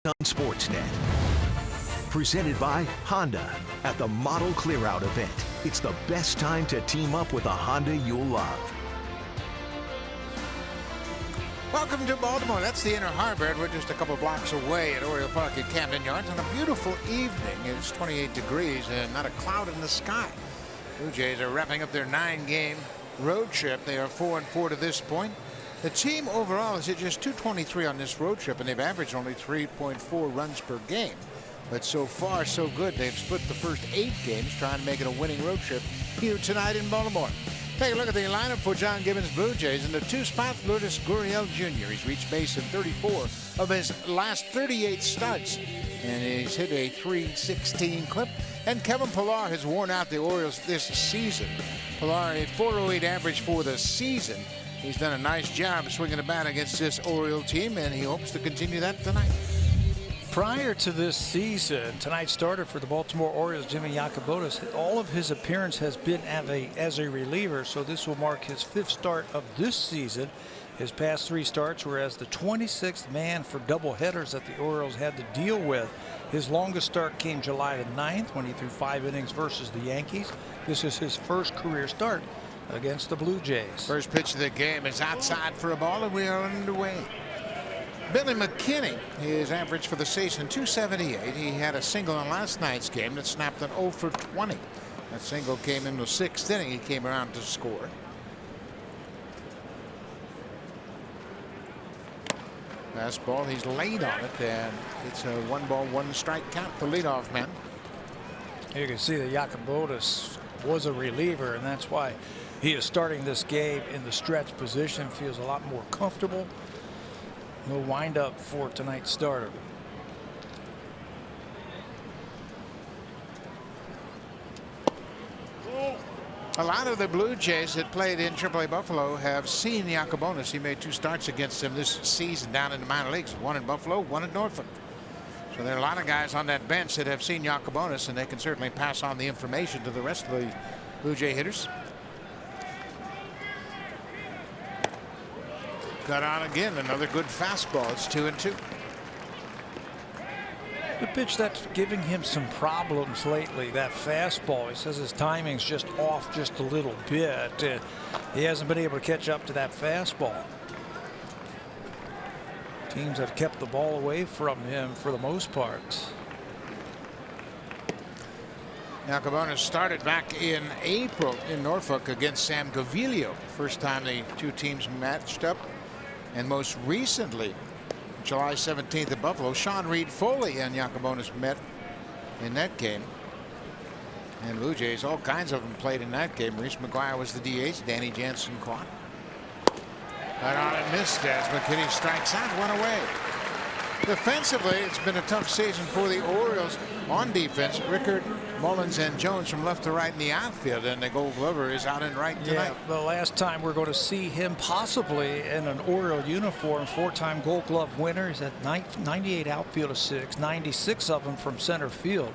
on Sportsnet. Presented by Honda at the Model Clearout event. It's the best time to team up with a Honda you'll love. Welcome to Baltimore. That's the Inner Harbor. We're just a couple blocks away at Oriole Park at Camden Yards on a beautiful evening. It's 28 degrees and not a cloud in the sky. Blue Jays are wrapping up their 9-game road trip. They are 4-4 to this point. The team overall is at just .223 on this road trip, and they've averaged only 3.4 runs per game. But so far, so good. They've split the first 8 games trying to make it a winning road trip here tonight in Baltimore. Take a look at the lineup for John Gibbons' Blue Jays. In the 2 spot, Lourdes Gurriel Jr. He's reached base in 34 of his last 38 starts, and he's hit a .316 clip. And Kevin Pillar has worn out the Orioles this season. Pillar, a .408 average for the season. He's done a nice job swinging the bat against this Oriole team, and he hopes to continue that tonight. Prior to this season, tonight's starter for the Baltimore Orioles, Jimmy Yacobonis, all of his appearance has been as a reliever, so this will mark his 5th start of this season. His past 3 starts were as the 26th man for doubleheaders that the Orioles had to deal with. His longest start came July the 9th when he threw 5 innings versus the Yankees. This is his first career start against the Blue Jays. First pitch of the game is outside for a ball, and we are underway. Billy McKinney, his average for the season, .278. He had a single in last night's game that snapped an 0 for 20. That single came in the 6th inning. He came around to score. Fastball, he's laid on it, and it's a 1-ball-1-strike count for leadoff man. You can see that Yacobonis was a reliever, and that's why he is starting this game in the stretch position. Feels a lot more comfortable. No windup for tonight's starter. A lot of the Blue Jays that played in AAA Buffalo have seen Yacobonis. He made 2 starts against them this season down in the minor leagues. 1 in Buffalo, 1 in Norfolk. So there are a lot of guys on that bench that have seen Yacobonis, and they can certainly pass on the information to the rest of the Blue Jay hitters. Cut on again, another good fastball. It's 2-2. The pitch that's giving him some problems lately, that fastball. He says his timing's just off just a little bit. He hasn't been able to catch up to that fastball. Teams have kept the ball away from him for the most part. Yacobonis started back in April in Norfolk against Sam Gaviglio. First time the 2 teams matched up. And most recently, July 17th at Buffalo, Sean Reed Foley and Yacobonis met in that game. And Blue Jays, all kinds of them played in that game. Reese McGuire was the DH. Danny Jansen caught. Right on and missed as McKinney strikes out, 1 away. Defensively, it's been a tough season for the Orioles. On defense, Rickard, Mullins, and Jones from left to right in the outfield, and the Gold Glover is out in right tonight. Yeah, the last time we're going to see him possibly in an Oriole uniform, 4-time Gold Glove winner. He's at 98 outfield assists, 96 of them from center field.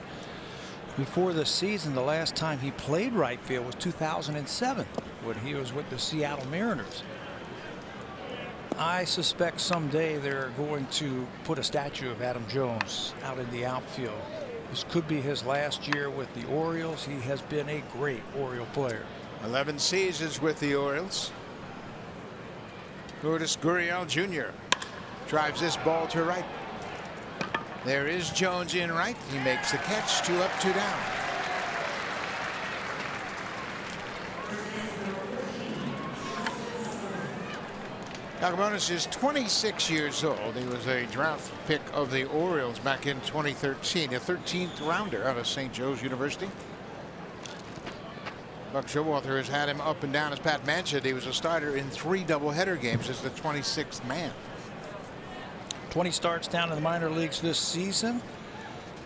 Before the season, the last time he played right field was 2007 when he was with the Seattle Mariners. I suspect someday they're going to put a statue of Adam Jones out in the outfield. This could be his last year with the Orioles. He has been a great Oriole player. 11 seasons with the Orioles. Lourdes Gurriel Jr. drives this ball to right. There is Jones in right. He makes the catch. 2 up, 2 down. Yacobonis is 26 years old. He was a draft pick of the Orioles back in 2013, a 13th rounder out of St. Joe's University. Buck Showalter has had him up and down as Pat mentioned. He was a starter in 3 doubleheader games as the 26th man. 20 starts down in the minor leagues this season.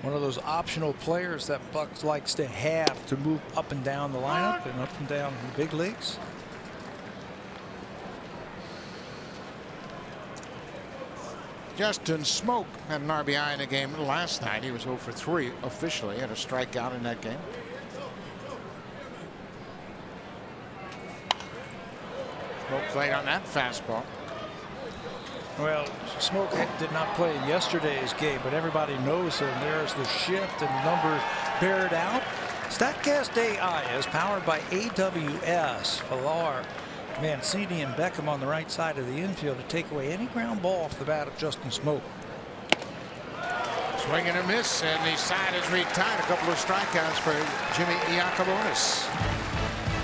One of those optional players that Buck likes to have to move up and down the lineup and up and down the big leagues. Justin Smoak had an RBI in the game last night. He was 0 for 3 officially. Had a strikeout in that game. Smoak played on that fastball. Well, Smoke did not play yesterday's game, but everybody knows him. There's the shift and numbers bear it out. StatCast AI is powered by AWS. Villar, Mancini, and Beckham on the right side of the infield to take away any ground ball off the bat of Justin Smoke. Swing and a miss, and the side is retired. A couple of strikeouts for Jimmy Iacobonis.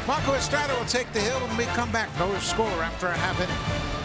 Marco Estrada will take the hill when we come back. No score after a half inning.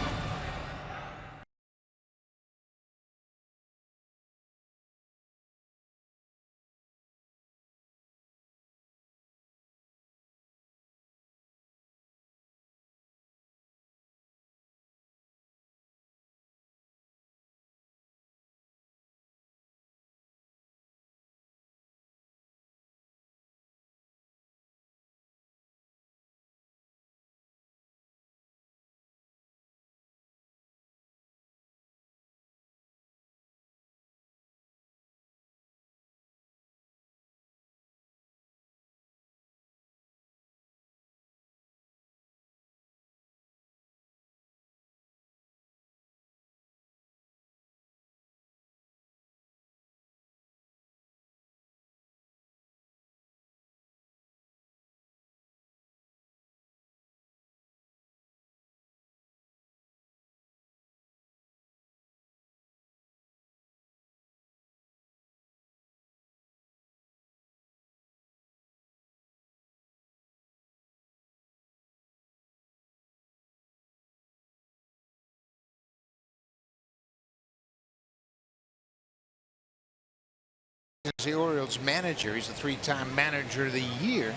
The Orioles manager. He's the three-time manager of the year.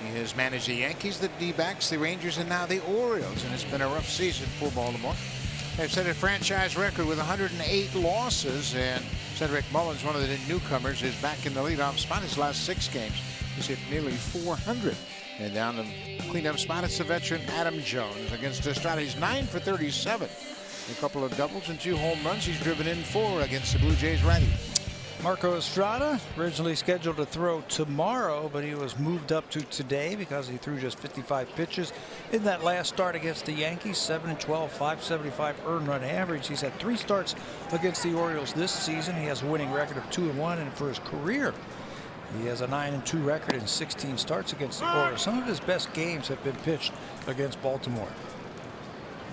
He has managed the Yankees, the D-backs, the Rangers, and now the Orioles, and it's been a rough season for Baltimore. They've set a franchise record with 108 losses, and Cedric Mullins, one of the newcomers, is back in the leadoff spot. His last 6 games, he's hit nearly 400. And down the cleanup spot, it's the veteran Adam Jones against Estrada. He's 9 for 37. A couple of doubles and 2 home runs. He's driven in 4 against the Blue Jays righty. Marco Estrada, originally scheduled to throw tomorrow, but he was moved up to today because he threw just 55 pitches in that last start against the Yankees. 7-12, 575 earned run average. He's had 3 starts against the Orioles this season. He has a winning record of 2-1, and for his career, he has a 9-2 record in 16 starts against the Orioles. Some of his best games have been pitched against Baltimore.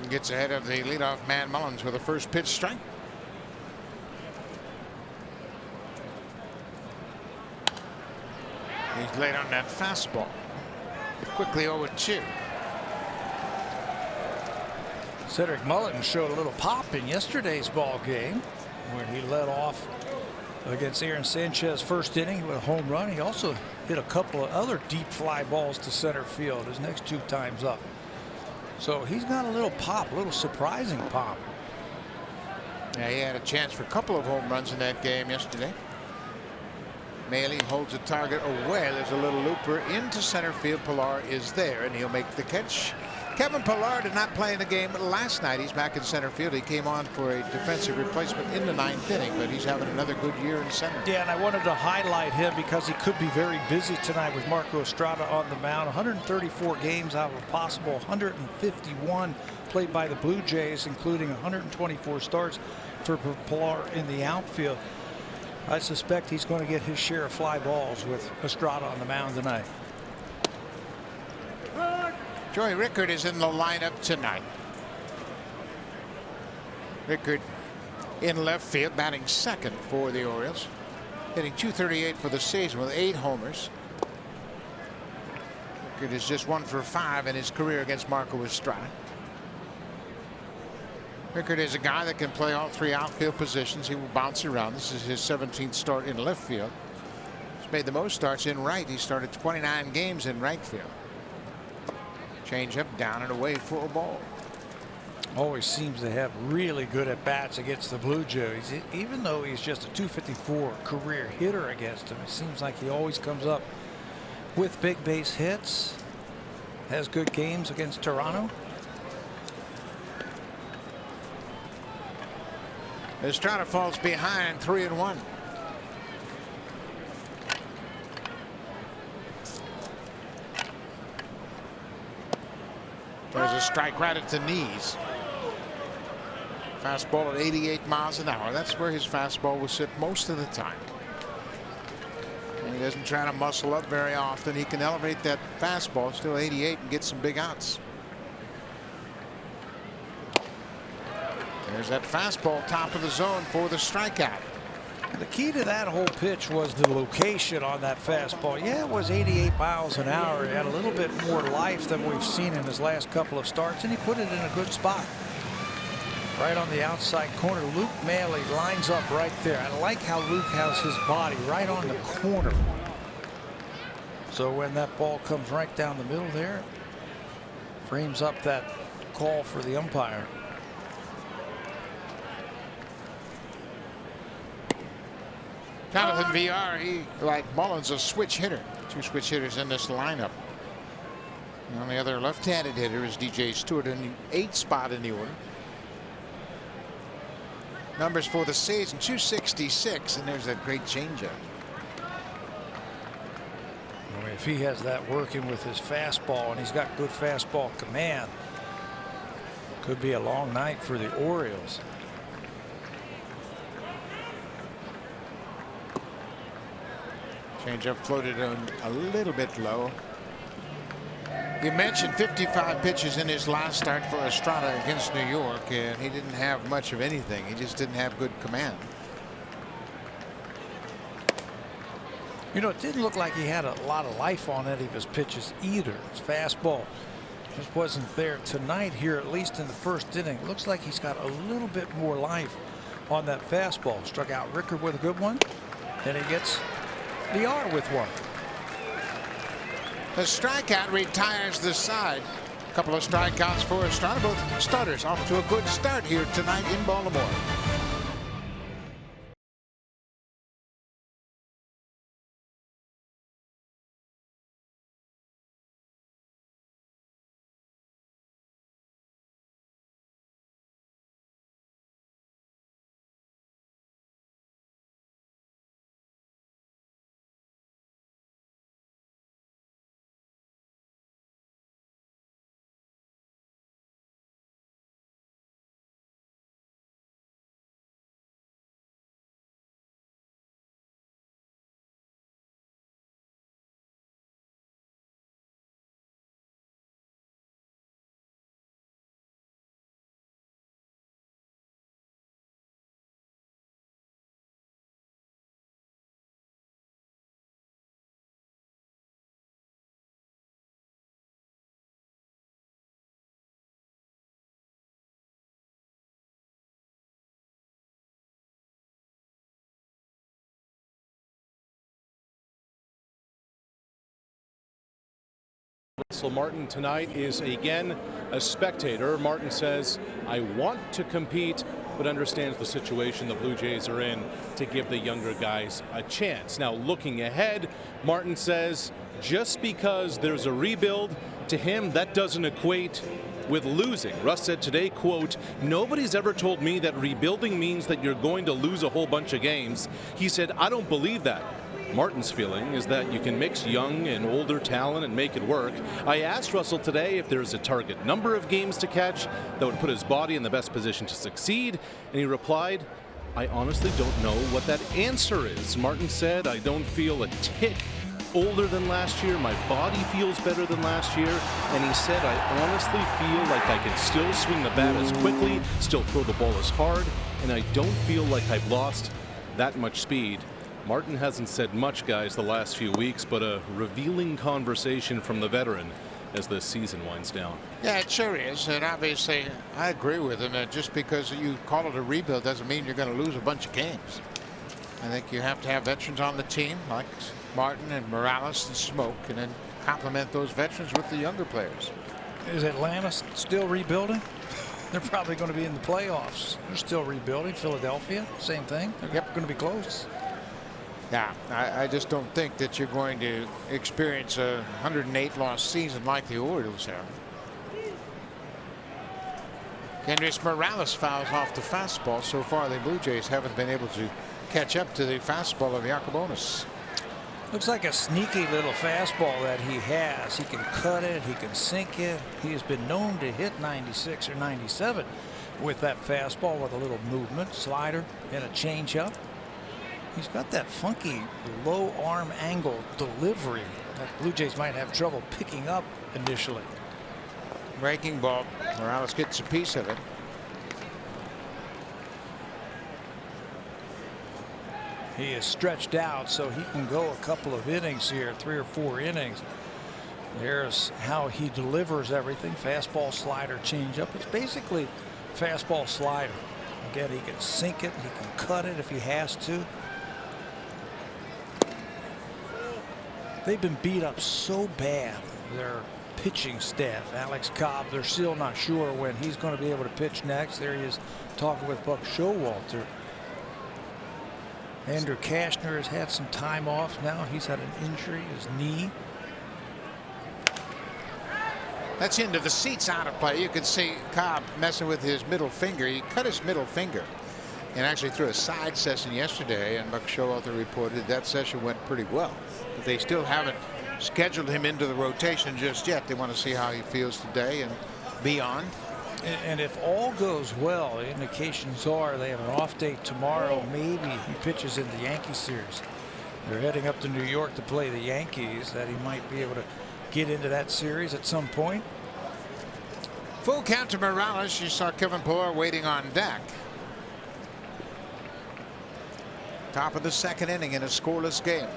He gets ahead of the leadoff man Mullins with a first pitch strike. He's late on that fastball. Quickly 0-2. Cedric Mullins showed a little pop in yesterday's ball game where he led off against Aaron Sanchez first inning with a home run. He also hit a couple of other deep fly balls to center field his next 2 times up. So he's got a little pop, a little surprising pop. Yeah, he had a chance for a couple of home runs in that game yesterday. Maley holds a target away. There's a little looper into center field. Pilar is there, and he'll make the catch. Kevin Pilar did not play in the game last night. He's back in center field. He came on for a defensive replacement in the 9th inning, but he's having another good year in center. Yeah, and I wanted to highlight him because he could be very busy tonight with Marco Estrada on the mound. 134 games out of a possible 151 played by the Blue Jays, including 124 starts for Pilar in the outfield. I suspect he's going to get his share of fly balls with Estrada on the mound tonight. Joey Rickard is in the lineup tonight. Rickard in left field, batting second for the Orioles, hitting .238 for the season with 8 homers. Rickard is just 1 for 5 in his career against Marco Estrada. Rickard is a guy that can play all 3 outfield positions. He will bounce around. This is his 17th start in left field. He's made the most starts in right. He started 29 games in right field. Change up, down and away for a ball. Always seems to have really good at bats against the Blue Jays. Even though he's just a .254 career hitter against him, it seems like he always comes up with big base hits. Has good games against Toronto. Estrada falls behind 3-1. There's a strike right at the knees. Fastball at 88 miles an hour. That's where his fastball will sit most of the time. And he doesn't try to muscle up very often. He can elevate that fastball, still 88, and get some big outs. There's that fastball, top of the zone for the strikeout. The key to that whole pitch was the location on that fastball. Yeah, it was 88 miles an hour. It had a little bit more life than we've seen in his last couple of starts, and he put it in a good spot. Right on the outside corner. Luke Maley lines up right there. I like how Luke has his body right on the corner. So when that ball comes right down the middle there, frames up that call for the umpire. Jonathan VR, he, like Mullins, a switch hitter. Two switch hitters in this lineup. The only other left-handed hitter is DJ Stewart in the 8th spot in the order. Numbers for the season, 266, and there's that great changeup. I mean, if he has that working with his fastball, and he's got good fastball command, could be a long night for the Orioles. Changeup floated a little bit low. You mentioned 55 pitches in his last start for Estrada against New York, and he didn't have much of anything. He just didn't have good command. You know, it didn't look like he had a lot of life on any of his pitches either. His fastball just wasn't there tonight here, at least in the first inning. It looks like he's got a little bit more life on that fastball. Struck out Rickard with a good one. Then he gets DR with one. The strikeout retires the side. A couple of strikeouts for Estrada. Both starters off to a good start here tonight in Baltimore. Russell Martin tonight is again a spectator. Martin says, I want to compete, but understands the situation the Blue Jays are in to give the younger guys a chance. Now looking ahead, Martin says just because there's a rebuild, to him that doesn't equate with losing. Russ said today, quote, nobody's ever told me that rebuilding means that you're going to lose a whole bunch of games. He said, I don't believe that. Martin's feeling is that you can mix young and older talent and make it work. I asked Russell today if there's a target number of games to catch that would put his body in the best position to succeed, and he replied, I honestly don't know what that answer is. Martin said, I don't feel a tick older than last year. My body feels better than last year. And he said, I honestly feel like I can still swing the bat as quickly, still throw the ball as hard, and I don't feel like I've lost that much speed. Martin hasn't said much, guys, the last few weeks, but a revealing conversation from the veteran as the season winds down. Yeah, it sure is. And obviously, I agree with him. Just because you call it a rebuild doesn't mean you're going to lose a bunch of games. I think you have to have veterans on the team like Martin and Morales and Smoke, and then complement those veterans with the younger players. Is Atlanta still rebuilding? They're probably going to be in the playoffs. They're still rebuilding. Philadelphia, same thing. They're going to be close. Yeah, I just don't think that you're going to experience a 108 loss season like the Orioles have. Kendrys Morales fouls off the fastball. So far, the Blue Jays haven't been able to catch up to the fastball of Yacobonis. Looks like a sneaky little fastball that he has. He can cut it. He can sink it. He has been known to hit 96 or 97 with that fastball with a little movement, slider, and a changeup. He's got that funky low arm angle delivery that Blue Jays might have trouble picking up initially. Breaking ball. Morales gets a piece of it. He is stretched out so he can go a couple of innings here, 3 or 4 innings. There's how he delivers everything. Fastball, slider, changeup. It's basically fastball, slider. Again, he can sink it. He can cut it if he has to. They've been beat up so bad. Their pitching staff, Alex Cobb, they're still not sure when he's going to be able to pitch next. There he is talking with Buck Showalter. Andrew Kashner has had some time off now. He's had an injury, his knee. That's into the seats, out of play. You can see Cobb messing with his middle finger. He cut his middle finger and actually threw a side session yesterday, and Buck Showalter reported that session went pretty well. But they still haven't scheduled him into the rotation just yet. They want to see how he feels today and beyond. And if all goes well, the indications are they have an off day tomorrow. Maybe he pitches in the Yankee series. They're heading up to New York to play the Yankees, that he might be able to get into that series at some point. Full count to Morales. You saw Kevin Pillar waiting on deck. Top of the second inning in a scoreless game.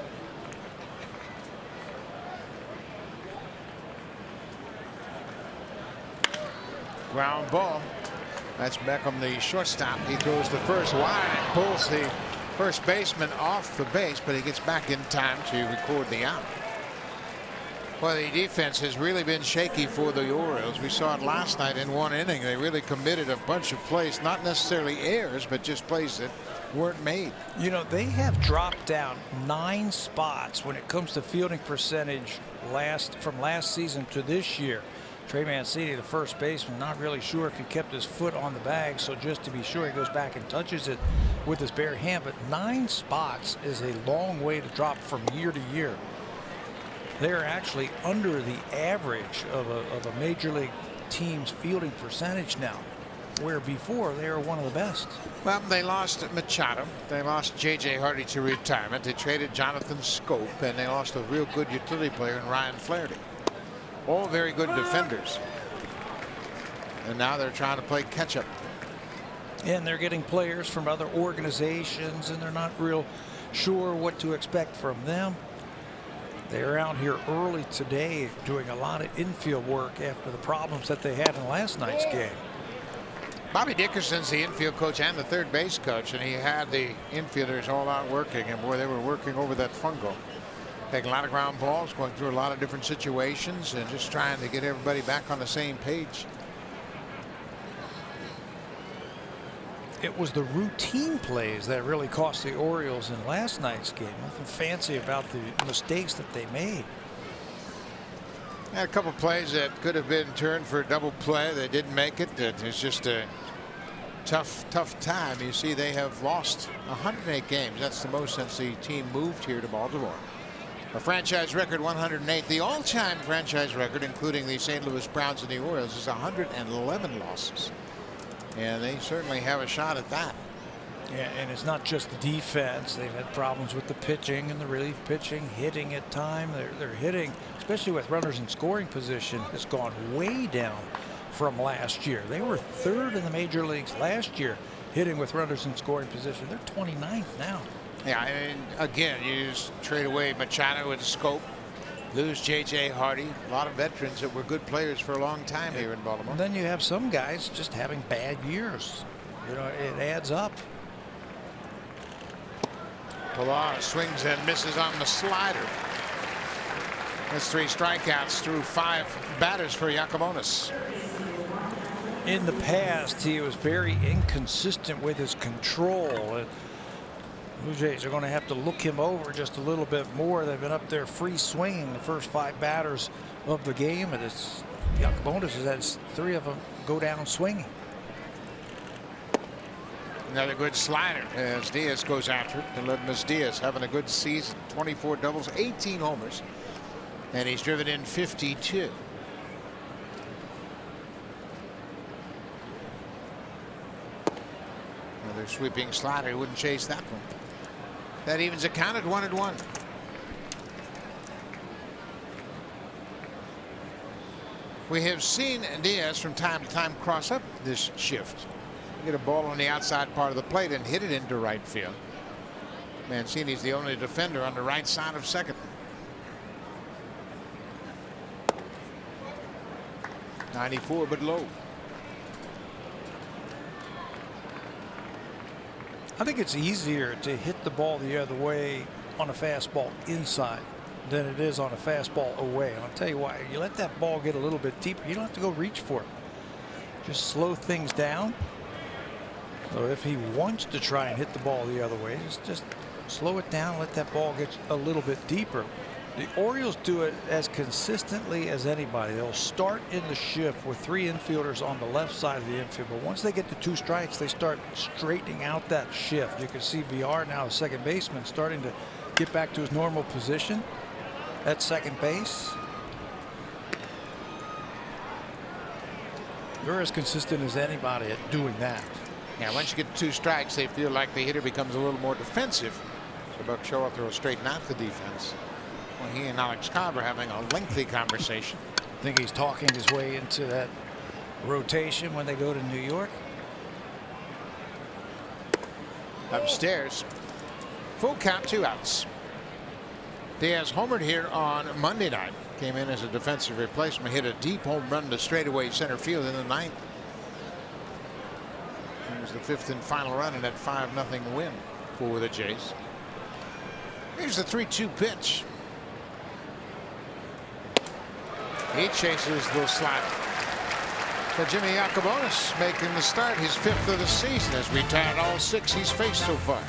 Ground ball. That's Beckham, the shortstop. He throws the first wide, pulls the first baseman off the base, but he gets back in time to record the out. Well, the defense has really been shaky for the Orioles. We saw it last night in one inning. They really committed a bunch of plays, not necessarily errors, but just plays that weren't made. You know, they have dropped down 9 spots when it comes to fielding percentage from last season to this year. Trey Mancini, the first baseman, not really sure if he kept his foot on the bag, so just to be sure, he goes back and touches it with his bare hand. But 9 spots is a long way to drop from year to year. They're actually under the average of a major league team's fielding percentage now, where before they were one of the best. Well, they lost Machado. They lost J.J. Hardy to retirement. They traded Jonathan Scope, and they lost a real good utility player in Ryan Flaherty. All very good defenders. And now they're trying to play catch up. And they're getting players from other organizations, and they're not real sure what to expect from them. They're out here early today doing a lot of infield work after the problems that they had in last night's game. Bobby Dickerson's the infield coach and the third base coach, and he had the infielders all out working, and boy, they were working over that fungo. Taking a lot of ground balls, going through a lot of different situations, and just trying to get everybody back on the same page. It was the routine plays that really cost the Orioles in last night's game. Nothing fancy about the mistakes that they made. Had a couple plays that could have been turned for a double play. They didn't make it. It's just a tough time. You see, they have lost 108 games. That's the most since the team moved here to Baltimore. A franchise record 108. The all-time franchise record, including the St. Louis Browns and the Orioles, is 111 losses. And they certainly have a shot at that. Yeah, and it's not just the defense. They've had problems with the pitching and the relief pitching, hitting at time. They're hitting, especially with runners in scoring position, has gone way down from last year. They were 3rd in the major leagues last year, hitting with runners in scoring position. They're 29th now. Yeah, and again, you just trade away Machado and Scope, lose J.J. Hardy, a lot of veterans that were good players for a long time here in Baltimore. And then you have some guys just having bad years. You know, it adds up. Pilar swings and misses on the slider. That's 3 strikeouts through 5 batters for Yacobonis. In the past, he was very inconsistent with his control. Blue Jays are going to have to look him over just a little bit more. They've been up there free swinging the first 5 batters of the game, and it's Yacobonis has had 3 of them go down swinging. Another good slider as Diaz goes after it. Aledmus Diaz having a good season. 24 doubles, 18 homers, and he's driven in 52. Another sweeping slider. He wouldn't chase that one. That evens a count at 1-1. We have seen Diaz from time to time cross up this shift. Get a ball on the outside part of the plate and hit it into right field. Mancini's the only defender on the right side of second. .94 but low. I think it's easier to hit the ball the other way on a fastball inside than it is on a fastball away. And I'll tell you why. You let that ball get a little bit deeper, you don't have to go reach for it. Just slow things down. So if he wants to try and hit the ball the other way, just slow it down, let that ball get a little bit deeper. The Orioles do it as consistently as anybody. They'll start in the shift with 3 infielders on the left side of the infield, but once they get to 2 strikes, they start straightening out that shift. You can see VR now, the second baseman, starting to get back to his normal position at second base. They're as consistent as anybody at doing that. Yeah, once you get 2 strikes, they feel like the hitter becomes a little more defensive. So Buck Showalter will straighten out the defense. Well, he and Alex Cobb are having a lengthy conversation. I think he's talking his way into that rotation when they go to New York. Upstairs, full count, 2 outs. Diaz homered here on Monday night. Came in as a defensive replacement, hit a deep home run to straightaway center field in the 9th. It was the 5th and final run in that 5-0 win for the Jays. Here's the 3-2 pitch. He chases the slider. So Jimmy Yacobonis making the start, his 5th of the season, has retired all 6 he's faced so far.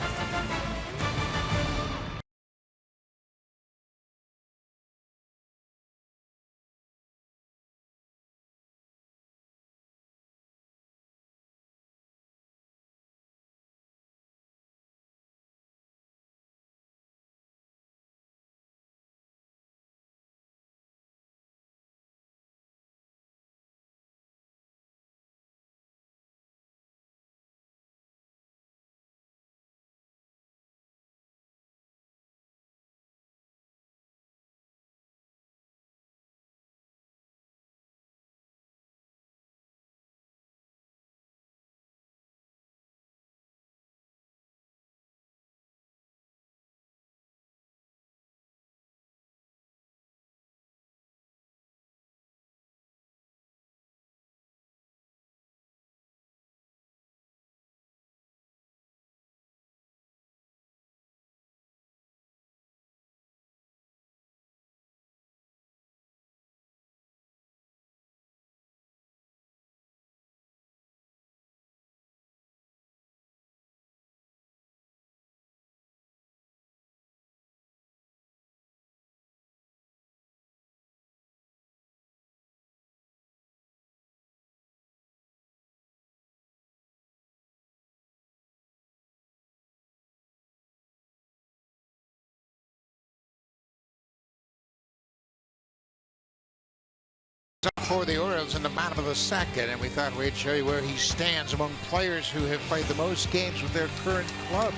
For the Orioles in the bottom of the second, and we thought we'd show you where he stands among players who have played the most games with their current club.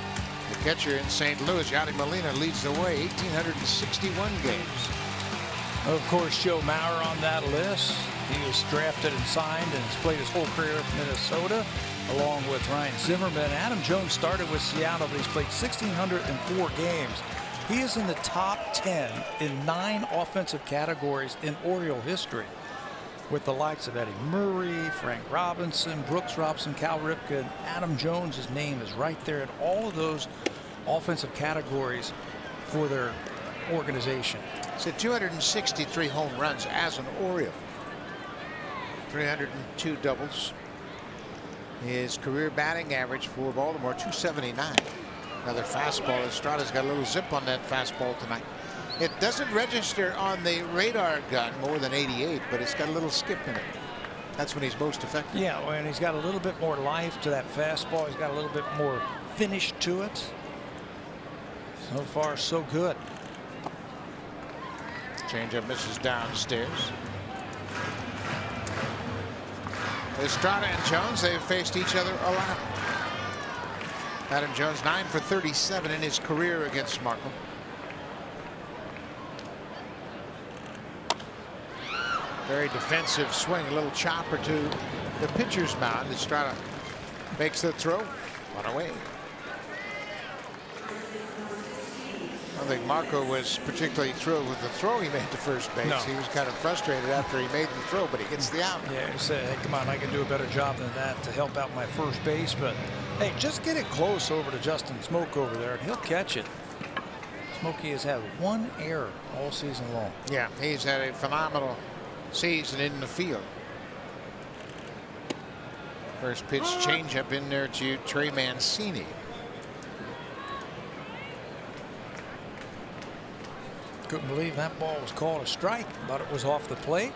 The catcher in St. Louis, Yadi Molina, leads the way, 1,861 games. Of course, Joe Mauer on that list. He was drafted and signed and has played his whole career with Minnesota, along with Ryan Zimmerman. Adam Jones started with Seattle, but he's played 1,604 games. He is in the top 10 in 9 offensive categories in Oriole history, with the likes of Eddie Murray, Frank Robinson, Brooks Robinson, Cal Ripken, and Adam Jones' name is right there in all of those offensive categories for their organization. So 263 home runs as an Oriole. 302 doubles. His career batting average for Baltimore, 279. Another fastball. Estrada's got a little zip on that fastball tonight. It doesn't register on the radar gun more than 88, but it's got a little skip in it. That's when he's most effective. Yeah, and he's got a little bit more life to that fastball. He's got a little bit more finish to it. So far, so good. Changeup misses downstairs. Estrada and Jones, they've faced each other a lot. Adam Jones 9 for 37 in his career against Markham. Very defensive swing, a little chopper to the pitcher's mound. Estrada makes the throw, one away. I don't think Marco was particularly thrilled with the throw he made to first base. No. He was kind of frustrated after he made the throw, but he gets the out. Yeah, he said, hey, come on, I can do a better job than that to help out my first base. But hey, just get it close over to Justin Smoke over there, and he'll catch it. Smokey has had one error all season long. Yeah, he's had a phenomenal season in the field. First pitch changeup in there to Trey Mancini. Couldn't believe that ball was called a strike. Thought it was off the plate.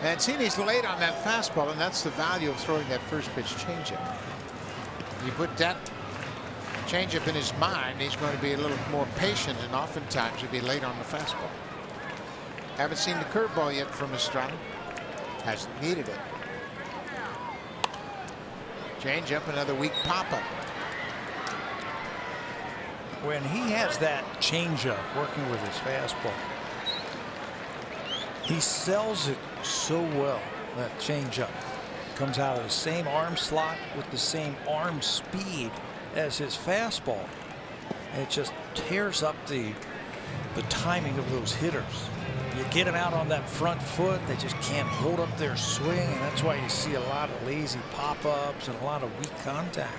Mancini's late on that fastball, and that's the value of throwing that first pitch changeup. You put that changeup in his mind, he's going to be a little more patient, and oftentimes he'll be late on the fastball. Haven't seen the curveball yet from Estrada. Hasn't needed it. Changeup, another weak pop-up. When he has that changeup working with his fastball, he sells it so well. That changeup comes out of the same arm slot with the same arm speed as his fastball. And it just tears up the timing of those hitters. You get them out on that front foot, they just can't hold up their swing, and that's why you see a lot of lazy pop-ups and a lot of weak contact.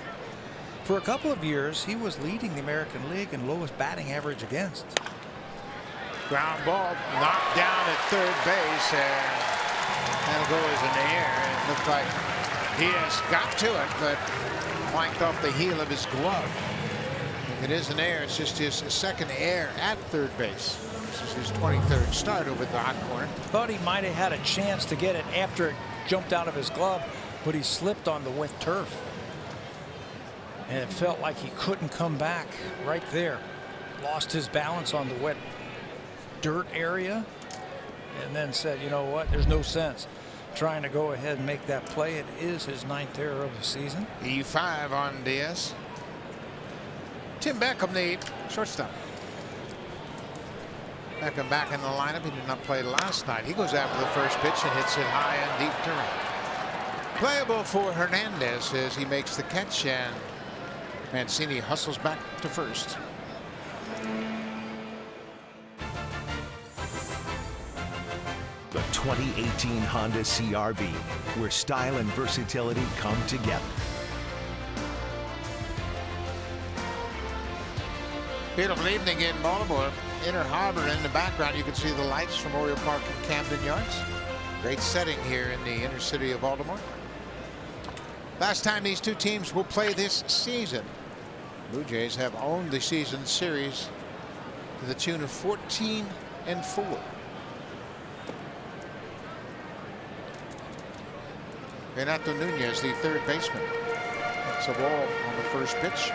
For a couple of years, he was leading the American League in lowest batting average against. Ground ball knocked down at third base, and that'll go as an error. It looked like he has got to it, but flanked off the heel of his glove. If it is an error, it's just his second error at third base. This is his 23rd start over at the hot corner. Thought he might have had a chance to get it after it jumped out of his glove, but he slipped on the wet turf. And it felt like he couldn't come back right there. Lost his balance on the wet dirt area, and then said, you know what, there's no sense trying to go ahead and make that play. It is his 9th error of the season. E5 on Diaz. Tim Beckham, the shortstop. Beckham back in the lineup. He did not play last night. He goes after the first pitch and hits it high and deep to right. Playable for Hernandez as he makes the catch, and Mancini hustles back to first. The 2018 Honda CR-V, where style and versatility come together. Beautiful evening in Baltimore. Inner Harbor in the background. You can see the lights from Oriole Park and Camden Yards. Great setting here in the inner city of Baltimore. Last time these two teams will play this season. Blue Jays have owned the season series to the tune of 14-4. Renato Nunez, the third baseman. It's a ball on the first pitch.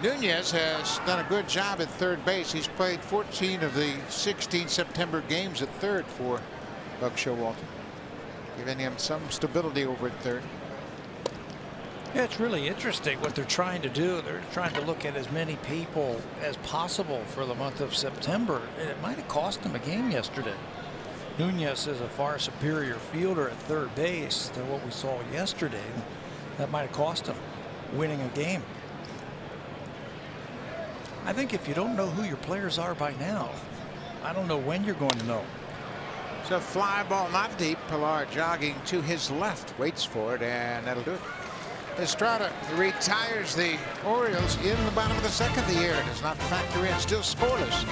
Nunez has done a good job at third base. He's played 14 of the 16 September games at third for Buck Showalter, giving him some stability over at third. Yeah, it's really interesting what they're trying to do. They're trying to look at as many people as possible for the month of September, and it might have cost them a game yesterday. Nunez is a far superior fielder at third base than what we saw yesterday. That might have cost him winning a game. I think if you don't know who your players are by now, I don't know when you're going to know. It's a fly ball, not deep. Pilar jogging to his left, waits for it, and that'll do it. Estrada retires the Orioles in the bottom of the second. The air does not factor in, still scoreless.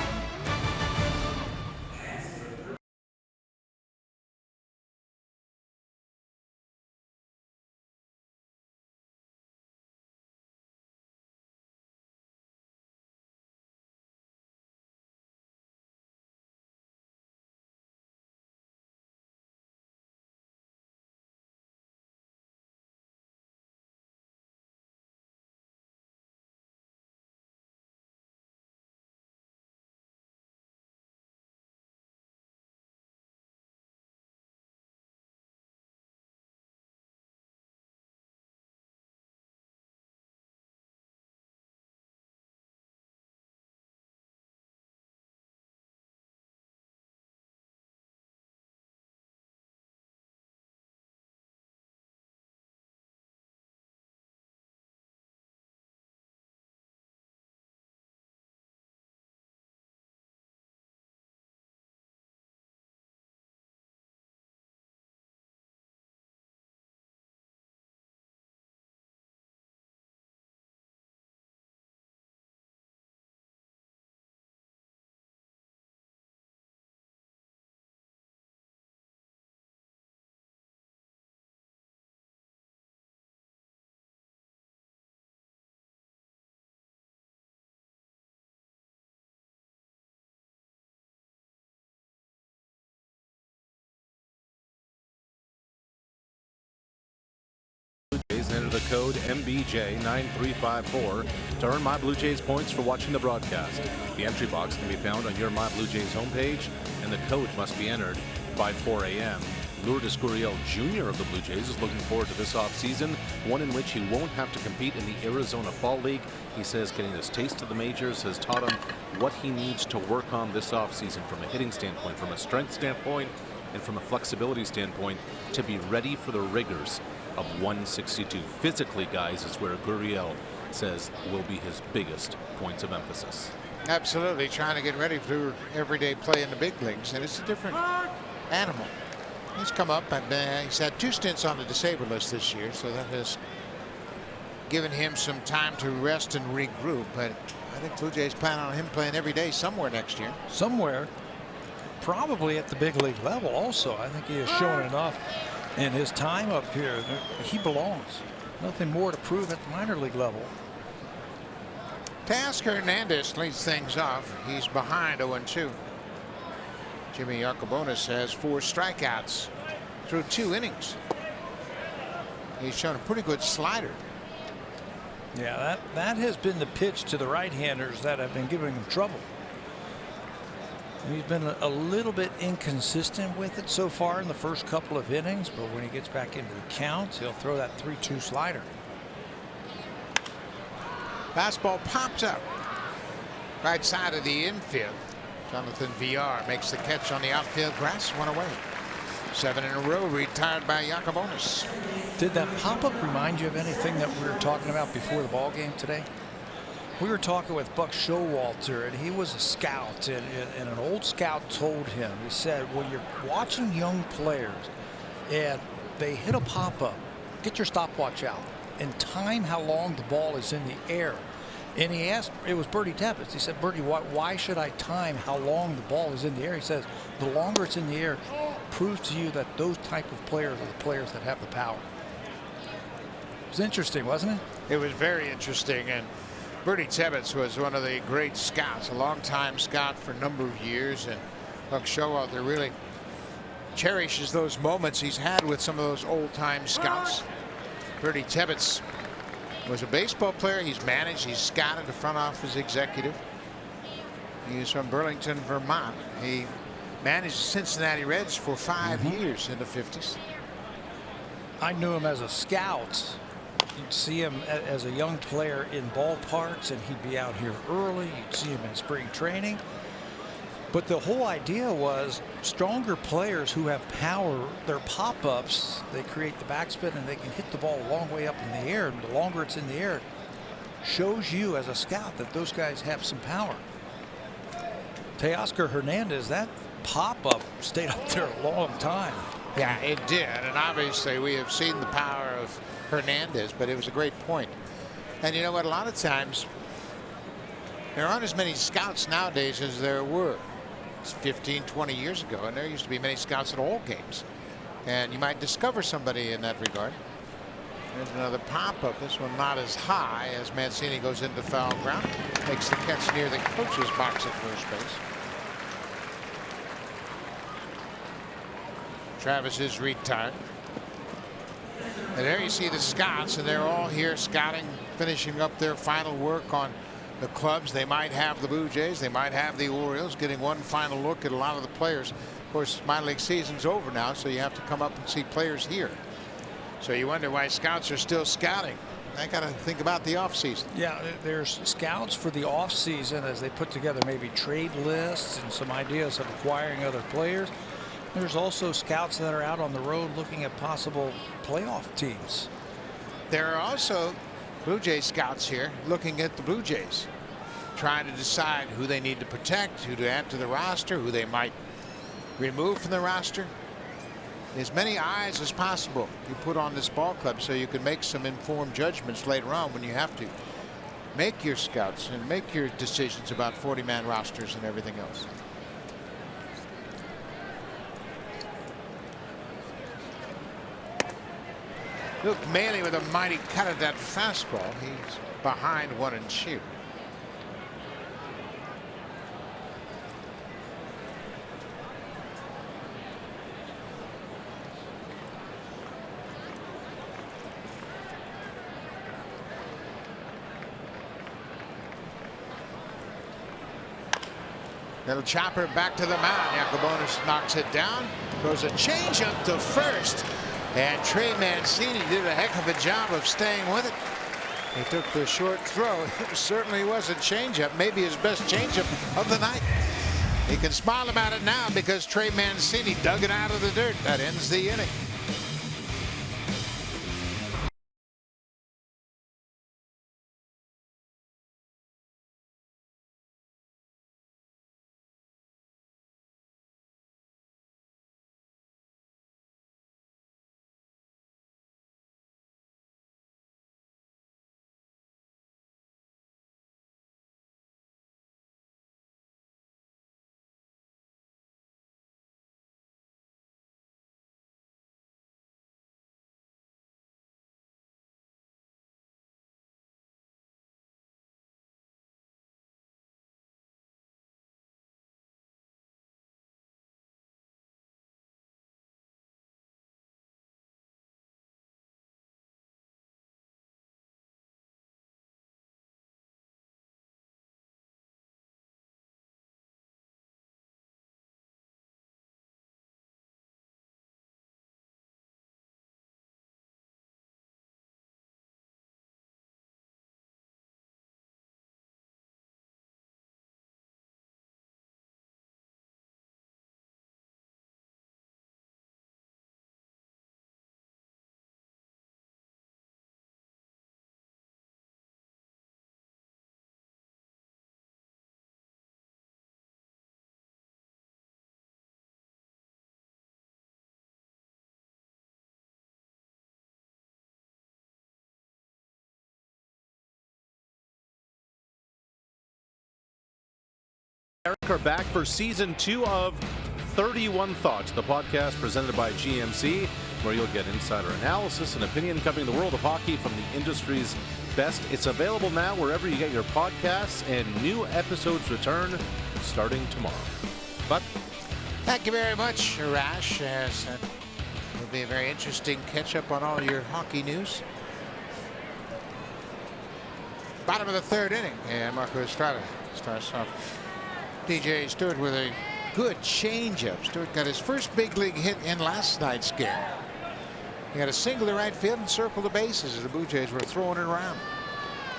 code MBJ9354 to earn My Blue Jays points for watching the broadcast. The entry box can be found on your My Blue Jays homepage, and the code must be entered by 4 a.m. Lourdes Gurriel Jr. of the Blue Jays is looking forward to this offseason, one in which he won't have to compete in the Arizona Fall League. He says getting his taste of the majors has taught him what he needs to work on this offseason from a hitting standpoint, from a strength standpoint, and from a flexibility standpoint to be ready for the rigors of 162. Physically, guys, is where Gurriel says will be his biggest points of emphasis. Absolutely, trying to get ready for everyday play in the big leagues, and it's a different animal. He's come up and he's had 2 stints on the disabled list this year, so that has given him some time to rest and regroup. But I think Blue Jays plan on him playing every day somewhere next year. Somewhere, probably at the big league level also. I think he has shown enough in his time up here that he belongs. Nothing more to prove at the minor league level. Teoscar Hernandez leads things off. He's behind 0-2. Jimmy Yacobonis has 4 strikeouts through 2 innings. He's shown a pretty good slider. Yeah, that has been the pitch to the right-handers that have been giving him trouble. He's been a little bit inconsistent with it so far in the first couple of innings, but when he gets back into the counts, he'll throw that 3-2 slider. Fastball pops up right side of the infield. Jonathan Villar makes the catch on the outfield grass, 1 away. 7 in a row retired by Yacobonis. Did that pop-up remind you of anything that we were talking about before the ball game today? We were talking with Buck Showalter, and he was a scout, and an old scout told him, he said, when you're watching young players and they hit a pop-up, get your stopwatch out and time how long the ball is in the air. And he asked, it was Bertie Tebbets. He said, Bertie, why should I time how long the ball is in the air? He says, the longer it's in the air proves to you that those type of players are the players that have the power. It was interesting, wasn't it? It was very interesting. And Bertie Tebbets was one of the great scouts, a long-time scout for a number of years. And Buck Showalter really cherishes those moments he's had with some of those old-time scouts. Bertie Tebbets was a baseball player. He's managed, he's scouted, the front office executive. He's from Burlington, Vermont. He managed the Cincinnati Reds for 5 years in the 50s. I knew him as a scout. You'd see him as a young player in ballparks, and he'd be out here early. You'd see him in spring training. But the whole idea was stronger players who have power, their pop-ups, they create the backspin and they can hit the ball a long way up in the air. And the longer it's in the air, shows you as a scout that those guys have some power. Teoscar Hernandez, that pop-up stayed up there a long time. Yeah, it did. And obviously we have seen the power of Hernandez, but it was a great point. And you know what? A lot of times there aren't as many scouts nowadays as there were 15, 20 years ago, and there used to be many scouts at all games, and you might discover somebody in that regard. There's another pop-up. This one not as high as Mancini goes into foul ground, makes the catch near the coach's box at first base. Travis is retired. And there you see the scouts, and they're all here scouting, finishing up their final work on the clubs. They might have the Blue Jays, they might have the Orioles, getting one final look at a lot of the players. Of course, minor league season's over now, so you have to come up and see players here. So you wonder why scouts are still scouting. I got to think about the offseason. Yeah, there's scouts for the offseason as they put together maybe trade lists and some ideas of acquiring other players. There's also scouts that are out on the road looking at possible playoff teams. There are also Blue Jays scouts here looking at the Blue Jays, trying to decide who they need to protect, who to add to the roster, who they might remove from the roster. As many eyes as possible you put on this ball club so you can make some informed judgments later on when you have to make your scouts and make your decisions about 40-man rosters and everything else. Luke Maile with a mighty cut at that fastball. He's behind 1-2. Little chopper back to the mound. Yacobonis knocks it down. Goes a changeup to first. And Trey Mancini did a heck of a job of staying with it. He took the short throw. It certainly was a changeup, maybe his best changeup of the night. He can smile about it now because Trey Mancini dug it out of the dirt. That ends the inning. Eric are back for season 2 of 31 Thoughts, the podcast presented by GMC, where you'll get insider analysis and opinion covering the world of hockey from the industry's best. It's available now wherever you get your podcasts, and new episodes return starting tomorrow. But thank you very much, Rash. As will be a very interesting catch up on all your hockey news. Bottom of the third inning, and Marco Estrada starts off. DJ Stewart with a good changeup. Stewart got his first big league hit in last night's game. He had a single to right field and circled the bases as the Blue Jays were throwing it around.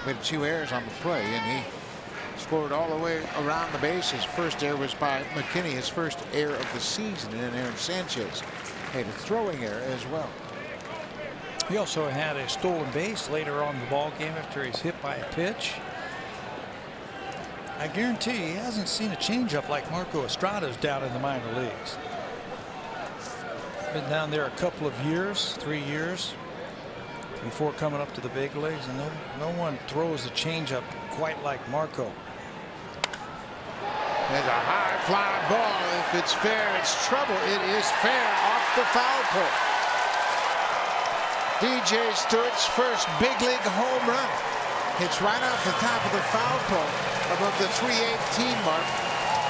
Made 2 errors on the play, and he scored all the way around the bases. First error was by McKinney, his first error of the season, and then Aaron Sanchez made a throwing error as well. He also had a stolen base later on in the ball game after he's hit by a pitch. I guarantee he hasn't seen a changeup like Marco Estrada's down in the minor leagues. Been down there a couple of years, 3 years, before coming up to the big leagues, and no one throws a changeup quite like Marco. There's a high fly ball. If it's fair, it's trouble. It is fair off the foul pole. DJ Stewart's first big league home run. Hits right off the top of the foul pole above the 318 mark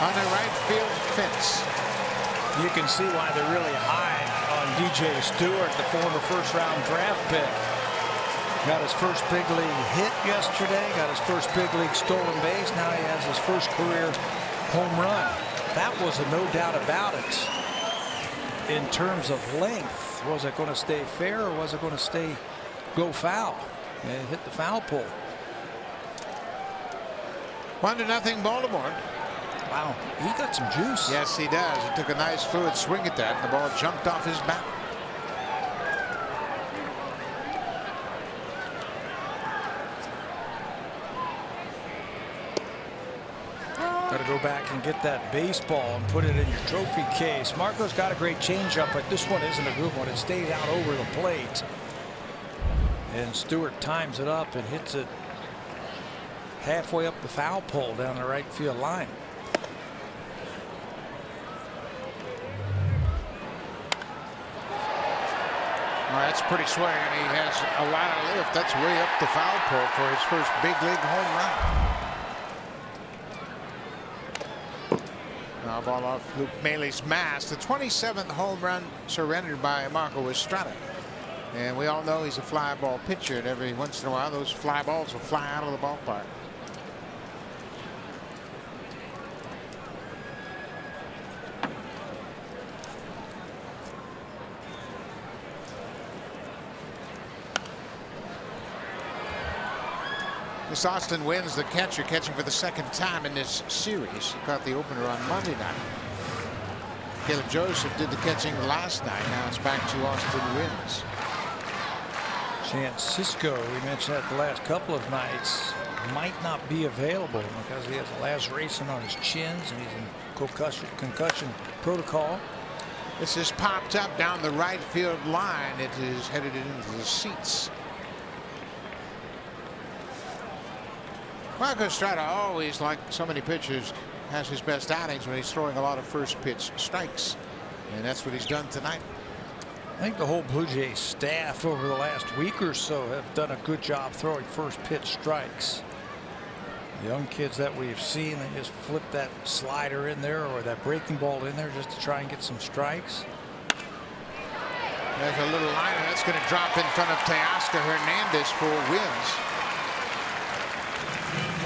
on the right field fence. You can see why they're really high on DJ Stewart, the former first-round draft pick. Got his first big league hit yesterday, got his first big league stolen base. Now he has his first career home run. That was a no doubt about it. In terms of length, was it going to stay fair or was it going to go foul? And it hit the foul pole. 1-0 Baltimore. Wow, he got some juice. Yes, he does. He took a nice fluid swing at that, and the ball jumped off his bat. Got to go back and get that baseball and put it in your trophy case. Marco's got a great changeup, but this one isn't a good one. It stays out over the plate. And Stewart times it up and hits it halfway up the foul pole down the right field line. Well, that's pretty swing, and he has a lot of lift. That's way up the foul pole for his first big league home run. Now ball off Luke Mailey's mask. The 27th home run surrendered by Marco Estrada. And we all know he's a fly ball pitcher, and every once in a while those fly balls will fly out of the ballpark. This Austin Wynns, the catcher, catching for the second time in this series. He caught the opener on Monday night. Caleb Joseph did the catching last night. Now it's back to Austin Wynns. Chance Cisco, we mentioned that the last couple of nights, might not be available because he has a laceration on his chins and he's in concussion protocol. This is popped up down the right field line. It is headed into the seats. Marco Estrada, always, like so many pitchers, has his best outings when he's throwing a lot of first pitch strikes, and that's what he's done tonight. I think the whole Blue Jays staff over the last week or so have done a good job throwing first pitch strikes. The young kids that we've seen, they just flip that slider in there or that breaking ball in there just to try and get some strikes. There's a little liner that's going to drop in front of Teoscar Hernandez for Wynns.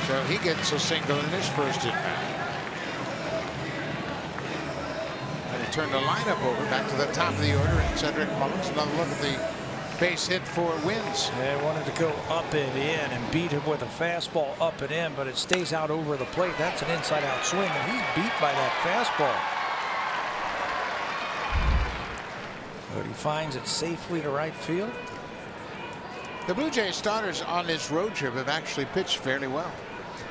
So he gets a single in his first at bat. And he turned the lineup over back to the top of the order, and Cedric Mullins. Another look at the base hit for Wynns. They wanted to go up and in and beat him with a fastball up and in, but it stays out over the plate. That's an inside out swing, and he's beat by that fastball. But he finds it safely to right field. The Blue Jays starters on this road trip have actually pitched fairly well.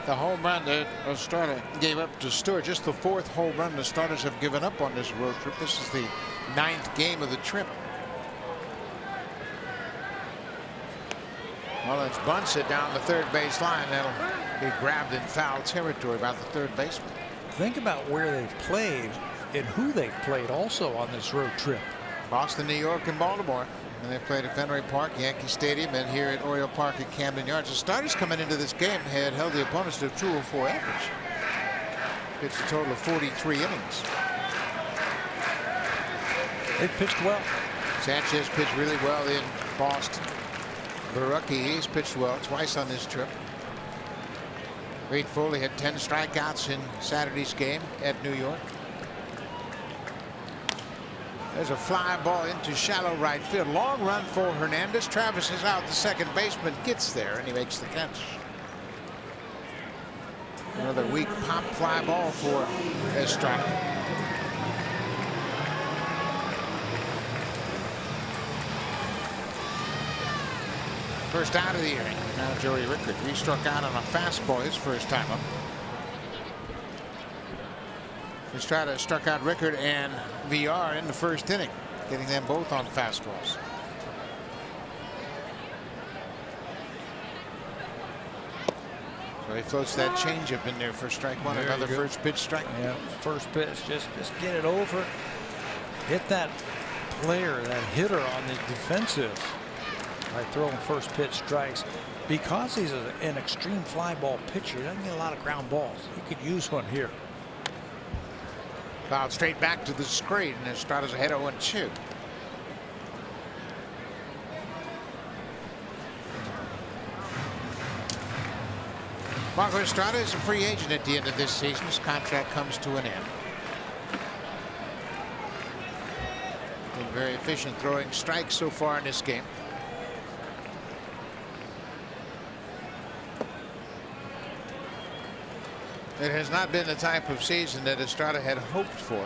The home run that Estrada gave up to Stewart, just the 4th home run the starters have given up on this road trip. This is the 9th game of the trip. Mullins bunts it down the third base line. That'll be grabbed in foul territory about the third baseman. Think about where they've played and who they've played also on this road trip. Boston, New York, and Baltimore. And they played at Fenway Park, Yankee Stadium, and here at Oriole Park at Camden Yards. The starters coming into this game had held the opponents to a 204 average. Pitched a total of 43 innings. They've pitched well. Sanchez pitched really well in Boston. Barucki, he's pitched well twice on this trip. Reed Foley had 10 strikeouts in Saturday's game at New York. There's a fly ball into shallow right field. Long run for Hernandez. Travis is out. The second baseman gets there, and he makes the catch. Another weak pop fly ball for Estrada. First out of the inning. Now Joey Rickard. He struck out on a fastball his first time up. Estrada struck out Rickard and VR in the first inning, getting them both on fastballs. So he floats that changeup in there for strike one. Another first pitch strike. Yeah, first pitch. Just get it over. Hit that player, that hitter on the defensive by throwing first pitch strikes. Because he's an extreme fly ball pitcher, he doesn't get a lot of ground balls. He could use one here. Fouled straight back to the screen, and Estrada's ahead 0-2. Marco Estrada is a free agent at the end of this season. His contract comes to an end. Been very efficient throwing strikes so far in this game. It has not been the type of season that Estrada had hoped for.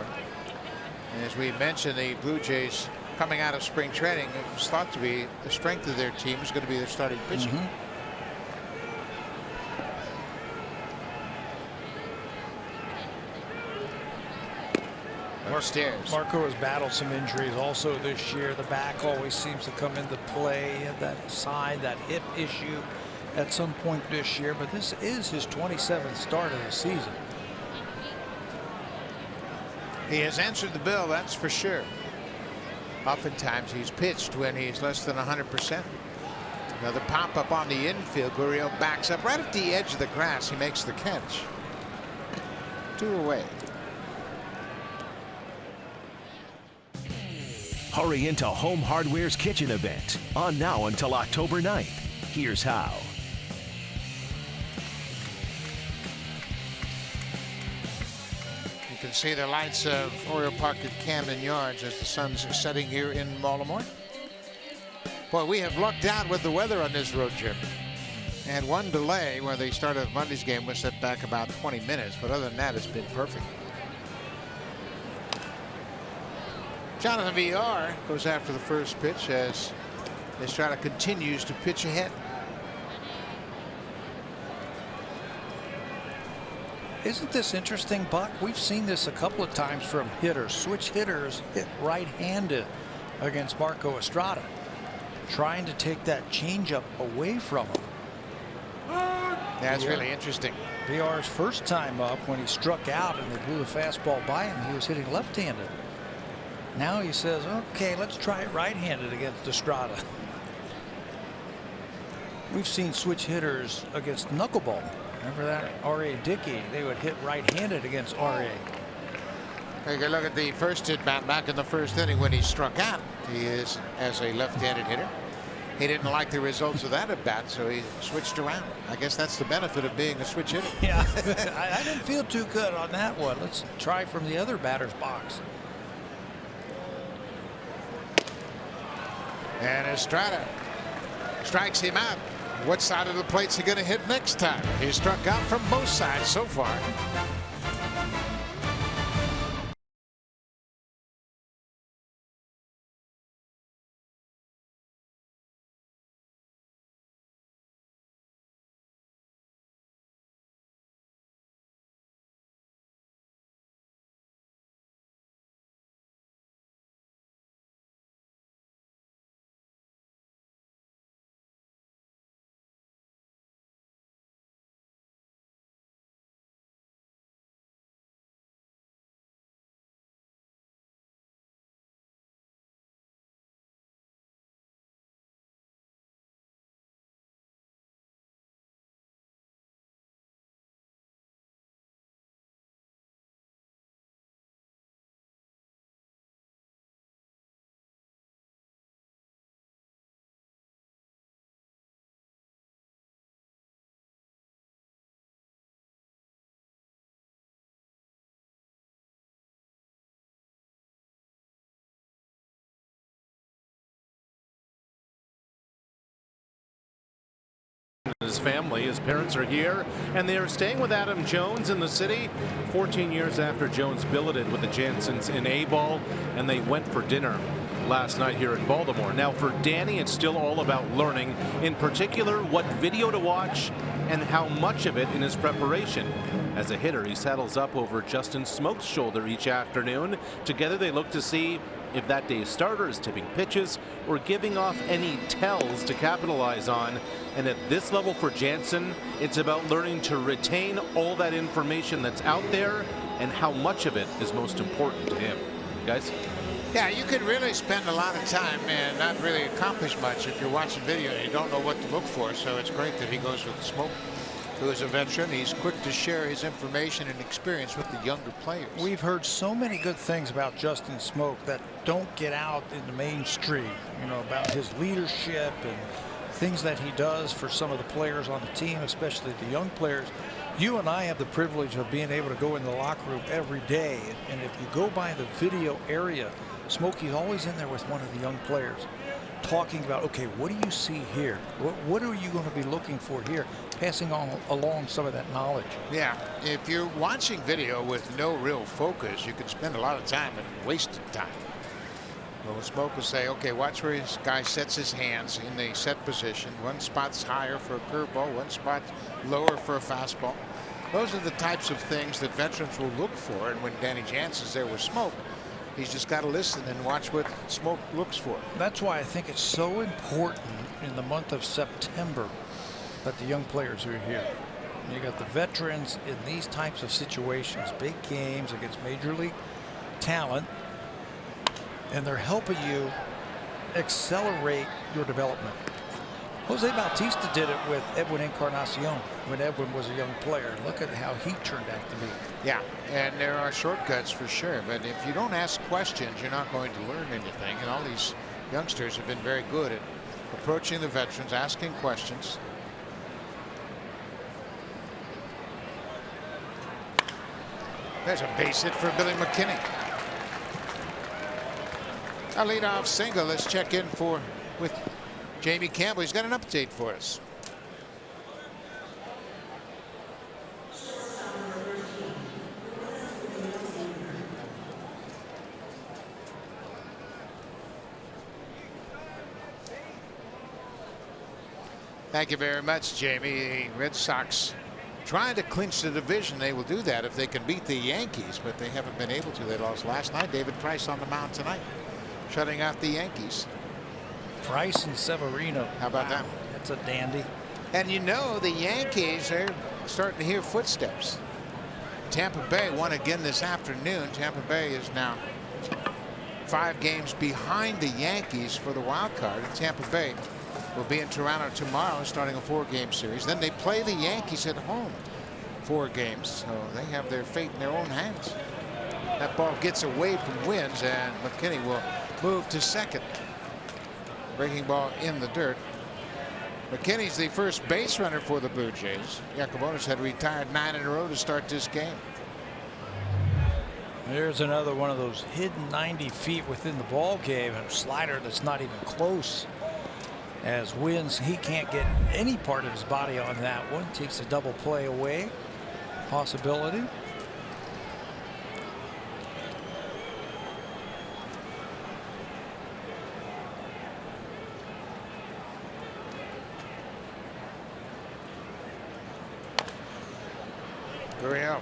And as we mentioned, the Blue Jays coming out of spring training, it was thought to be the strength of their team is going to be their starting pitching. Upstairs. Marco has battled some injuries also this year. The back always seems to come into play. That side, that hip issue at some point this year, but this is his 27th start of the season. He has answered the bell, that's for sure. Oftentimes he's pitched when he's less than 100%. Another pop up on the infield. Gurriel backs up right at the edge of the grass. He makes the catch. 2 away. Hurry into Home Hardware's kitchen event, on now until October 9th. Here's how. You can see the lights of Oriole Park at Camden Yards as the sun's setting here in Baltimore. Boy, we have lucked out with the weather on this road trip. And one delay where they started Monday's game was set back about 20 minutes, but other than that, it's been perfect. Jonathan VR goes after the first pitch as Estrada continues to pitch ahead. Isn't this interesting, Buck? We've seen this a couple of times from hitters. Switch hitters hit right-handed against Marco Estrada, trying to take that changeup away from him. That's really interesting. VR's first time up, when he struck out and they blew the fastball by him, he was hitting left-handed. Now he says, okay, let's try it right-handed against Estrada. We've seen switch hitters against knuckleball. Remember that? R.A. Dickey, they would hit right-handed against R.A. Take a look at the first at bat back in the first inning when he struck out. He is as a left-handed hitter. He didn't like the results of that at bat, so he switched around. I guess that's the benefit of being a switch hitter. Yeah, I didn't feel too good on that one. Let's try from the other batter's box. And Estrada strikes him out. What side of the plate's he going to hit next time? He struck out from both sides so far. His family, his parents are here, and they are staying with Adam Jones in the city 14 years after Jones billeted with the Jansons in A-ball, and they went for dinner last night here in Baltimore. Now for Danny, it's still all about learning, in particular what video to watch and how much of it in his preparation. As a hitter, he saddles up over Justin Smoke's shoulder each afternoon. Together they look to see if that day's starter is tipping pitches or giving off any tells to capitalize on. And at this level for Jansen, it's about learning to retain all that information that's out there and how much of it is most important to him. Guys? Yeah, you could really spend a lot of time and not really accomplish much if you're watching video and you don't know what to look for. So it's great that he goes with Smoke, who is a veteran. He's quick to share his information and experience with the younger players. We've heard so many good things about Justin Smoke that don't get out in the mainstream, you know, about his leadership and things that he does for some of the players on the team, especially the young players. You and I have the privilege of being able to go in the locker room every day, and if you go by the video area, Smokey's always in there with one of the young players talking about, okay, what do you see here? What are you going to be looking for here? Passing on along some of that knowledge. Yeah, if you're watching video with no real focus, you can spend a lot of time and wasted time. Well, Smoke will say, okay, watch where this guy sets his hands in the set position. One spot's higher for a curveball, one spot lower for a fastball. Those are the types of things that veterans will look for. And when Danny Jansen's there with Smoke, he's just got to listen and watch what Smoke looks for. That's why I think it's so important in the month of September that the young players are here. You got the veterans in these types of situations, big games against major league talent, and they're helping you accelerate your development. Jose Bautista did it with Edwin Encarnacion when Edwin was a young player. Look at how he turned out to be. Yeah, and there are shortcuts for sure, but if you don't ask questions, you're not going to learn anything. And all these youngsters have been very good at approaching the veterans, asking questions. There's a base hit for Billy McKinney. A leadoff single. Let's check in with Jamie Campbell. He's got an update for us. Thank you very much, Jamie. The Red Sox trying to clinch the division. They will do that if they can beat the Yankees, but they haven't been able to. They lost last night. David Price on the mound tonight, shutting out the Yankees. Price and Severino. How about that? That's a dandy. And you know, the Yankees are starting to hear footsteps. Tampa Bay won again this afternoon. Tampa Bay is now 5 games behind the Yankees for the wild card. And Tampa Bay will be in Toronto tomorrow, starting a 4-game series. Then they play the Yankees at home 4 games, so they have their fate in their own hands. That ball gets away from Wins, and McKinney will move to second. Breaking ball in the dirt. McKinney's the first base runner for the Blue Jays. Yakubonis had retired 9 in a row to start this game. There's another one of those hidden 90 feet within the ball game, and a slider that's not even close. As Wins, he can't get any part of his body on that one. Takes a double play away. Possibility. Gurriel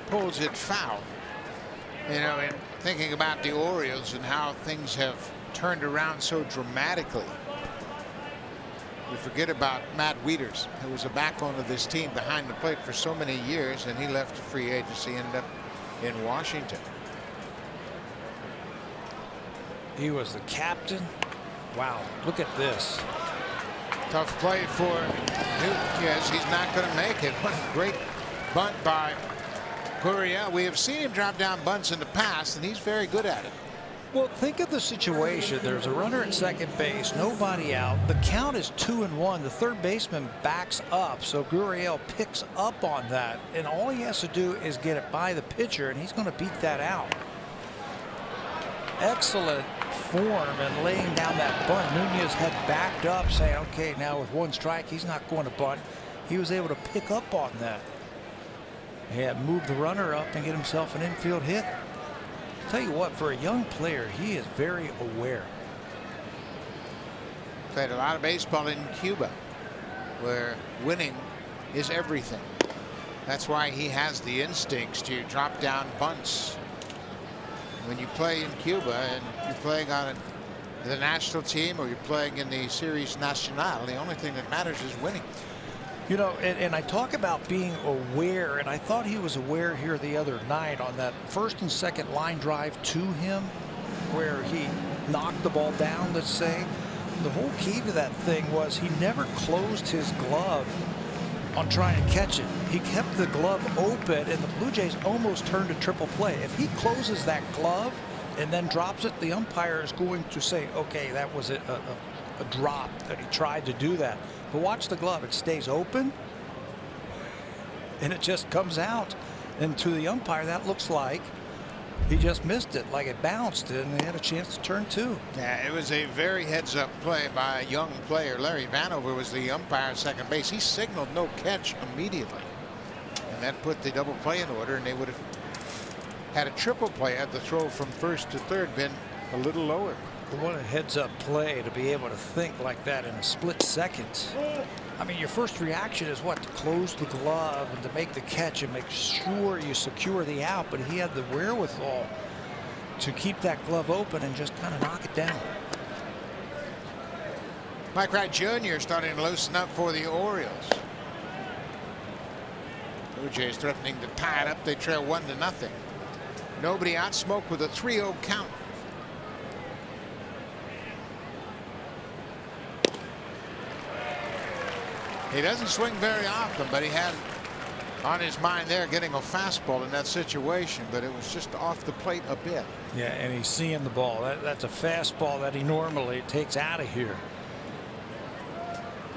pulls it foul. You know, in thinking about the Orioles and how things have turned around so dramatically, you forget about Matt Wieters, who was a backbone of this team behind the plate for so many years, and he left free agency, ended up in Washington. He was the captain. Wow, look at this. Tough play for Newton. Yes, he's not going to make it. What a great bunt by Gurriel. We have seen him drop down bunts in the past, and he's very good at it. Well, think of the situation. There's a runner at second base, nobody out. The count is 2-1. The third baseman backs up, so Gurriel picks up on that, and all he has to do is get it by the pitcher, and he's going to beat that out. Excellent form and laying down that bunt. Nunez had backed up, saying, okay, now with 1 strike, he's not going to bunt. He was able to pick up on that. He had moved the runner up and get himself an infield hit. Tell you what, for a young player, he is very aware. Played a lot of baseball in Cuba, where winning is everything. That's why he has the instincts to drop down bunts. When you play in Cuba and you're playing on the national team or you're playing in the Series Nacional, the only thing that matters is winning. You know, and I talk about being aware, and I thought he was aware here the other night on that first and second line drive to him where he knocked the ball down, let's say. The whole key to that thing was he never closed his glove on trying to catch it. He kept the glove open, and the Blue Jays almost turned a triple play. If he closes that glove and then drops it, the umpire is going to say, okay, that was a drop, that he tried to do that. But watch the glove. It stays open, and it just comes out. And to the umpire, that looks like he just missed it, like it bounced, and they had a chance to turn 2. Yeah, it was a very heads-up play by a young player. Larry Vanover was the umpire at second base. He signaled no catch immediately, and that put the double play in order, and they would have had a triple play had the throw from first to third been a little lower. What a heads-up play to be able to think like that in a split second. I mean, your first reaction is what? To close the glove and to make the catch and make sure you secure the out, but he had the wherewithal to keep that glove open and just kind of knock it down. Mike Wright Jr. starting to loosen up for the Orioles. Blue Jays threatening to tie it up. They trail 1-0. Nobody out. Smoke with a 3-0 count. He doesn't swing very often, but he had on his mind there getting a fastball in that situation, but it was just off the plate a bit. Yeah, and he's seeing the ball. That's a fastball that he normally takes out of here.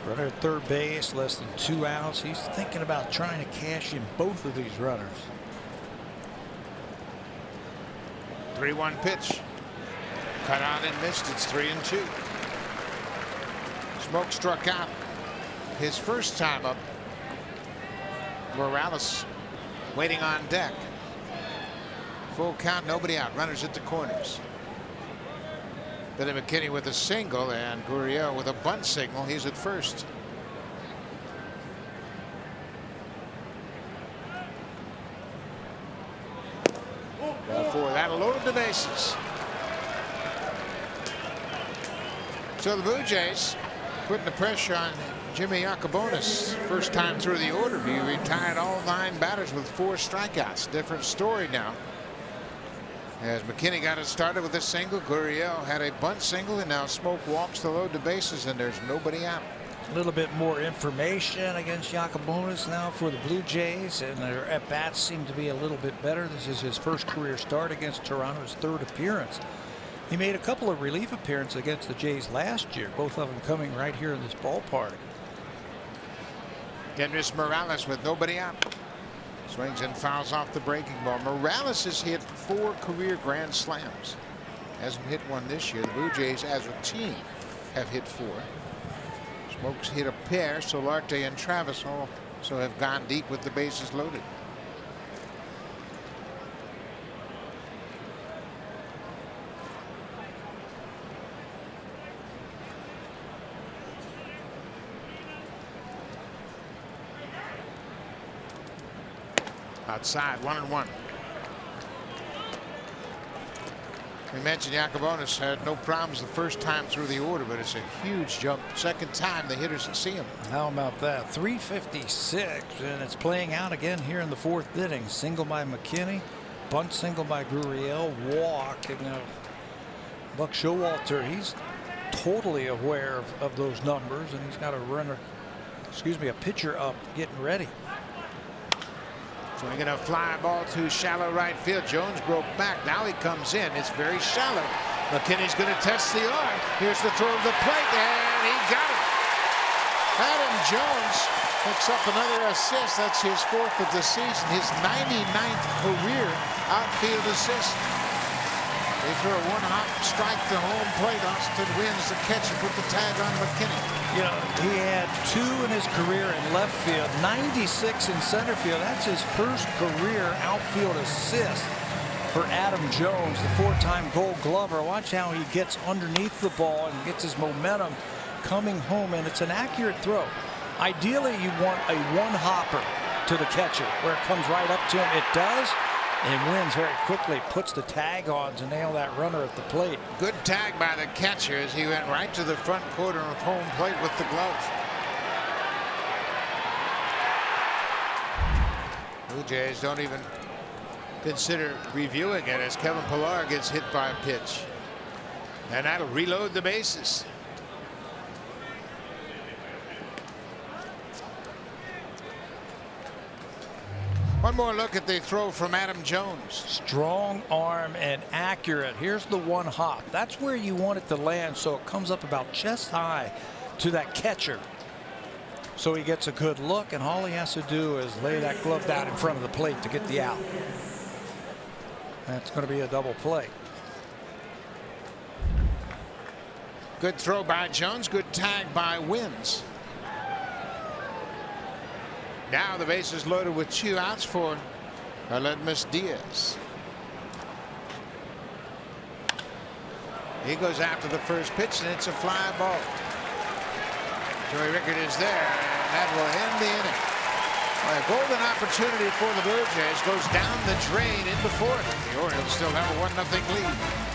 Runner at third base, less than 2 outs. He's thinking about trying to cash in both of these runners. 3-1 pitch. Cut on and missed. It's 3-2. Smoke struck out his first time up. Morales waiting on deck. Full count, nobody out. Runners at the corners. Billy McKinney with a single and Gurriel with a bunt signal. He's at first. Ball four, that'll load the bases. So the Blue Jays putting the pressure on Jimmy Yacobonis. First time through the order. He retired all 9 batters with 4 strikeouts. Different story now. As McKinney got it started with a single, Gurriel had a bunt single, and now Smoke walks to load the bases, and there's nobody out. A little bit more information against Yacobonis now for the Blue Jays, and their at-bats seem to be a little bit better. This is his first career start against Toronto's 3rd appearance. He made a couple of relief appearances against the Jays last year, both of them coming right here in this ballpark. Dennis Morales with nobody out. Swings and fouls off the breaking ball. Morales has hit 4 career grand slams. Hasn't hit one this year. The Blue Jays as a team have hit 4. Smoke's hit a pair. Solarte and Travis also have gone deep with the bases loaded. Outside, 1-1. We mentioned Yacobonis had no problems the first time through the order, but it's a huge jump. Second time the hitters see him. How about that? 356, and it's playing out again here in the 4th inning. Single by McKinney, bunt single by Gurriel, walk, and Buck Showalter, he's totally aware of those numbers, and he's got a runner, a pitcher up getting ready. Swinging a fly ball to shallow right field. Jones broke back. Now he comes in. It's very shallow. McKinney's going to test the arm. Here's the throw of the plate, and he got it. Adam Jones picks up another assist. That's his 4th of the season. His 99th career outfield assist. They throw a 1-hop strike to home plate. Austin wins the catch and put the tag on McKinney. You know, he had 2 in his career in left field, 96 in center field. That's his first career outfield assist for Adam Jones, the 4-time Gold Glover. Watch how he gets underneath the ball and gets his momentum coming home, and it's an accurate throw. Ideally, you want a 1-hopper to the catcher where it comes right up to him. It does. And wins very quickly, puts the tag on to nail that runner at the plate. Good tag by the catcher as he went right to the front corner of home plate with the glove. Blue Jays don't even consider reviewing it as Kevin Pillar gets hit by a pitch. And that'll reload the bases. One more look at the throw from Adam Jones. Strong arm and accurate. Here's the 1-hop. That's where you want it to land, so it comes up about chest high to that catcher. So he gets a good look, and all he has to do is lay that glove down in front of the plate to get the out. That's going to be a double play. Good throw by Jones. Good tag by Wins. Now the bases loaded with 2 outs for Aledmus Diaz. He goes after the first pitch, and it's a fly ball. Joey Rickard is there, and that will end the inning. Well, a golden opportunity for the Blue Jays goes down the drain in the 4th. The Orioles still have a 1-0 lead.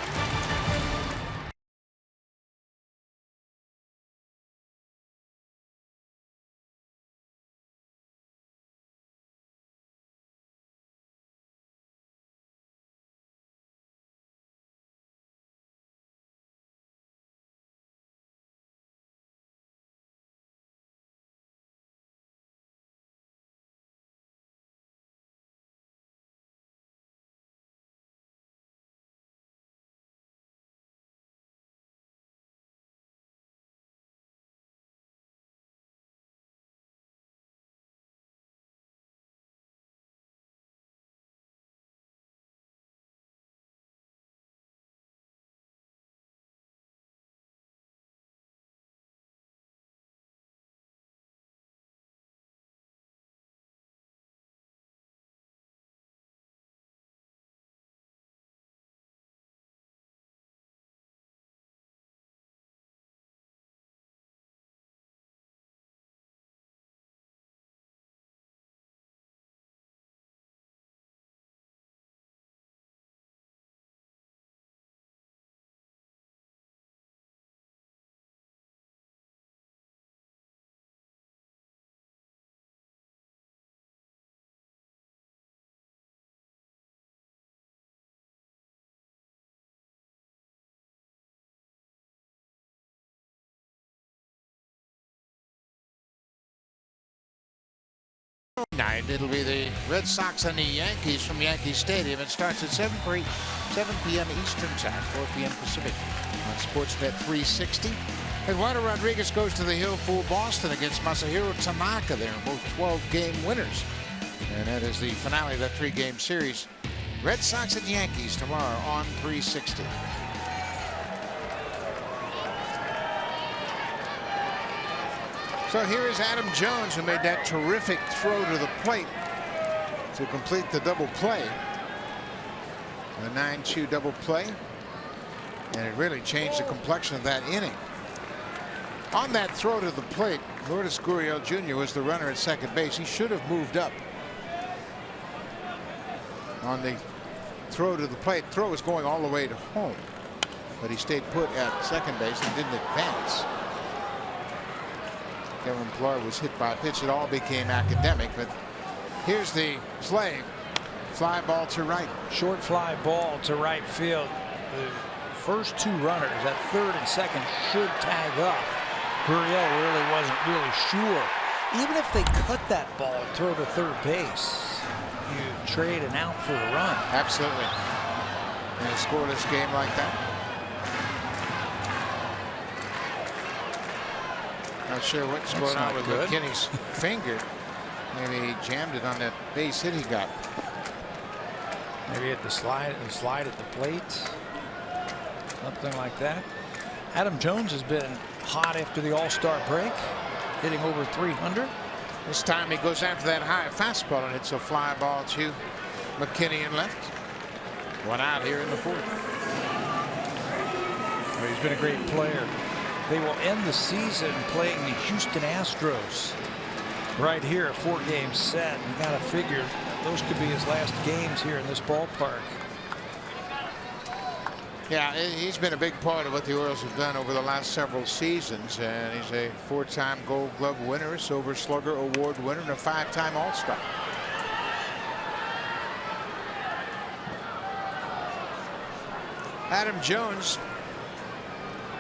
Night. It'll be the Red Sox and the Yankees from Yankee Stadium. It starts at 7 p.m. Eastern Time, 4 p.m. Pacific on Sportsnet 360. Eduardo Rodriguez goes to the Hill for Boston against Masahiro Tanaka. They're both 12-game winners. And that is the finale of that 3-game series. Red Sox and Yankees tomorrow on 360. So here is Adam Jones, who made that terrific throw to the plate to complete the double play. A 9-2 double play. And it really changed the complexion of that inning. On that throw to the plate, Lourdes Gurriel Jr. was the runner at second base. He should have moved up. On the throw to the plate, throw was going all the way to home, but he stayed put at second base and didn't advance. Kevin Pillar was hit by a pitch. It all became academic, but here's the play. Fly ball to right. Short fly ball to right field. The first two runners at third and second should tag up. Gurriel really wasn't really sure. Even if they cut that ball and throw to third base, you trade an out for a run. Absolutely. In a scoreless game like that. Not sure what's going on with McKinney's finger. Maybe he jammed it on that base hit he got. Maybe at the slide at the plate. Something like that. Adam Jones has been hot after the All-Star break, hitting over 300. This time he goes after that high fastball, and it's a fly ball to McKinney in left. One out here in the fourth. Well, he's been a great player. They will end the season playing the Houston Astros right here, a 4-game set. You got to figure those could be his last games here in this ballpark. Yeah, he's been a big part of what the Orioles have done over the last several seasons, and he's a 4-time Gold Glove winner, a Silver Slugger Award winner, and a 5-time All-Star. Adam Jones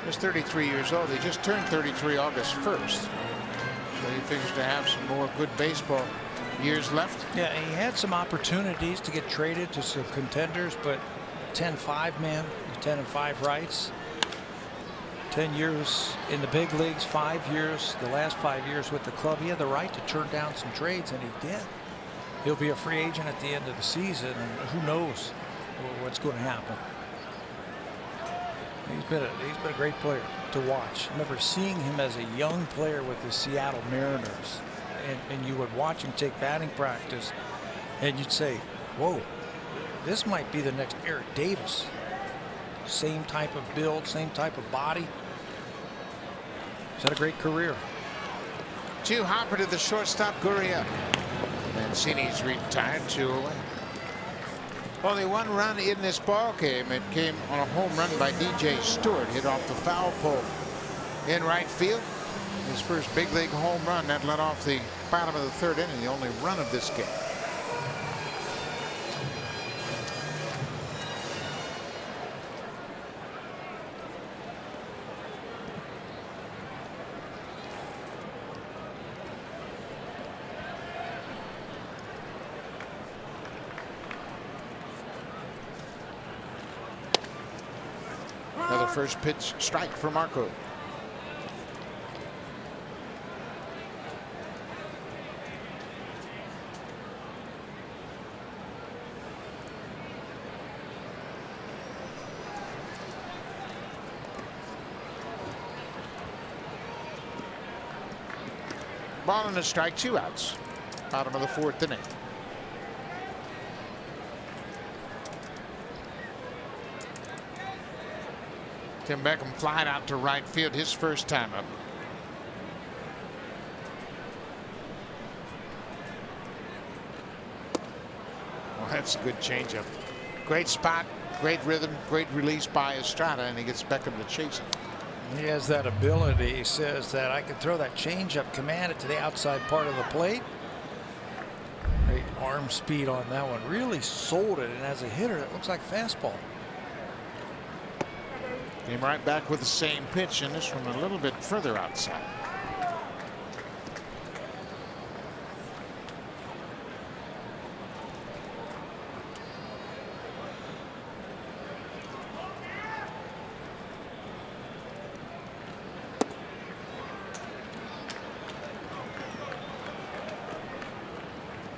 is 33 years old. He just turned 33 August 1st. So he figures to have some more good baseball years left. Yeah, he had some opportunities to get traded to some contenders, but 10-5 man, 10-5 rights. 10 years in the big leagues, 5 years, the last 5 years with the club. He had the right to turn down some trades, and he did. He'll be a free agent at the end of the season, and who knows what's going to happen. He's been a great player to watch. I remember seeing him as a young player with the Seattle Mariners, and you would watch him take batting practice, and you'd say, whoa, this might be the next Eric Davis. Same type of build, same type of body. He's had a great career. To Hopper to the shortstop, Gurriel. Mancini's retired, 2 away. Only one run in this ball game. It came on a home run by DJ Stewart, hit off the foul pole in right field. His first big league home run that led off the bottom of the third inning, the only run of this game. Another first pitch strike for Marco. Ball and a strike, 2 outs. Bottom of the fourth inning. Tim Beckham flied out to right field his first time up. Well, that's a good changeup. Great spot, great rhythm, great release by Estrada, and he gets Beckham to chase it. He has that ability. He says that I can throw that changeup, command it to the outside part of the plate. Great arm speed on that one. Really sold it, and as a hitter, it looks like a fastball. Came right back with the same pitch, and this one a little bit further outside.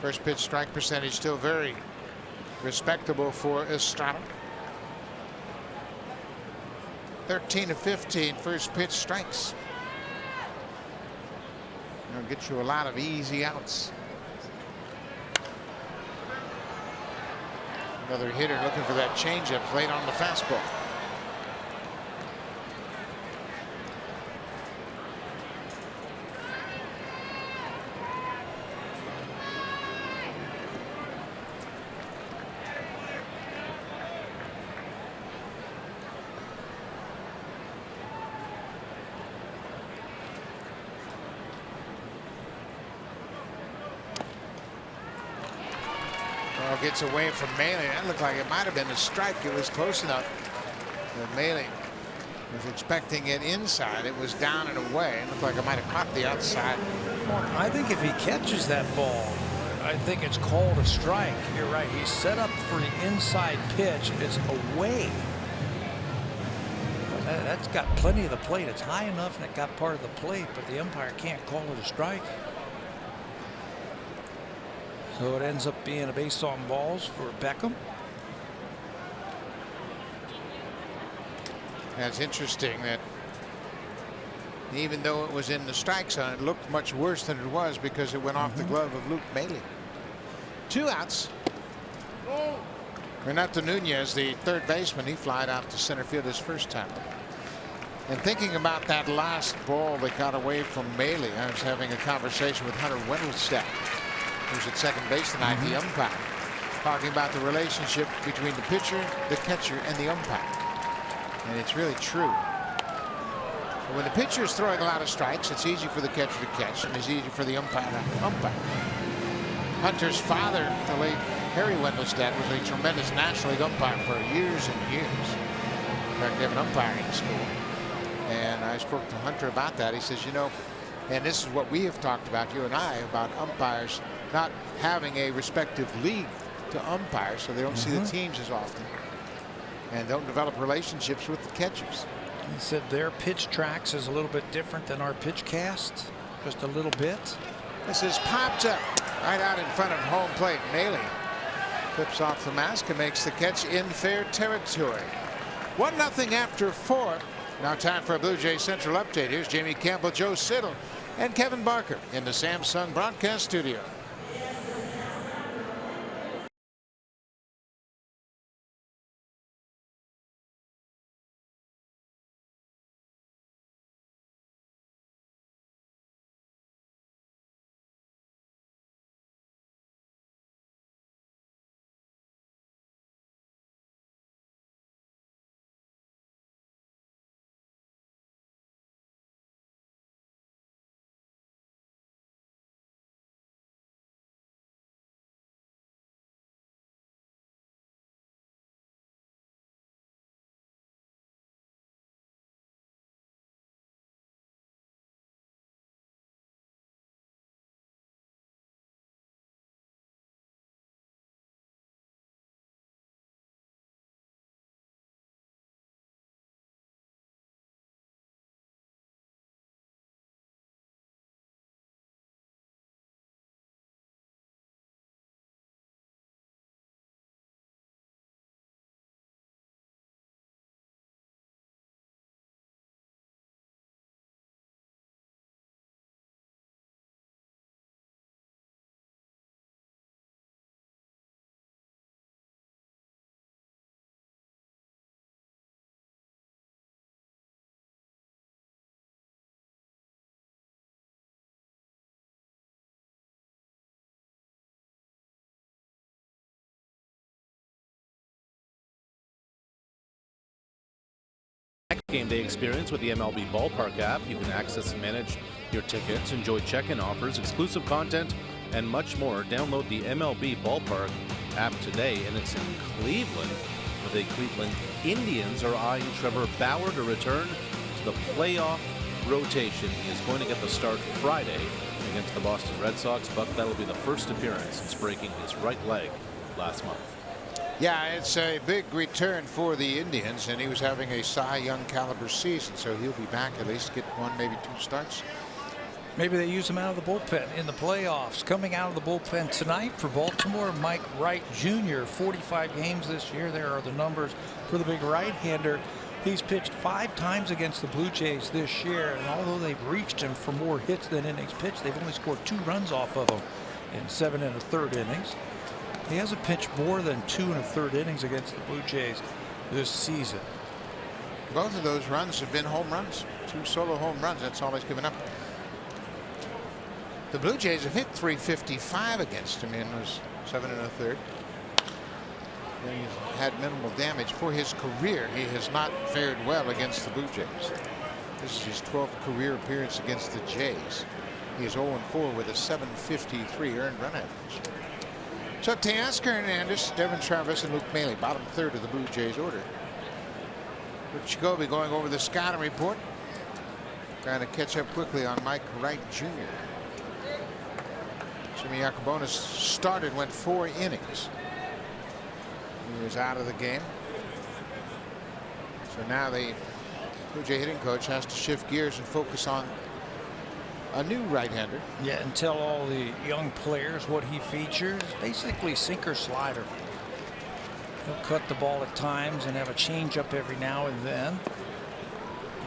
First pitch strike percentage still very respectable for Estrada. 13 of 15 first pitch strikes. That'll get you a lot of easy outs. Another hitter looking for that changeup late on the fastball. Gets away from Maley. That looked like it might have been a strike. It was close enough. But Maley was expecting it inside. It was down and away. It looked like it might have caught the outside. I think if he catches that ball, I think it's called a strike. You're right. He's set up for the inside pitch. It's away. That's got plenty of the plate. It's high enough and it got part of the plate, but the umpire can't call it a strike. So it ends up being a base on balls for Beckham. That's interesting that even though it was in the strike zone, it looked much worse than it was because it went off the glove of Luke Maley. 2 outs. Renato Nunez, the third baseman, he flied out to center field his first time. And thinking about that last ball that got away from Maley, I was having a conversation with Hunter Wendelstedt, who's at second base tonight, the umpire, talking about the relationship between the pitcher, the catcher, and the umpire. And it's really true. When the pitcher is throwing a lot of strikes, it's easy for the catcher to catch, and it's easy for the umpire to umpire. Hunter's father, the late Harry Wendelstedt, was a tremendous National League umpire for years and years. In fact, they have an umpiring school. And I spoke to Hunter about that. He says, you know, and this is what we have talked about, you and I, about umpires not having a respective league to umpire, so they don't see the teams as often and don't develop relationships with the catchers. He said their pitch tracks is a little bit different than our pitch cast, just a little bit. This is popped up right out in front of home plate. Maley flips off the mask and makes the catch in fair territory. 1-0 after 4. Now time for a Blue Jays Central update. Here's Jamie Campbell, Joe Siddall, and Kevin Barker in the Samsung broadcast studio. Game day experience with the MLB Ballpark app. You can access and manage your tickets, enjoy check-in offers, exclusive content, and much more. Download the MLB Ballpark app today, and it's in Cleveland. The Cleveland Indians are eyeing Trevor Bauer to return to the playoff rotation. He is going to get the start Friday against the Boston Red Sox, but that'll be the first appearance since breaking his right leg last month. Yeah, it's a big return for the Indians, and he was having a Cy Young caliber season, so he'll be back, at least get 1, maybe 2 starts Maybe they use him out of the bullpen in the playoffs. Coming out of the bullpen tonight for Baltimore, Mike Wright Jr. 45 games this year. There are the numbers for the big right-hander. He's pitched 5 times against the Blue Jays this year, and although they've reached him for more hits than innings pitched, they've only scored 2 runs off of him in 7 1/3 innings. He hasn't pitched more than 2 1/3 innings against the Blue Jays this season. Both of those runs have been home runs. 2 solo home runs. That's all he's given up. The Blue Jays have hit .355 against him in those 7 1/3. He's had minimal damage for his career. He has not fared well against the Blue Jays. This is his 12th career appearance against the Jays. He is 0-4 with a .753 earned run average. So Teoscar Hernandez, Devin Travis, and Luke Maile, bottom third of the Blue Jays order. Rich Jacoby going over the scouting report. Trying to catch up quickly on Mike Wright Jr. Jimmy Yacobonis started, went 4 innings. He was out of the game. So now the Blue Jay hitting coach has to shift gears and focus on a new right-hander. Yeah, and tell all the young players what he features. Basically sinker slider. He'll cut the ball at times and have a changeup every now and then.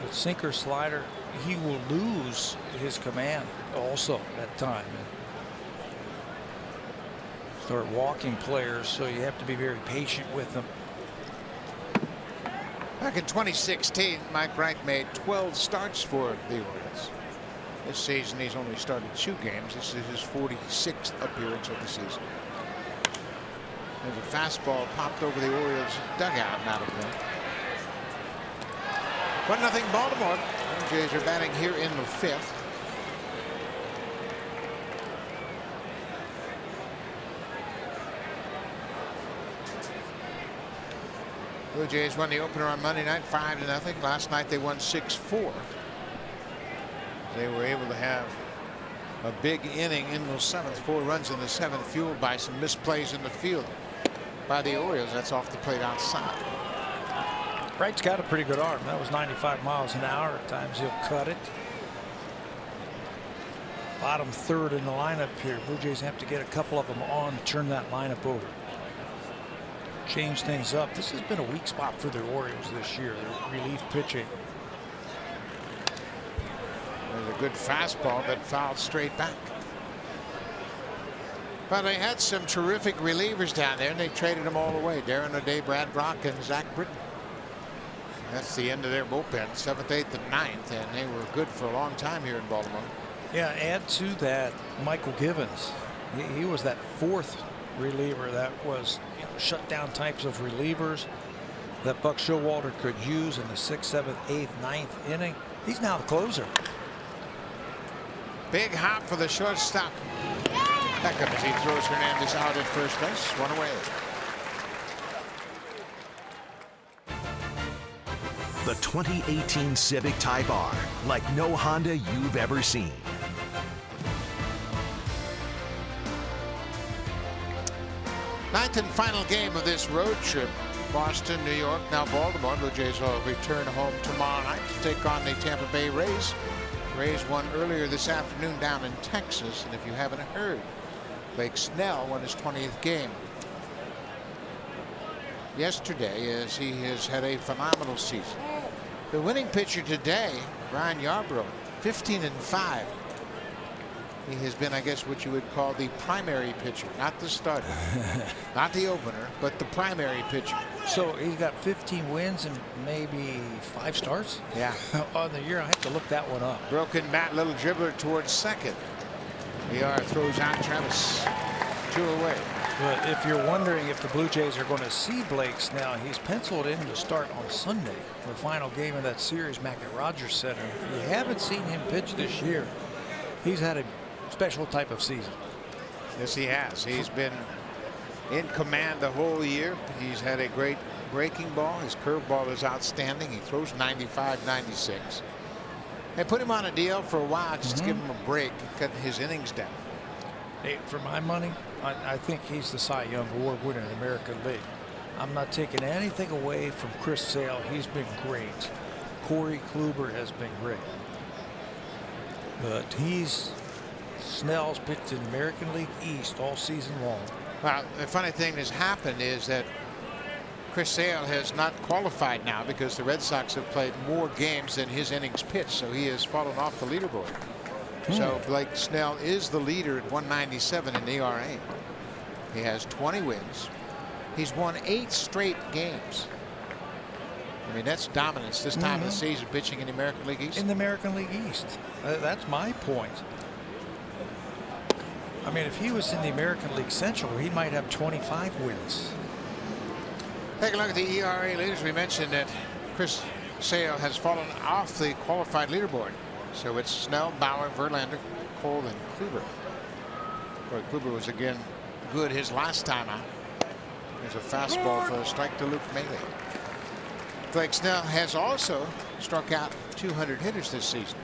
With sinker slider, he will lose his command also at times. Start walking players, so you have to be very patient with them. Back in 2016, Mike Wright made 12 starts for the Orioles. This season, he's only started 2 games. This is his 46th appearance of the season. There's a fastball popped over the Orioles dugout and out of play. 1-0 Baltimore. The Jays are batting here in the 5th. Blue Jays won the opener on Monday night 5-0. Last night they won 6-4. They were able to have a big inning in the 7th. 4 runs in the 7th, fueled by some misplays in the field by the Orioles. That's off the plate outside. Wright's got a pretty good arm. That was 95 miles an hour. At times he'll cut it. Bottom third in the lineup here. Blue Jays have to get a couple of them on to turn that lineup over. Change things up. This has been a weak spot for the Orioles this year. Their relief pitching. There's a good fastball that fouled straight back. But they had some terrific relievers down there, and they traded them all away. Darren O'Day, Brad Brock, and Zach Britton. That's the end of their bullpen, 7th, 8th, and 9th, and they were good for a long time here in Baltimore. Yeah, add to that Michael Givens. He was that 4th reliever that was shutdown types of relievers that Buck Showalter could use in the 6th, 7th, 8th, 9th inning. He's now the closer. Big hop for the shortstop. Beckham as he throws Hernandez out at first base. 1 away. The 2018 Civic Type R, like no Honda you've ever seen. Ninth and final game of this road trip. Boston, New York, now Baltimore. Blue Jays will return home tomorrow night to take on the Tampa Bay Rays. Rays won earlier this afternoon down in Texas, and if you haven't heard, Blake Snell won his 20th game yesterday, as he has had a phenomenal season. The winning pitcher today, Brian Yarbrough, 15-5. He has been, I guess, what you would call the primary pitcher, not the starter, not the opener, but the primary pitcher. So he's got 15 wins and maybe 5 starts. Yeah. On the year, I have to look that one up. Broken bat, little dribbler towards second. ER throws out Travis. 2 away. But if you're wondering if the Blue Jays are going to see Blake Snell, he's penciled in to start on Sunday, the final game of that series back at Rogers Center. If you haven't seen him pitch this year, he's had a special type of season. Yes, he has. He's been in command the whole year. He's had a great breaking ball. His curveball is outstanding. He throws 95, 96. They put him on a deal for a while just to give him a break and cut his innings down. Hey, for my money, I think he's the Cy Young Award winner in the American League. I'm not taking anything away from Chris Sale. He's been great. Corey Kluber has been great. But Snell's pitched in the American League East all season long. Well, the funny thing that's happened is that Chris Sale has not qualified now because the Red Sox have played more games than his innings pitched, so he has fallen off the leaderboard. So Blake Snell is the leader at 197 in ERA. He has 20 wins. He's won 8 straight games. I mean, that's dominance this time of the season, pitching in the American League East. In the American League East. That's my point. I mean, if he was in the American League Central, he might have 25 wins. Take a look at the ERA leaders. We mentioned that Chris Sale has fallen off the qualified leaderboard. So it's Snell, Bauer, Verlander, Cole, and Kluber. Boy, Kluber was again good his last time out. There's a fastball for a strike to Luke Maile. Blake Snell has also struck out 200 hitters this season.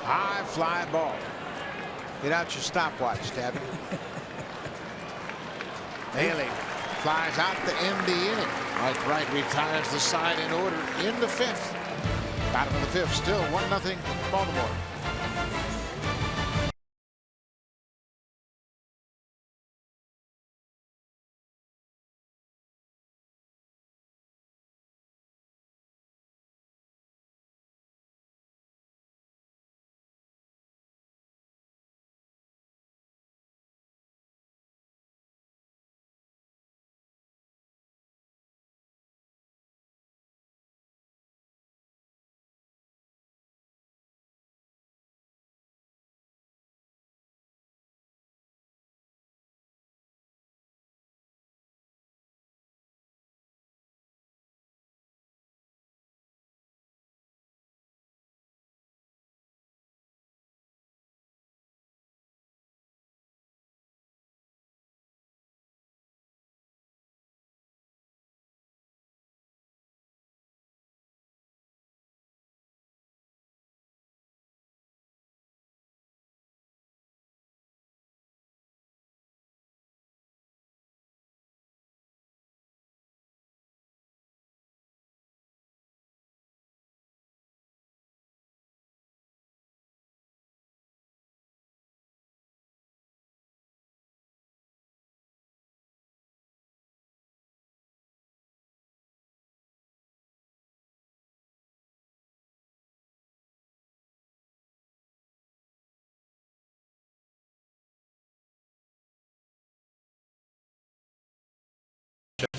High fly ball. Get out your stopwatch, Stabby. Haley flies out to end the inning. Mike Wright retires the side in order in the 5th. Bottom of the 5th, still 1-0 Baltimore.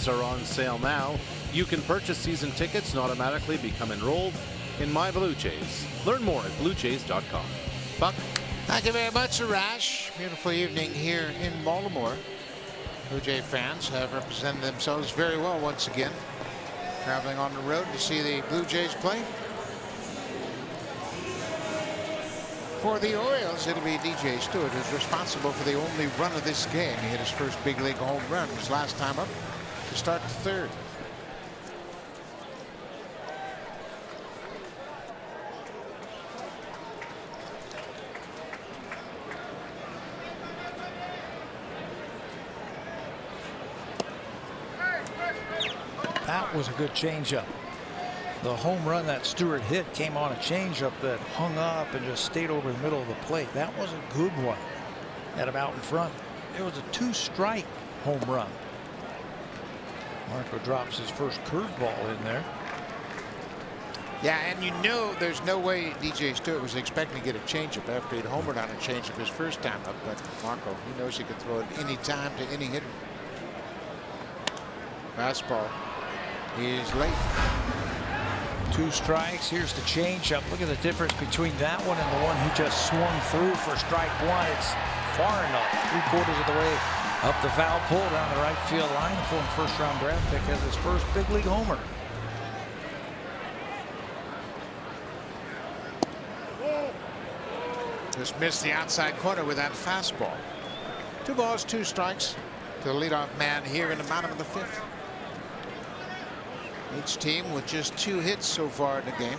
Are on sale now. You can purchase season tickets and automatically become enrolled in My Blue Jays. Learn more at bluejays.com. Buck. Thank you very much, Arash. Beautiful evening here in Baltimore. Blue Jay fans have represented themselves very well once again. Traveling on the road to see the Blue Jays play. For the Orioles, it'll be DJ Stewart who's responsible for the only run of this game. He hit his first big league home run his last time up to start the 3rd. That was a good changeup. The home run that Stewart hit came on a changeup that hung up and just stayed over the middle of the plate. That was a good one. Had him out in front. It was a 2-strike home run. Marco drops his first curveball in there. Yeah, and you know there's no way DJ Stewart was expecting to get a changeup after he'd homered on a changeup his first time up. But Marco, he knows he can throw it any time to any hitter. Fastball. He's late. 2 strikes. Here's the changeup. Look at the difference between that one and the one he just swung through for strike 1. It's far enough. 3/4 of the way up the foul pole down the right field line. The former first-round draft pick has his first big league homer. Just missed the outside corner with that fastball. 2 balls, 2 strikes to the leadoff man here in the bottom of the 5th. Each team with just 2 hits so far in the game.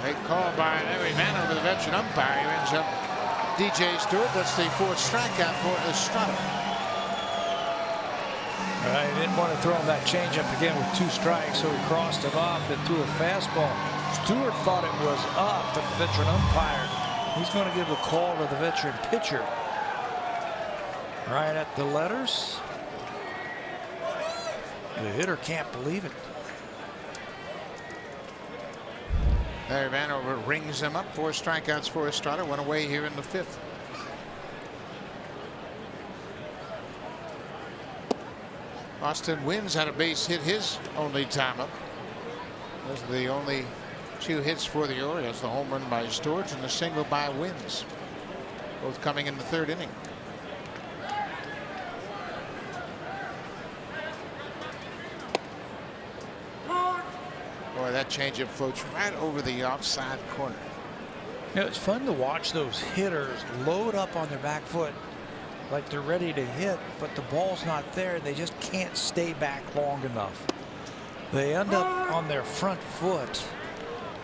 Great call by every man over the veteran umpire, who ends up DJ Stewart. That's the 4th strikeout for Estrada. He didn't want to throw him that changeup again with 2 strikes, so he crossed him up and threw a fastball. Stewart thought it was up, but the veteran umpire, he's going to give the call to the veteran pitcher. Right at the letters. The hitter can't believe it. Larry Vanover rings him up. 4 strikeouts for Estrada. 1 away here in the 5th. Austin Wynns had a base hit his only time up. Those are the only 2 hits for the Orioles. The home run by Stewart and the single by Wynns. Both coming in the 3rd inning. Boy, that changeup floats right over the outside corner. You know, it's fun to watch those hitters load up on their back foot like they're ready to hit, but the ball's not there. They just can't stay back long enough. They end up on their front foot.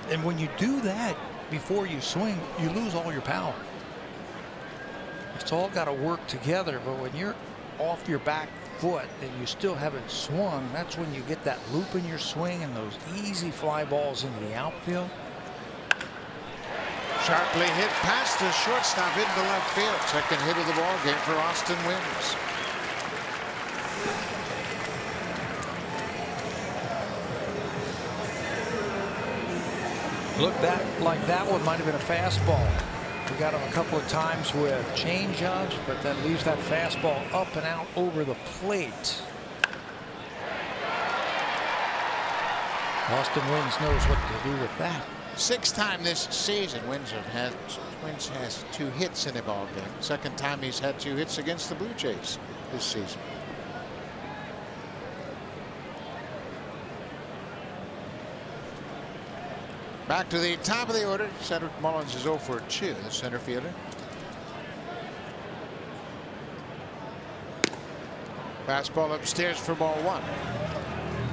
And when you do that before you swing, you lose all your power. It's all got to work together, but when you're off your back foot and you still haven't swung, that's when you get that loop in your swing and those easy fly balls into the outfield. Sharply hit past the shortstop into left field. 2nd hit of the ball game for Austin Wynns. Looked like that one might have been a fastball. We got him a couple of times with change-ups, but that leaves that fastball up and out over the plate. Austin Wynns knows what to do with that. 6th time this season Wynns has 2 hits in a ball game. 2nd time he's had 2 hits against the Blue Jays this season. Back to the top of the order. Cedric Mullins is 0 for 2, the center fielder. Fastball upstairs for ball 1.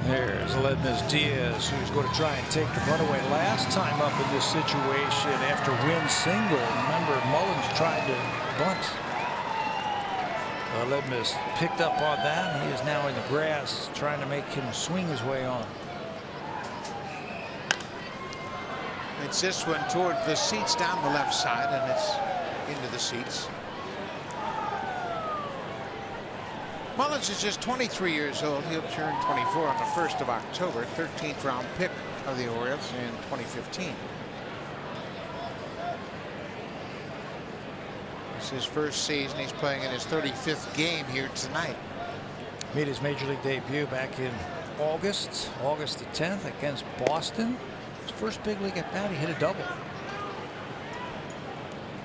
There's Ledmus Diaz, who's going to try and take the bunt away. Last time up in this situation after Wynns single, remember Mullins tried to bunt. Ledmus picked up on that. He is now in the grass trying to make him swing his way on. It's this one toward the seats down the left side, and it's into the seats. Mullins is just 23 years old. He'll turn 24 on the 1st of October. 13th round pick of the Orioles in 2015. It's his first season. He's playing in his 35th game here tonight. Made his major league debut back in August the 10th against Boston. His first big league at bat, he hit a double.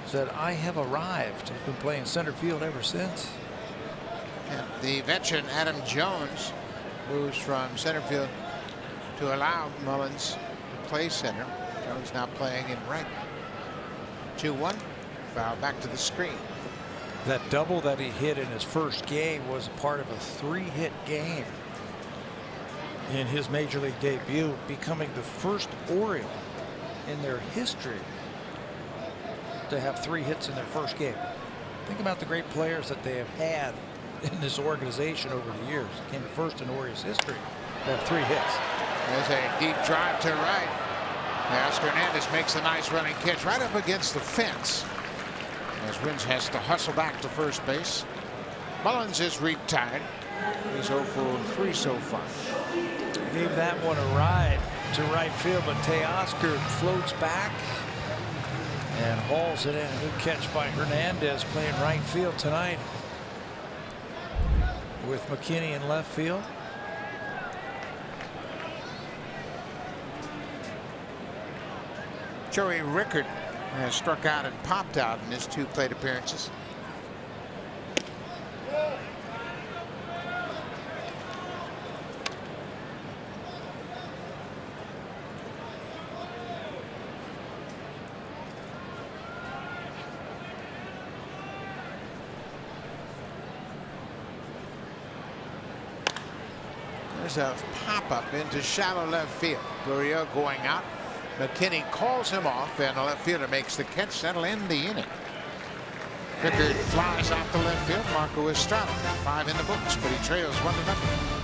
Said, "I have arrived." He's been playing center field ever since. And the veteran Adam Jones moves from center field to allow Mullins to play center. Jones now playing in right. 2-1. Foul back to the screen. That double that he hit in his first game was a part of a 3-hit game in his major league debut, becoming the first Oriole in their history to have 3 hits in their first game. Think about the great players that they have had in this organization over the years. Came first in Orioles history to have 3 hits. There's a deep drive to right. Oscar Hernandez makes a nice running catch right up against the fence, as Wynns has to hustle back to first base. Mullins is retired. He's 0 for 3 so far. Gave that one a ride to right field, but Teoscar floats back and hauls it in. A good catch by Hernandez, playing right field tonight with McKinney in left field. Joey Rickard has struck out and popped out in his 2 plate appearances. There's a pop-up into shallow left field. Gurriel going out. McKinney calls him off, and the left fielder makes the catch. That'll end the inning. Pickard flies out to left field. Marco Estrada, 5 in the books, but he trails 1-0.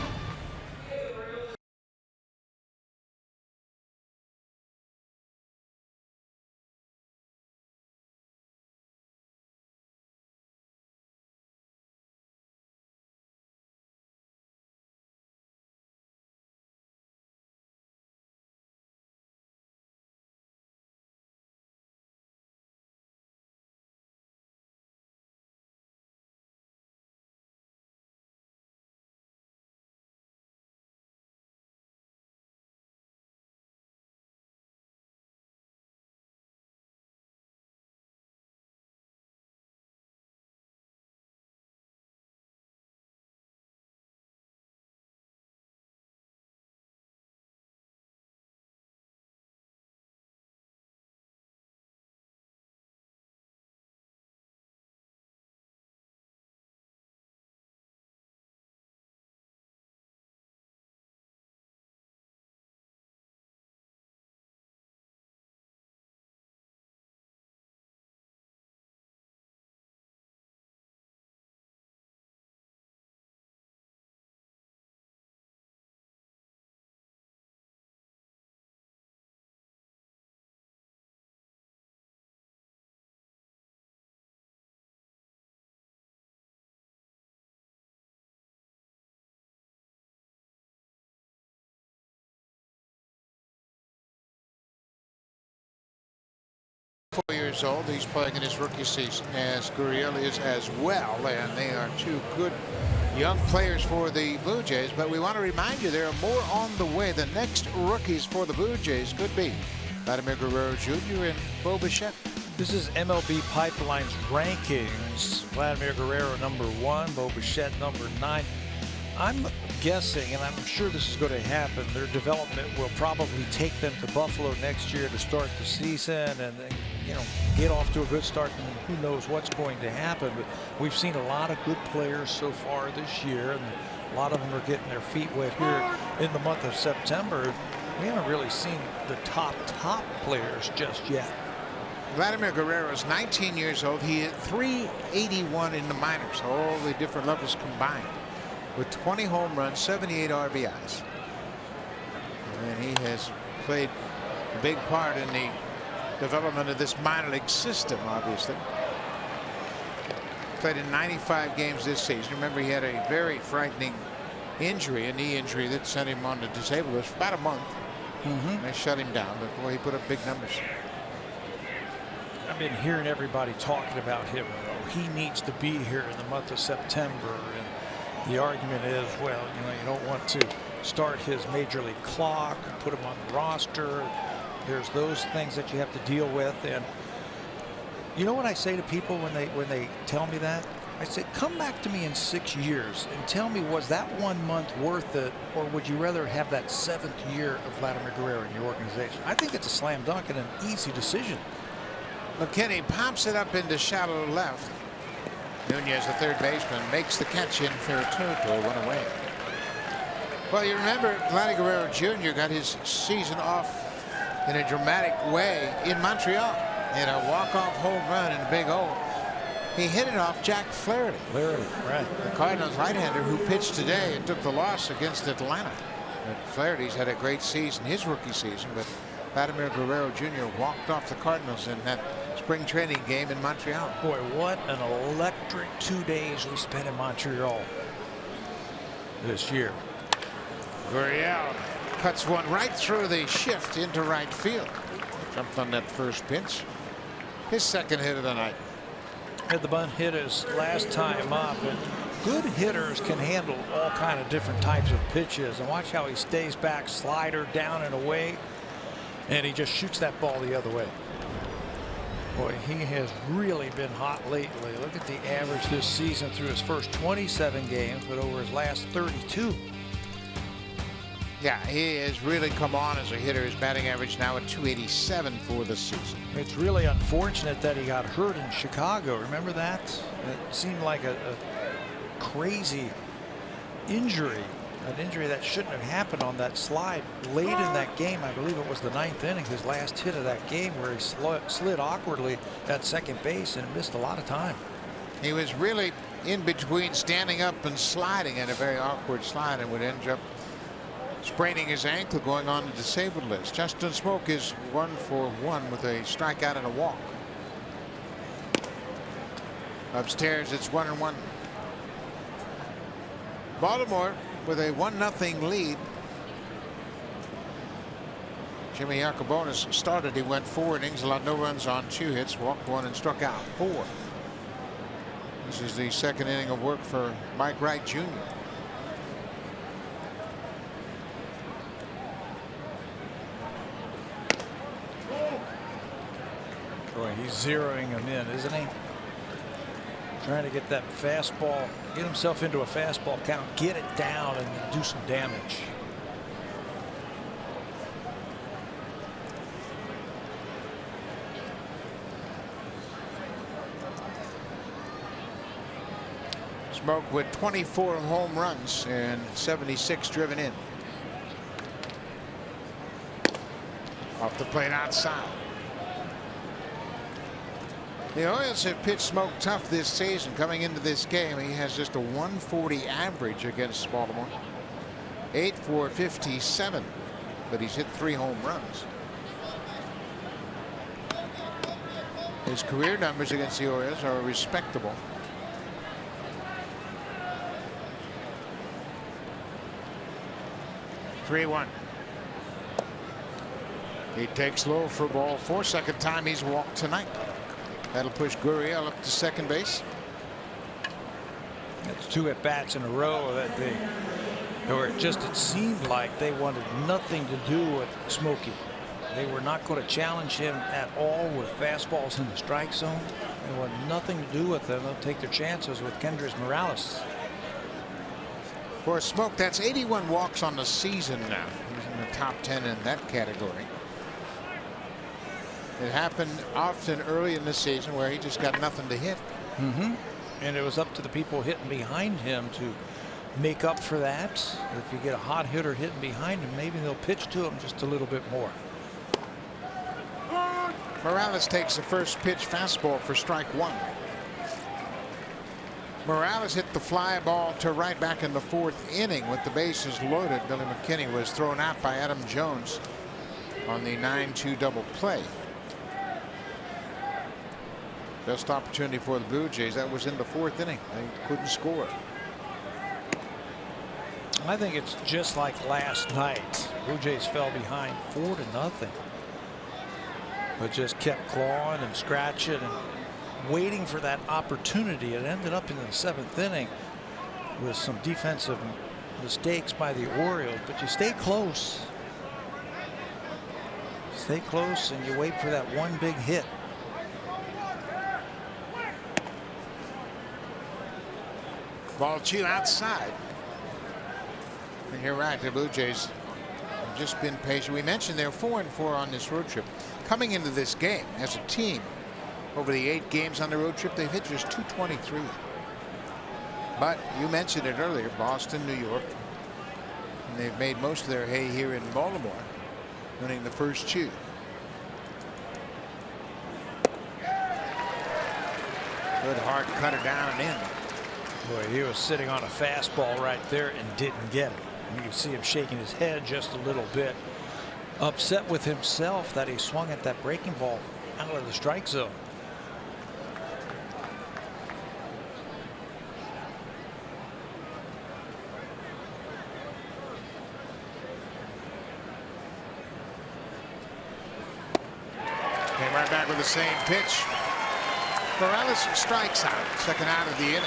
Years old. He's playing in his rookie season, as Gurriel is as well, and they are 2 good young players for the Blue Jays. But we want to remind you there are more on the way. The next rookies for the Blue Jays could be Vladimir Guerrero Jr. and Bo Bichette. This is MLB Pipeline's rankings. Vladimir Guerrero #1, Bo Bichette #9. I'm guessing, and I'm sure this is going to happen, their development will probably take them to Buffalo next year to start the season and get off to a good start, and who knows what's going to happen. But we've seen a lot of good players so far this year, and a lot of them are getting their feet wet here in the month of September. We haven't really seen the top players just yet. Vladimir Guerrero is 19 years old. He hit .381 in the minors, all the different levels combined, with 20 home runs, 78 RBIs. And he has played a big part in the development of this minor league system, obviously. Played in 95 games this season. Remember, he had a very frightening injury, a knee injury that sent him on the disabled list for about a month. They shut him down, but boy, he put up big numbers. I've been hearing everybody talking about him. He needs to be here in the month of September, and the argument is, well, you don't want to start his major league clock and put him on the roster. There's those things that you have to deal with. And you know what I say to people when they tell me that? I say, come back to me in 6 years and tell me, was that 1 month worth it, or would you rather have that 7th year of Vladimir Guerrero in your organization? I think it's a slam dunk and an easy decision. McKinney pops it up into shallow left. Nunez, the third baseman, makes the catch in fair territory, 1 away. Well, you remember Vladimir Guerrero Jr. got his season off in a dramatic way in Montreal. He had a walk-off home run in a big hole. He hit it off Jack Flaherty. Right. The Cardinals right-hander who pitched today and took the loss against Atlanta. But Flaherty's had a great season, his rookie season, but Vladimir Guerrero Jr. walked off the Cardinals in that spring training game in Montreal. Boy, what an electric 2 days we spent in Montreal this year. Gurriel cuts one right through the shift into right field. Jumped on that first pitch. His second hit of the night. Had the bunt hit his last time up, and good hitters can handle all kind of different types of pitches. And watch how he stays back, slider down and away, and he just shoots that ball the other way. Boy, he has really been hot lately. Look at the average this season through his first 27 games, but over his last 32. Yeah, he has really come on as a hitter. His batting average now at .287 for the season. It's really unfortunate that he got hurt in Chicago. Remember that? It seemed like a crazy injury. An injury that shouldn't have happened on that slide late in that game. I believe it was the 9th inning, his last hit of that game, where he slid awkwardly at second base and missed a lot of time. He was really in between standing up and sliding at a very awkward slide, and would end up spraining his ankle, going on the disabled list. Justin Smoak is 1 for 1 with a strikeout and a walk. Upstairs, it's 1-1. Baltimore with a 1-0 lead. Jimmy Yacobonis started. He went 4 innings, allowed no runs on 2 hits, walked 1, and struck out 4. This is the second inning of work for Mike Wright Jr. Boy, he's zeroing him in, isn't he? Trying to get that fastball, get himself into a fastball count, get it down, and do some damage. Smoak with 24 home runs and 76 driven in. Off the plate outside. The Orioles have pitched Smoak tough this season. Coming into this game, he has just a 140 average against Baltimore. 8 for 57, but he's hit 3 home runs. His career numbers against the Orioles are respectable. (3-1). He takes low for ball 4. Second time he's walked tonight. That'll push Gurriel up to second base. That's 2 at-bats in a row that it seemed like they wanted nothing to do with Smokey. They were not going to challenge him at all with fastballs in the strike zone. They wanted nothing to do with them. They'll take their chances with Kendrys Morales. For Smoak, that's 81 walks on the season now. He's in the top 10 in that category. It happened often early in the season where he just got nothing to hit. And it was up to the people hitting behind him to make up for that. If you get a hot hitter hitting behind him, maybe they'll pitch to him just a little bit more. Morales takes the first pitch fastball for strike 1. Morales hit the fly ball to right back in the 4th inning with the bases loaded. Billy McKinney was thrown out by Adam Jones on the 9-2 double play. Best opportunity for the Blue Jays. That was in the 4th inning. They couldn't score. I think it's just like last night. Blue Jays fell behind 4-0, but just kept clawing and scratching and waiting for that opportunity. It ended up in the 7th inning with some defensive mistakes by the Orioles, but you stay close. Stay close and you wait for that one big hit. Ball 2 outside. And you're right, the Blue Jays have just been patient. We mentioned they're 4-4 on this road trip. Coming into this game as a team, over the 8 games on the road trip, they've hit just .223. But you mentioned it earlier, Boston, New York, and they've made most of their hay here in Baltimore, winning the first 2. Good hard cutter down and in. Boy, he was sitting on a fastball right there and didn't get it. You can see him shaking his head just a little bit, upset with himself that he swung at that breaking ball out of the strike zone. Came right back with the same pitch. Morales strikes out. Second out of the inning.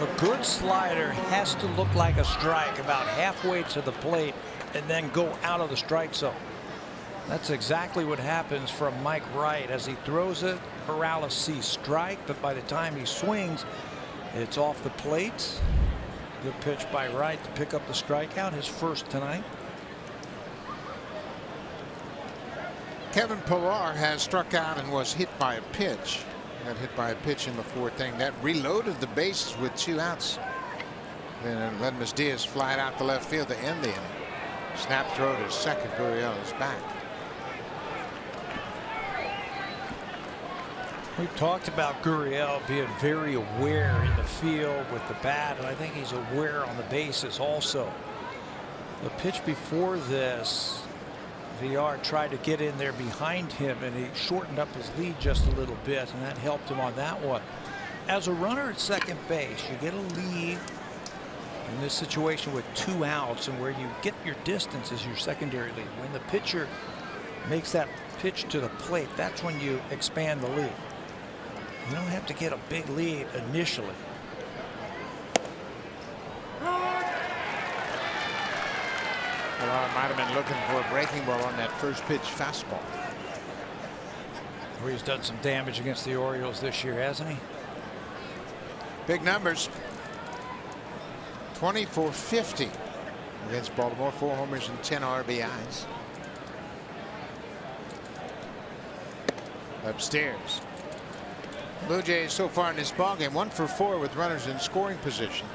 A good slider has to look like a strike about halfway to the plate and then go out of the strike zone. That's exactly what happens from Mike Wright. As he throws it, Morales sees strike, but by the time he swings, it's off the plate. Good pitch by Wright to pick up the strikeout, his first tonight. Kevin Pillar has struck out and was hit by a pitch. Got hit by a pitch in the 4th inning. That reloaded the bases with 2 outs. Then Ledmus Diaz flied out to left field to end the inning. Snap throw to second. Gurriel is back. We've talked about Gurriel being very aware in the field with the bat, and I think he's aware on the bases also. The pitch before this, VR tried to get in there behind him, and he shortened up his lead just a little bit, and that helped him on that one. As a runner at second base, you get a lead in this situation with 2 outs, and where you get your distance is your secondary lead. When the pitcher makes that pitch to the plate, that's when you expand the lead. You don't have to get a big lead initially. Well, might have been looking for a breaking ball on that first pitch fastball. He's done some damage against the Orioles this year, hasn't he? Big numbers. 24-50 against Baltimore. 4 homers and 10 RBIs. Upstairs. Blue Jays so far in this ballgame 1 for 4 with runners in scoring position.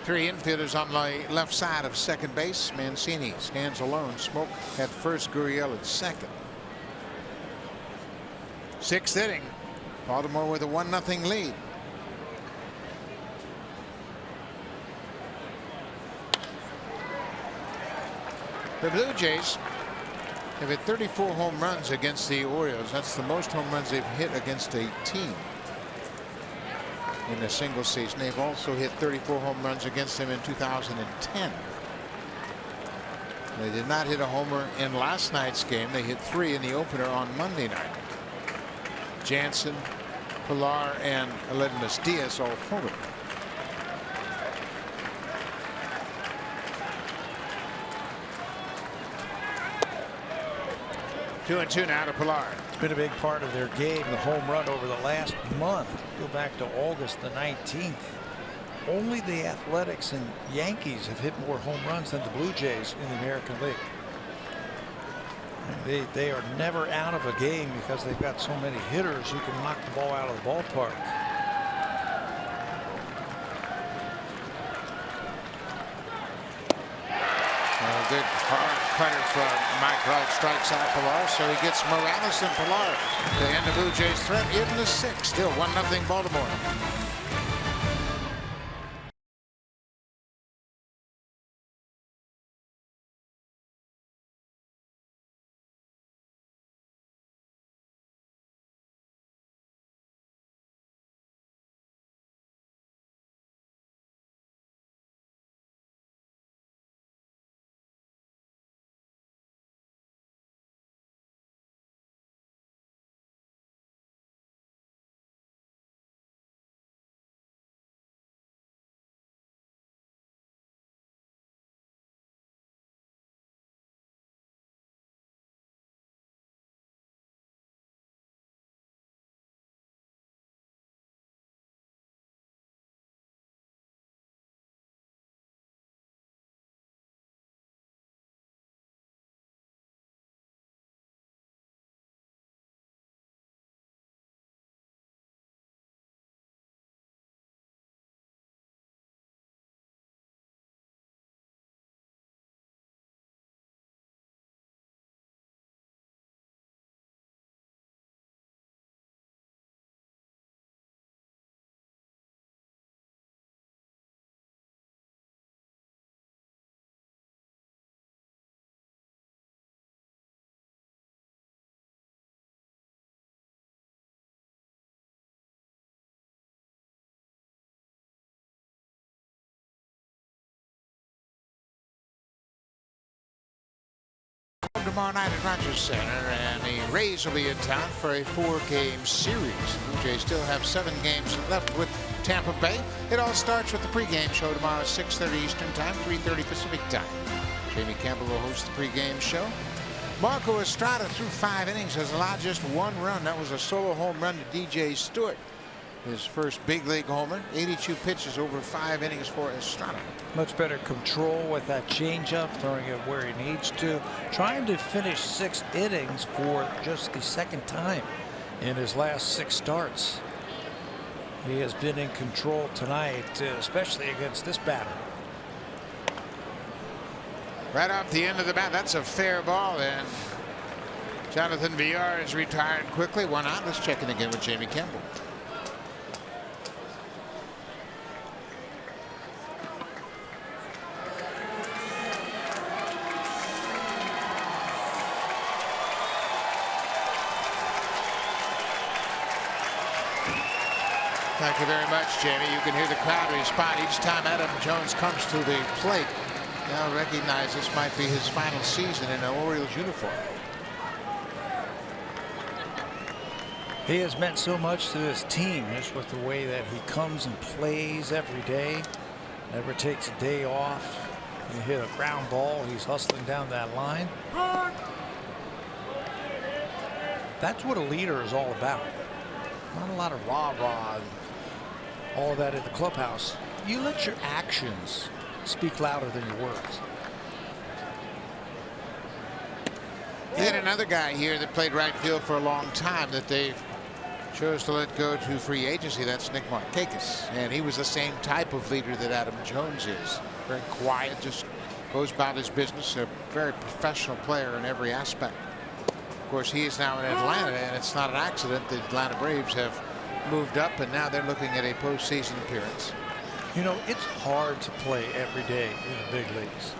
3 infielders on the left side of second base. Mancini stands alone. Smoke at first. Gurriel at second. 6th inning. Baltimore with a 1-0 lead. The Blue Jays have hit 34 home runs against the Orioles. That's the most home runs they've hit against a team in a single season. They've also hit 34 home runs against them in 2010. They did not hit a homer in last night's game. They hit 3 in the opener on Monday night. Jansen, Pilar, and Aledmus Diaz all homered. Two and two now to Pilar. It's been a big part of their game, the home run over the last month. Go back to August the 19th. Only the Athletics and Yankees have hit more home runs than the Blue Jays in the American League. They are never out of a game because they've got so many hitters who can knock the ball out of the ballpark. Good hard cutter from Mike Wright, strikes out Pilar, so he gets Morales and Pilar to end the Blue Jays threat in the 6th. Still 1-0 Baltimore. Tomorrow night at Rogers Center, and the Rays will be in town for a 4-game series. The Blue Jays still have 7 games left with Tampa Bay. It all starts with the pregame show tomorrow at 6:30 Eastern Time, 3:30 Pacific Time. Jamie Campbell will host the pregame show. Marco Estrada through 5 innings has allowed just 1 run. That was a solo home run to DJ Stewart. His first big league homer. 82 pitches over 5 innings for Estrada. Much better control with that changeup, throwing it where he needs to. Trying to finish 6 innings for just the 2nd time in his last 6 starts. He has been in control tonight, especially against this batter. Right off the end of the bat, that's a fair ball, and Jonathan Villar is retired quickly. 1 out. Let's check in again with Jamie Campbell. Thank you very much, Jamie. You can hear the crowd respond each time Adam Jones comes to the plate. Now recognize this might be his final season in an Orioles uniform. He has meant so much to this team just with the way that he comes and plays every day. Never takes a day off. You hit a ground ball, he's hustling down that line. That's what a leader is all about. Not a lot of rah-rah, all of that in the clubhouse. You let your actions speak louder than your words. They had another guy here that played right field for a long time that they chose to let go to free agency. That's Nick Markakis, and he was the same type of leader that Adam Jones is. Very quiet, just goes about his business. A very professional player in every aspect. Of course, he is now in Atlanta, and it's not an accident the Atlanta Braves have moved up, and now they're looking at a postseason appearance. You know, it's hard to play every day in the big leagues.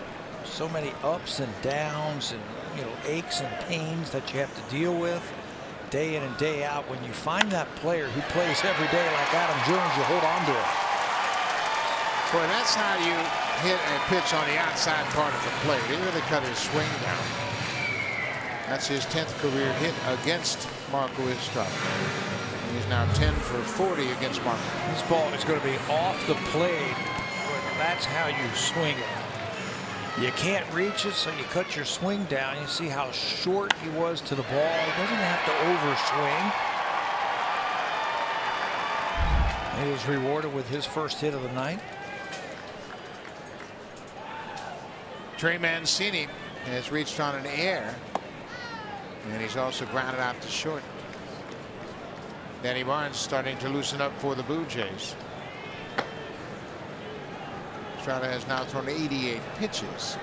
So many ups and downs and, you know, aches and pains that you have to deal with day in and day out. When you find that player who plays every day like Adam Jones, you hold on to him. Boy, that's how you hit a pitch on the outside part of the plate. He really cut his swing down. That's his 10th career hit against Marco Estrada. He's now 10 for 40 against Marco. This ball is going to be off the plate. That's how you swing it. You can't reach it, so you cut your swing down. You see how short he was to the ball. He doesn't have to overswing. He was rewarded with his first hit of the night. Trey Mancini has reached on an air, and he's also grounded out to short. Danny Barnes starting to loosen up for the Blue Jays. Estrada has now thrown 88 pitches.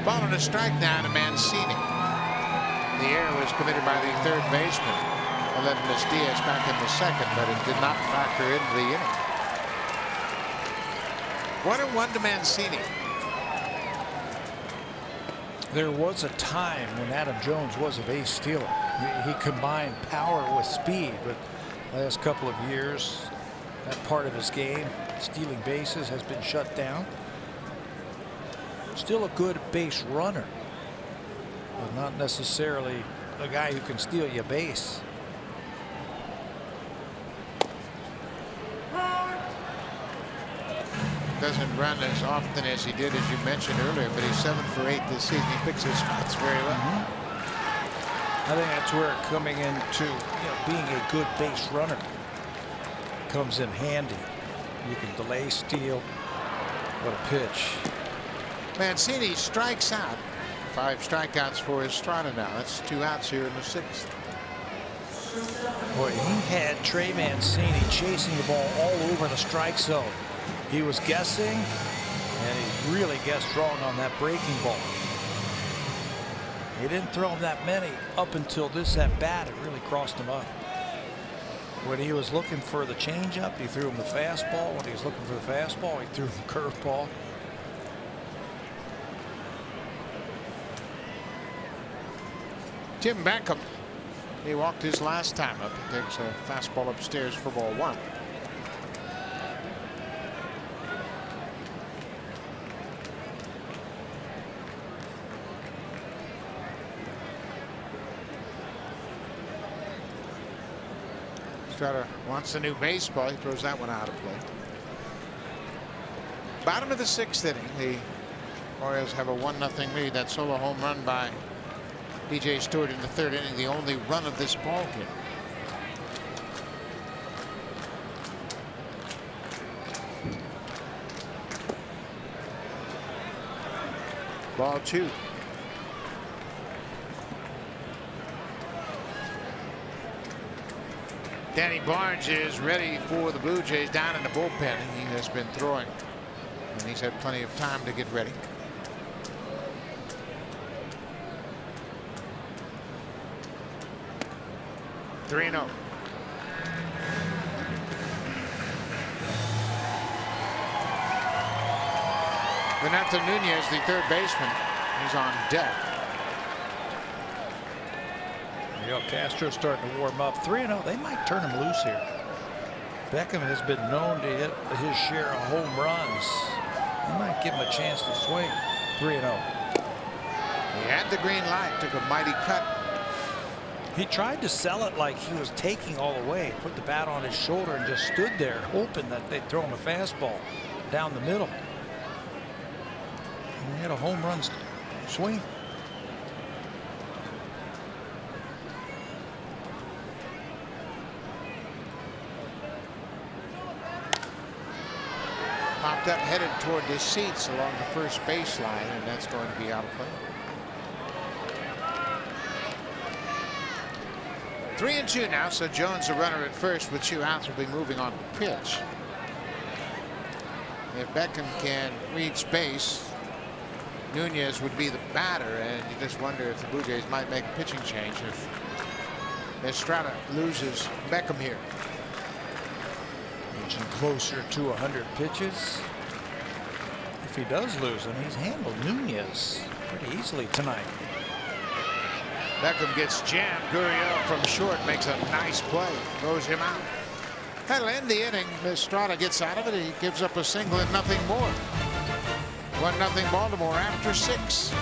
Ball and a strike now to Mancini. The error was committed by the third baseman, Aledmys Diaz, back in the second, but it did not factor into the inning. 1-1 to Mancini. There was a time when Adam Jones was a base stealer. He combined power with speed, but last couple of years, that part of his game, stealing bases, has been shut down. Still a good base runner, but not necessarily a guy who can steal you a base. Doesn't run as often as he did, as you mentioned earlier, but he's 7 for 8 this season. He picks his spots very well. I think that's where coming into being a good base runner comes in handy. You can delay steal. What a pitch. Mancini strikes out. 5 strikeouts for Estrada now. That's 2 outs here in the 6th. Boy, he had Trey Mancini chasing the ball all over the strike zone. He was guessing, and he really guessed wrong on that breaking ball. He didn't throw him that many up until this at bat. It really crossed him up. When he was looking for the changeup, he threw him the fastball. When he was looking for the fastball, he threw him the curveball. Jim Beckham, he walked his last time up. He takes a fastball upstairs for ball 1. Estrada wants a new baseball. He throws that one out of play. Bottom of the 6th inning, the Orioles have a 1-0 lead. That solo home run by DJ Stewart in the 3rd inning, the only run of this ball game. Ball 2. Danny Barnes is ready for the Blue Jays down in the bullpen. He has been throwing, and he's had plenty of time to get ready. Three and 0. Renato Nunez, the third baseman, is on deck. Miguel Castro's starting to warm up. 3-0. They might turn him loose here. Beckham has been known to hit his share of home runs. They might give him a chance to swing. 3-0. He had the green light, took a mighty cut. He tried to sell it like he was taking all the way. Put the bat on his shoulder and just stood there hoping that they'd throw him a fastball down the middle. And he had a home run swing. Popped up, headed toward the seats along the first baseline, and that's going to be out of play. 3-2 now, so Jones, a runner at first, with 2 outs, will be moving on to pitch. If Beckham can reach base, Nunez would be the batter, and you just wonder if the Blue Jays might make a pitching change if Estrada loses Beckham here. Inching closer to 100 pitches. If he does lose him, he's handled Nunez pretty easily tonight. Beckham gets jammed. Gurriel from short makes a nice play, throws him out. That'll end the inning. Estrada gets out of it. He gives up a single and nothing more. 1-0 Baltimore after 6.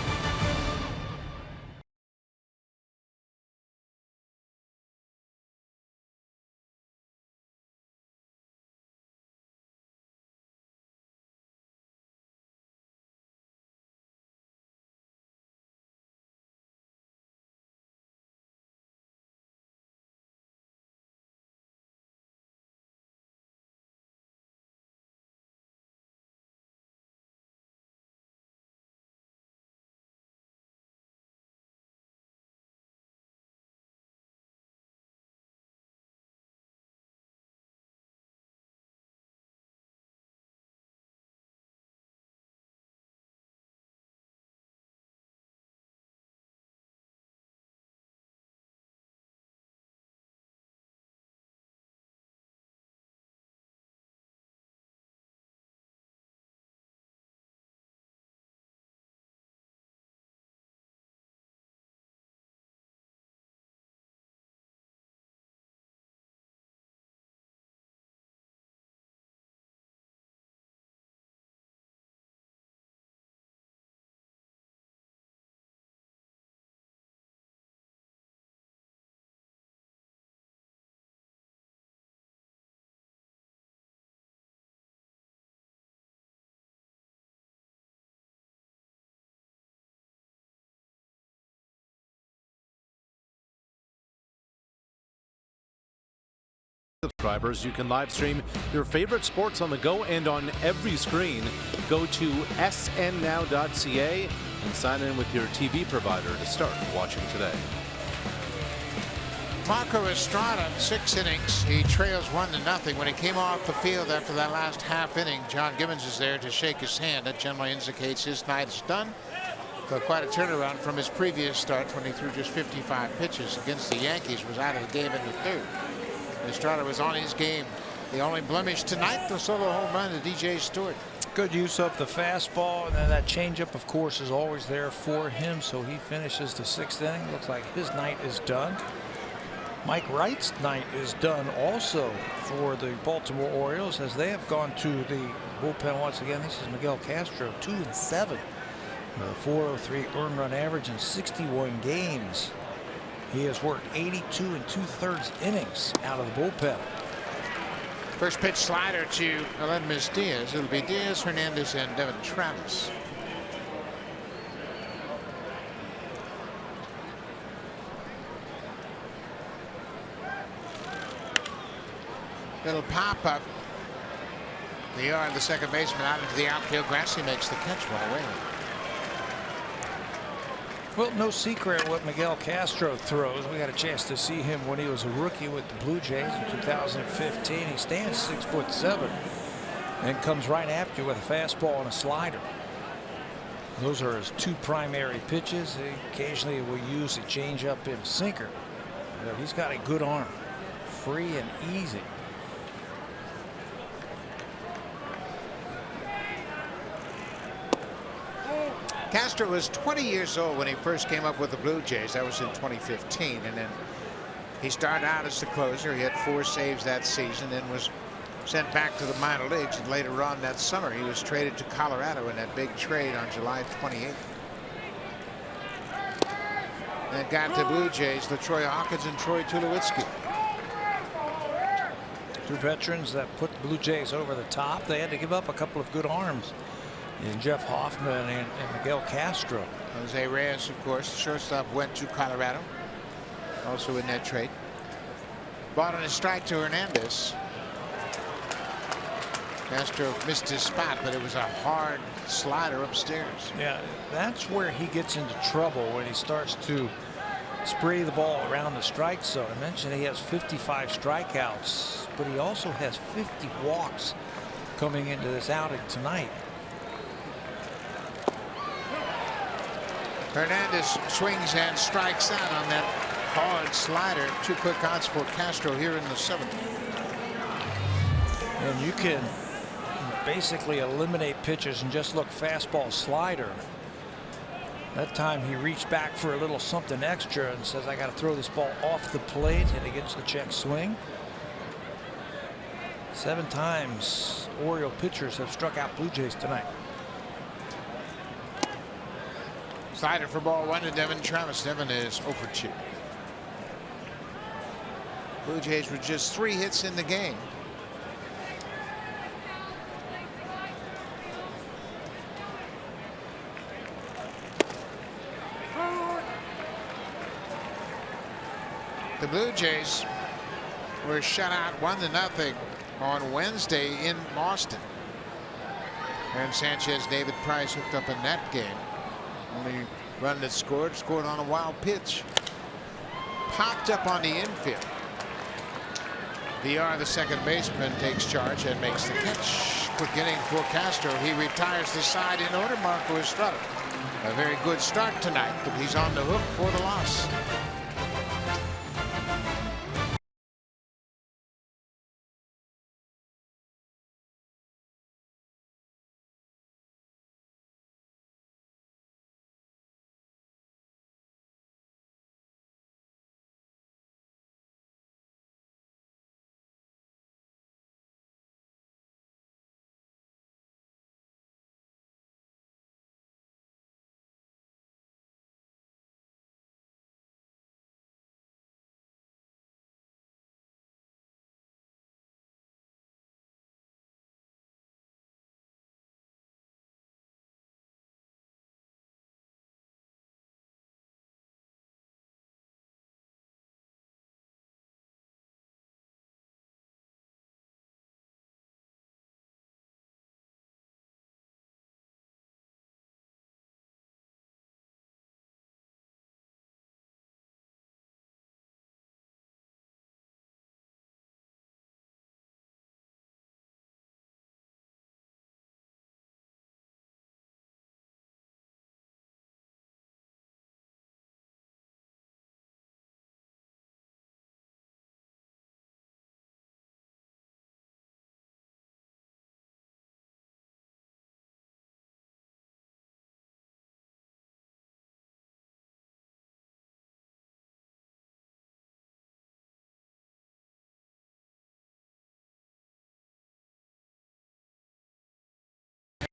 Subscribers, you can live stream your favorite sports on the go and on every screen. Go to snnow.ca and sign in with your TV provider to start watching today. Marco Estrada, 6 innings. He trails 1-0. When he came off the field after that last half inning, John Gibbons is there to shake his hand. That generally indicates his night is done. But quite a turnaround from his previous start when he threw just 55 pitches against the Yankees. Was out of the game in the 3rd. Estrada was on his game. The only blemish tonight, the solo home run to DJ Stewart. Good use of the fastball, and then that changeup, of course, is always there for him. So he finishes the 6th inning. Looks like his night is done. Mike Wright's night is done also for the Baltimore Orioles, as they have gone to the bullpen once again. This is Miguel Castro, 2-7. 403 earned run average in 61 games. He has worked 82 2/3 innings out of the bullpen. First pitch slider to Aledmys Diaz. It'll be Diaz, Hernandez, and Devin Travis. Little pop up. The yard, the second baseman out into the outfield grass. He makes the catch, one away. Well, no secret what Miguel Castro throws. We got a chance to see him when he was a rookie with the Blue Jays in 2015. He stands 6'7" and comes right after you with a fastball and a slider. Those are his two primary pitches. Occasionally will use a changeup and a sinker. But he's got a good arm, free and easy. Castro was 20 years old when he first came up with the Blue Jays. That was in 2015. And then he started out as the closer. He had 4 saves that season, then was sent back to the minor leagues. And later on that summer, he was traded to Colorado in that big trade on July 28th. And got to Blue Jays, LaTroy Hawkins and Troy Tulowitzki. Two veterans that put the Blue Jays over the top. They had to give up a couple of good arms in Jeff Hoffman and Miguel Castro. Jose Reyes, of course, the shortstop, went to Colorado. Also in that trade. Ball on a strike to Hernandez. Castro missed his spot, but it was a hard slider upstairs. Yeah, that's where he gets into trouble when he starts to spray the ball around the strike zone. I mentioned he has 55 strikeouts, but he also has 50 walks coming into this outing tonight. Hernandez swings and strikes out on that hard slider. 2 quick outs for Castro here in the 7th. And you can basically eliminate pitches and just look fastball slider. That time he reached back for a little something extra and says, I got to throw this ball off the plate, and he gets the check swing. 7 times Oriole pitchers have struck out Blue Jays tonight. Slider for ball 1 to Devin Travis. Devin is 0 for 2. Blue Jays with just 3 hits in the game. The Blue Jays were shut out 1-0 on Wednesday in Boston. And Sanchez, David Price hooked up in that game. Only run that scored on a wild pitch. Popped up on the infield. VR, the second baseman, takes charge and makes the catch. Quick inning for Castro. He retires the side in order. Marco Estrada. A very good start tonight, but he's on the hook for the loss.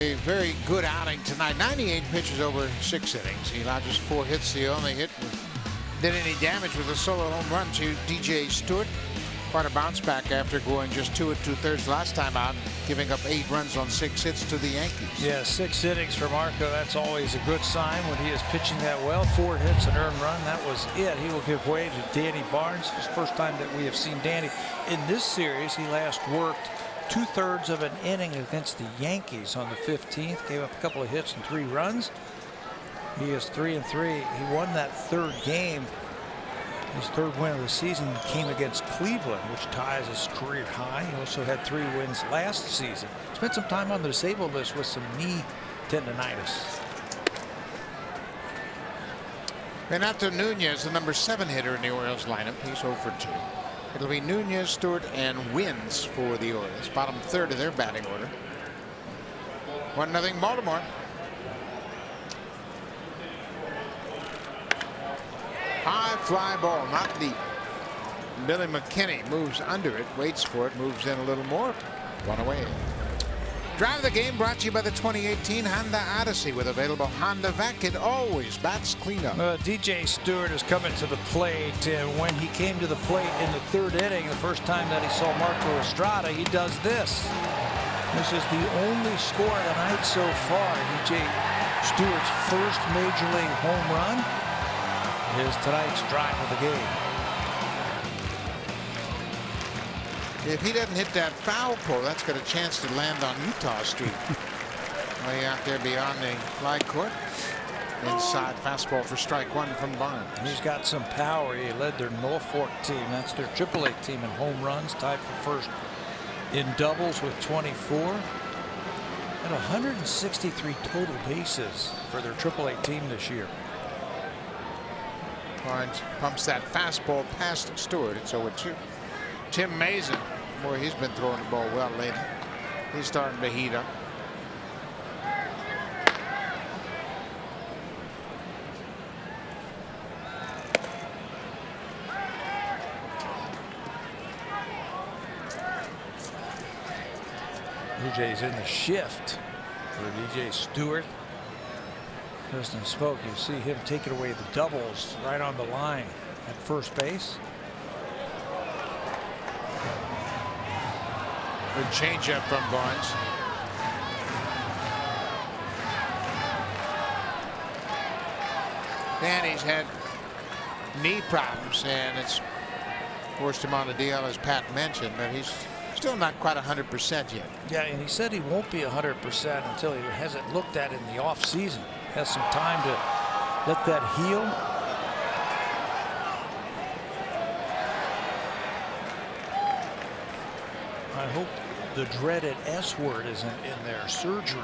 A very good outing tonight. 98 pitches over 6 innings. He allowed just 4 hits. The only hit did any damage with a solo home run to DJ Stewart. Quite a bounce back after going just 2 2/3 last time out, giving up 8 runs on 6 hits to the Yankees. Yeah, 6 innings for Marco. That's always a good sign when he is pitching that well. 4 hits, an earned run. That was it. He will give way to Danny Barnes. It's the first time that we have seen Danny in this series. He last worked 2/3 of an inning against the Yankees on the 15th. Gave up a couple of hits and 3 runs. He is 3-3. He won that third game. His third win of the season came against Cleveland, which ties his career high. He also had 3 wins last season. Spent some time on the disabled list with some knee tendonitis. Renato Nunez, the number 7 hitter in the Orioles lineup. He's 0 for 2. It'll be Nunez, Stewart, and Wins for the Orioles. Bottom third of their batting order. 1-0 Baltimore. High fly ball, not deep. Billy McKinney moves under it, waits for it, moves in a little more. 1 away. Drive of the game brought to you by the 2018 Honda Odyssey. With available Honda Vac, it always bats clean up. DJ Stewart is coming to the plate, and when he came to the plate in the third inning, the first time that he saw Marco Estrada, he does this. This is the only score of the night so far. DJ Stewart's first major league home run is tonight's drive of the game. If he doesn't hit that foul pole, that's got a chance to land on Utah Street. Way out there beyond the flag court. Inside fastball for strike 1 from Barnes. He's got some power. He led their Norfolk team. That's their AAA team in home runs, tied for first in doubles with 24. And 163 total bases for their AAA team this year. Barnes pumps that fastball past Stewart. It's 0-2. Tim Mason, boy, he's been throwing the ball well lately. He's starting to heat up. Blue Jays in the shift for DJ Stewart. Justin Spoke, you see him taking away the doubles right on the line at first base. Good changeup from Barnes. Danny's had knee problems, and it's forced him on the DL, as Pat mentioned, but he's still not quite 100% yet. Yeah, and he said he won't be 100% until he has it looked at in the off season. Has some time to let that heal. I hope the dreaded S word isn't in their surgery.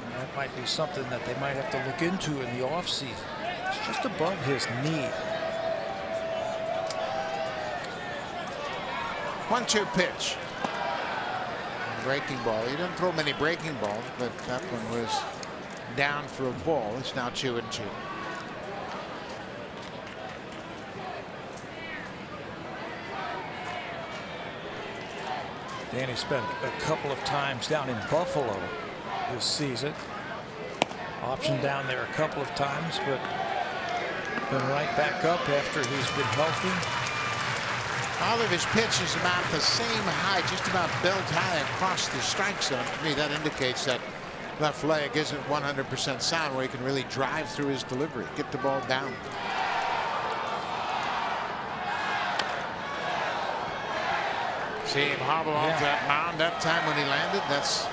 And that might be something that they might have to look into in the off season. It's just above his knee. 1-2 pitch. Breaking ball. He doesn't throw many breaking balls, but that one was down for a ball. It's now 2-2. Danny spent a couple of times down in Buffalo this season. Optioned down there a couple of times, but been right back up after he's been healthy. All of his pitches about the same height, just about belt high across the strike zone. To me, that indicates that left leg isn't 100% sound, where he can really drive through his delivery, get the ball down. See him hobble off that mound that time when he landed. That's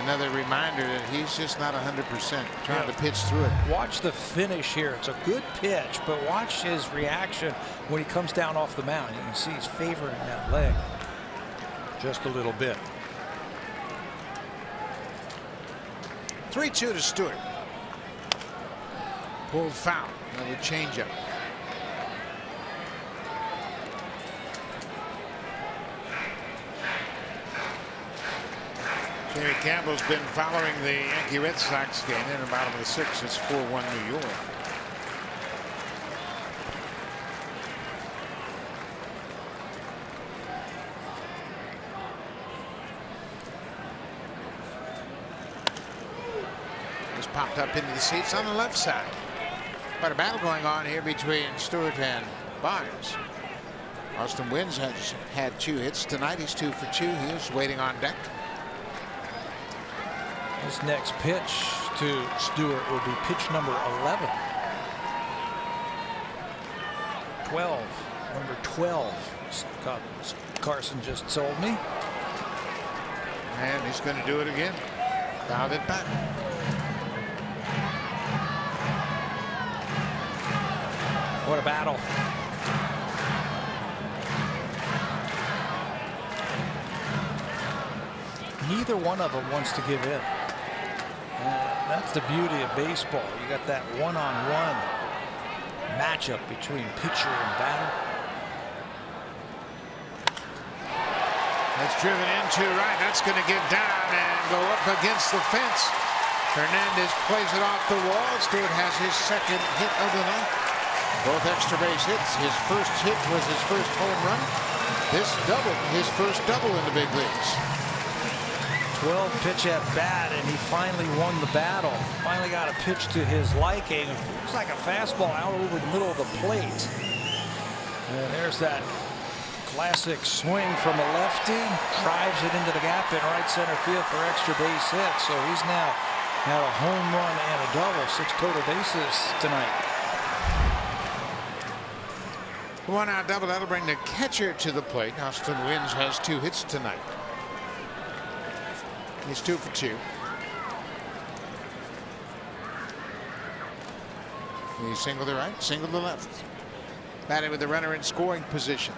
another reminder that he's just not 100% trying to pitch through it. Watch the finish here. It's a good pitch, but watch his reaction when he comes down off the mound. You can see he's favoring that leg just a little bit. 3-2 to Stewart. Pulled foul. Another changeup. Jamie Campbell's been following the Yankee Red Sox game in the bottom of the 6th. It's 4-1 New York. Just popped up into the seats on the left side. Quite a battle going on here between Stewart and Barnes. Austin Wynns has had 2 hits tonight. He's 2 for 2. He is waiting on deck. This next pitch to Stewart will be pitch number 11. 12. Number 12. Carson just told me. And he's going to do it again. Fouled it back. What a battle. Neither one of them wants to give in. That's the beauty of baseball. You got that one-on-one matchup between pitcher and batter. That's driven into right. That's going to get down and go up against the fence. Hernandez plays it off the wall. Stewart has his second hit of the night. Both extra base hits. His first hit was his first home run. This double, his first double in the big leagues. 12 pitch at bat, and he finally won the battle. Finally got a pitch to his liking. Looks like a fastball out over the middle of the plate. And there's that classic swing from a lefty. Drives it into the gap in right center field for extra base hit. So he's now had a home run and a double. 6 total bases tonight. One out double. That'll bring the catcher to the plate. Austin Wynns has 2 hits tonight. He's 2 for 2. He singled to right, singled to left. Batting with the runner in scoring position.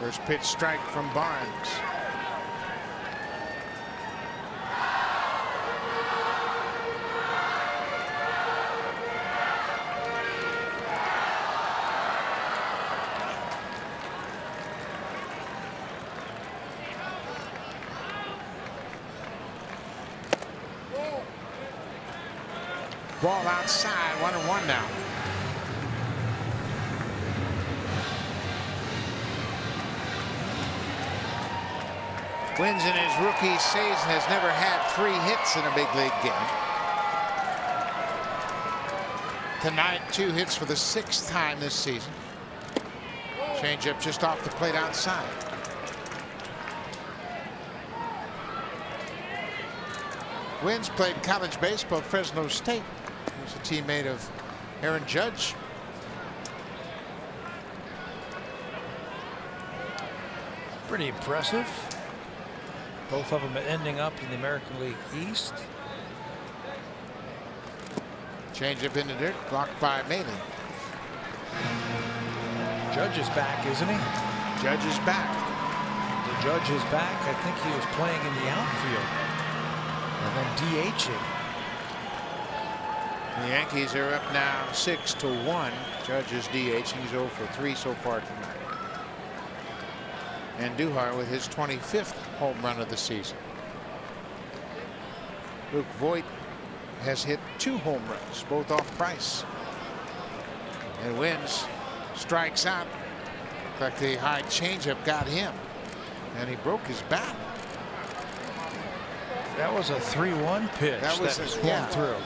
First pitch strike from Barnes. Ball outside, 1-1 now. Wynns in his rookie season has never had 3 hits in a big league game. Tonight, 2 hits for the 6th time this season. Changeup just off the plate outside. Wynns played college baseball at Fresno State. He was a teammate of Aaron Judge. Pretty impressive. Both of them ending up in the American League East. Changeup in the dirt, blocked by Maley. Judge is back, isn't he? Judge is back. The Judge is back. I think he was playing in the outfield and then DHing. The Yankees are up now 6-1. Judge is DH. He's 0 for 3 so far tonight. And Duhar with his 25th home run of the season. Luke Voigt has hit 2 home runs, both off Price. And Wynns strikes out. Looked like the high changeup got him, and he broke his bat. That was a 3-1 pitch that was swung through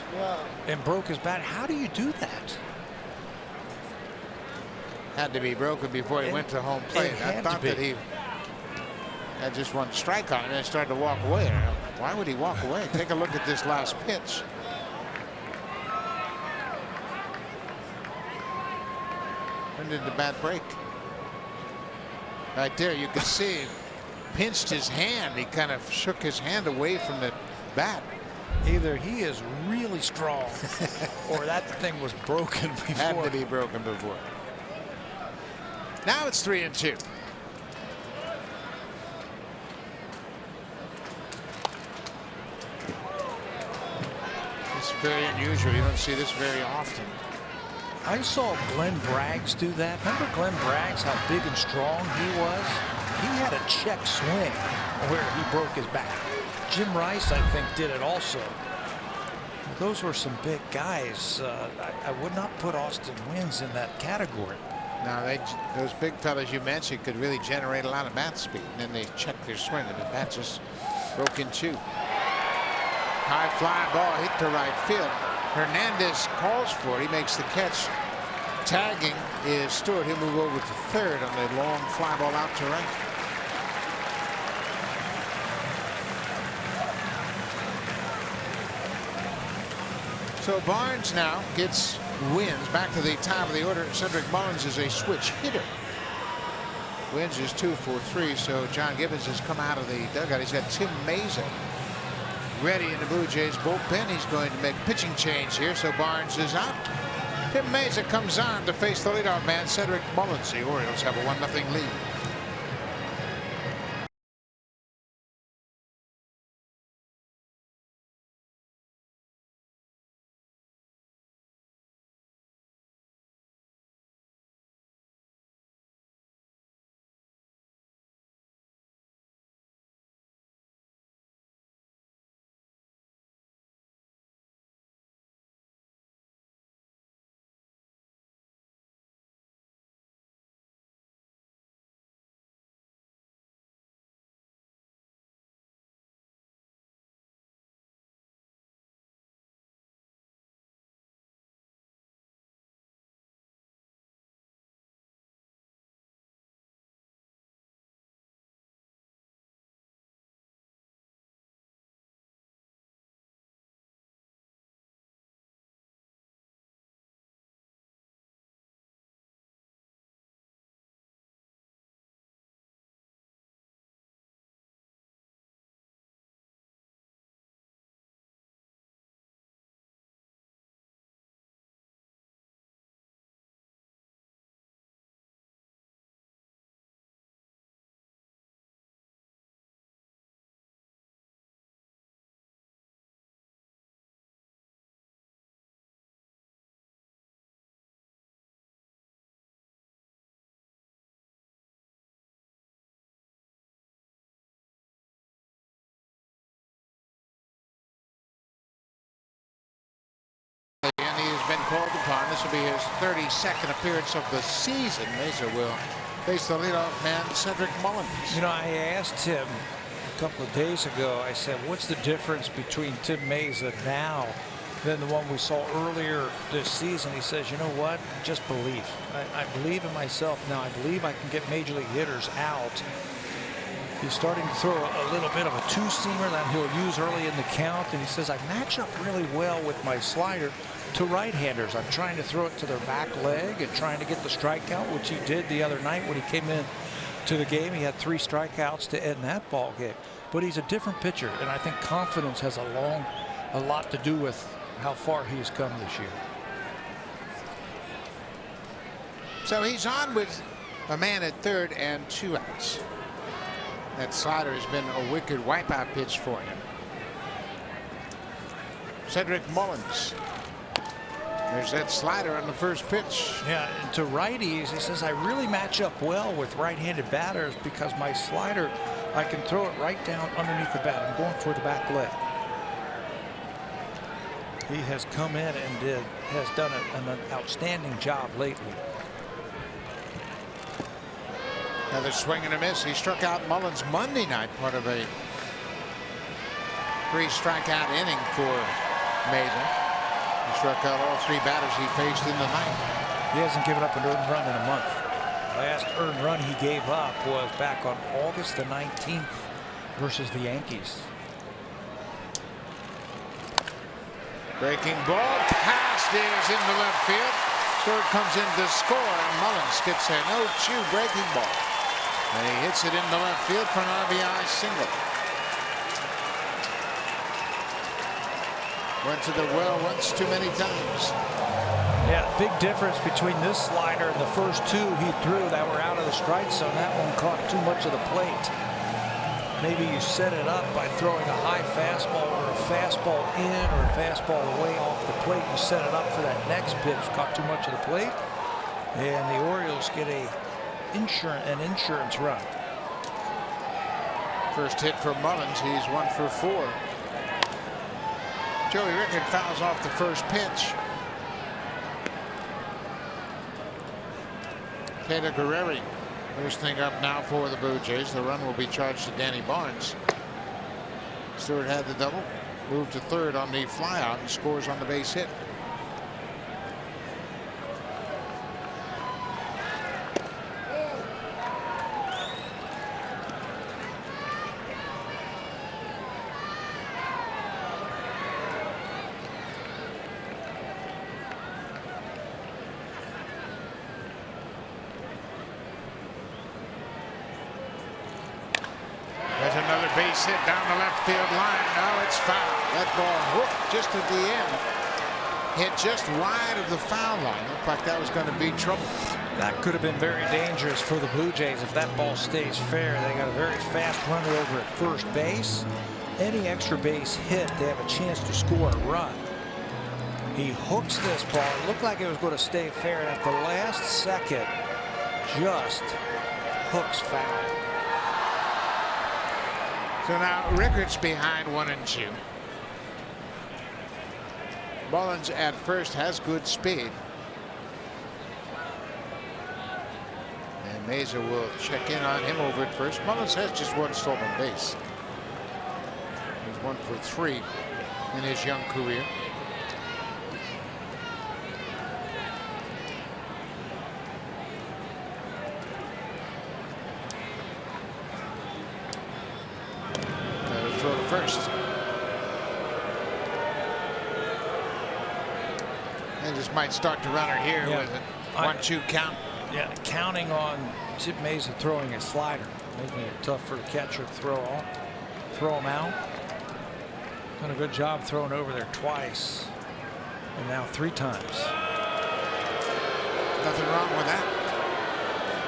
and broke his bat. How do you do that? Had to be broken before he went to home plate. I thought that he had just 1 strike on him and started to walk away. Why would he walk away? Take a look at this last pitch. When did the bat break? Right there, you can see him pinched his hand. He kind of shook his hand away from the bat. Either he is really strong or that thing was broken before. Had to be broken before. Now it's 3-2. It's very unusual. You don't see this very often. I saw Glenn Braggs do that. Remember Glenn Braggs, how big and strong he was? He had a check swing where he broke his back. Jim Rice, I think, did it also. Those were some big guys. I would not put Austin Wynns in that category. Now, those big fellas you mentioned could really generate a lot of bat speed, and then they check their swing, and the bat just broke in 2. High fly ball hit to right field. Hernandez calls for it. He makes the catch. Tagging is Stewart. He'll move over to third on the long fly ball out to right. So Barnes now gets Wynns back to the top of the order. Cedric Mullins is a switch hitter. Wynns is 2 for 3. So John Gibbons has come out of the dugout. He's got Tim Mayza ready in the Blue Jays bullpen. He's going to make a pitching change here, so Barnes is out. Tim Mesa comes on to face the leadoff man, Cedric Mullins. The Orioles have a 1-0 lead. And he has been called upon. This will be his 32nd appearance of the season. Mesa will face the leadoff man, Cedric Mullins. You know, I asked him a couple of days ago, I said, what's the difference between Tim Mesa now than the one we saw earlier this season? He says, you know what? Just believe. I believe in myself now. I believe I can get major league hitters out. He's starting to throw a little bit of a two-seamer that he'll use early in the count. And he says, I match up really well with my slider to right-handers. I'm trying to throw it to their back leg and trying to get the strikeout, which he did the other night when he came in to the game. He had 3 strikeouts to end that ball game. But he's a different pitcher, and I think confidence has a lot to do with how far he's come this year. So he's on with a man at third and 2 outs. That slider has been a wicked wipeout pitch for him. Cedric Mullins. There's that slider on the first pitch. Yeah, and to righties, he says, I really match up well with right-handed batters because my slider, I can throw it right down underneath the bat. I'm going for the back leg. He has come in and has done an outstanding job lately. Another swing and a miss. He struck out Mullins Monday night, part of a 3-strikeout inning for Mesa. He struck out all 3 batters he faced in the night. He hasn't given up an earned run in a month. Last earned run he gave up was back on August the 19th versus the Yankees. Breaking ball. Cast is into left field. Third comes in to score, and Mullins gets a no-chew breaking ball. And he hits it into left field for an RBI single. Went to the well once too many times. Yeah, big difference between this slider and the first 2 he threw that were out of the strike zone. That one caught too much of the plate. Maybe you set it up by throwing a high fastball or a fastball in or a fastball away off the plate. You set it up for that next pitch, caught too much of the plate, and the Orioles get an insurance run. First hit for Mullins. He's 1 for 4. Joey Rickard fouls off the first pitch. Taylor Guerrero first thing up now for the Blue Jays. The run will be charged to Danny Barnes. Stewart had the double, moved to third on the flyout, and scores on the base hit. base hit down the left field line. Now it's foul. That ball hooked just at the end. Hit just wide of the foul line. Looked like that was going to be trouble. That could have been very dangerous for the Blue Jays if that ball stays fair. They got a very fast runner over at first base. Any extra base hit, they have a chance to score a run. He hooks this ball. It looked like it was going to stay fair, and at the last second, just hooks foul. So now Rickards behind 1-2. Mullins at first has good speed. And Mesa will check in on him over at first. Mullins has just one stolen base. He's 1 for 3 in his young career. Throw to first. And just might start the runner here with a 1-2 count. Yeah, counting on Chip Mesa throwing a slider, making it tough for the catcher to throw him out. Done a good job throwing over there twice, and now 3 times. Nothing wrong with that.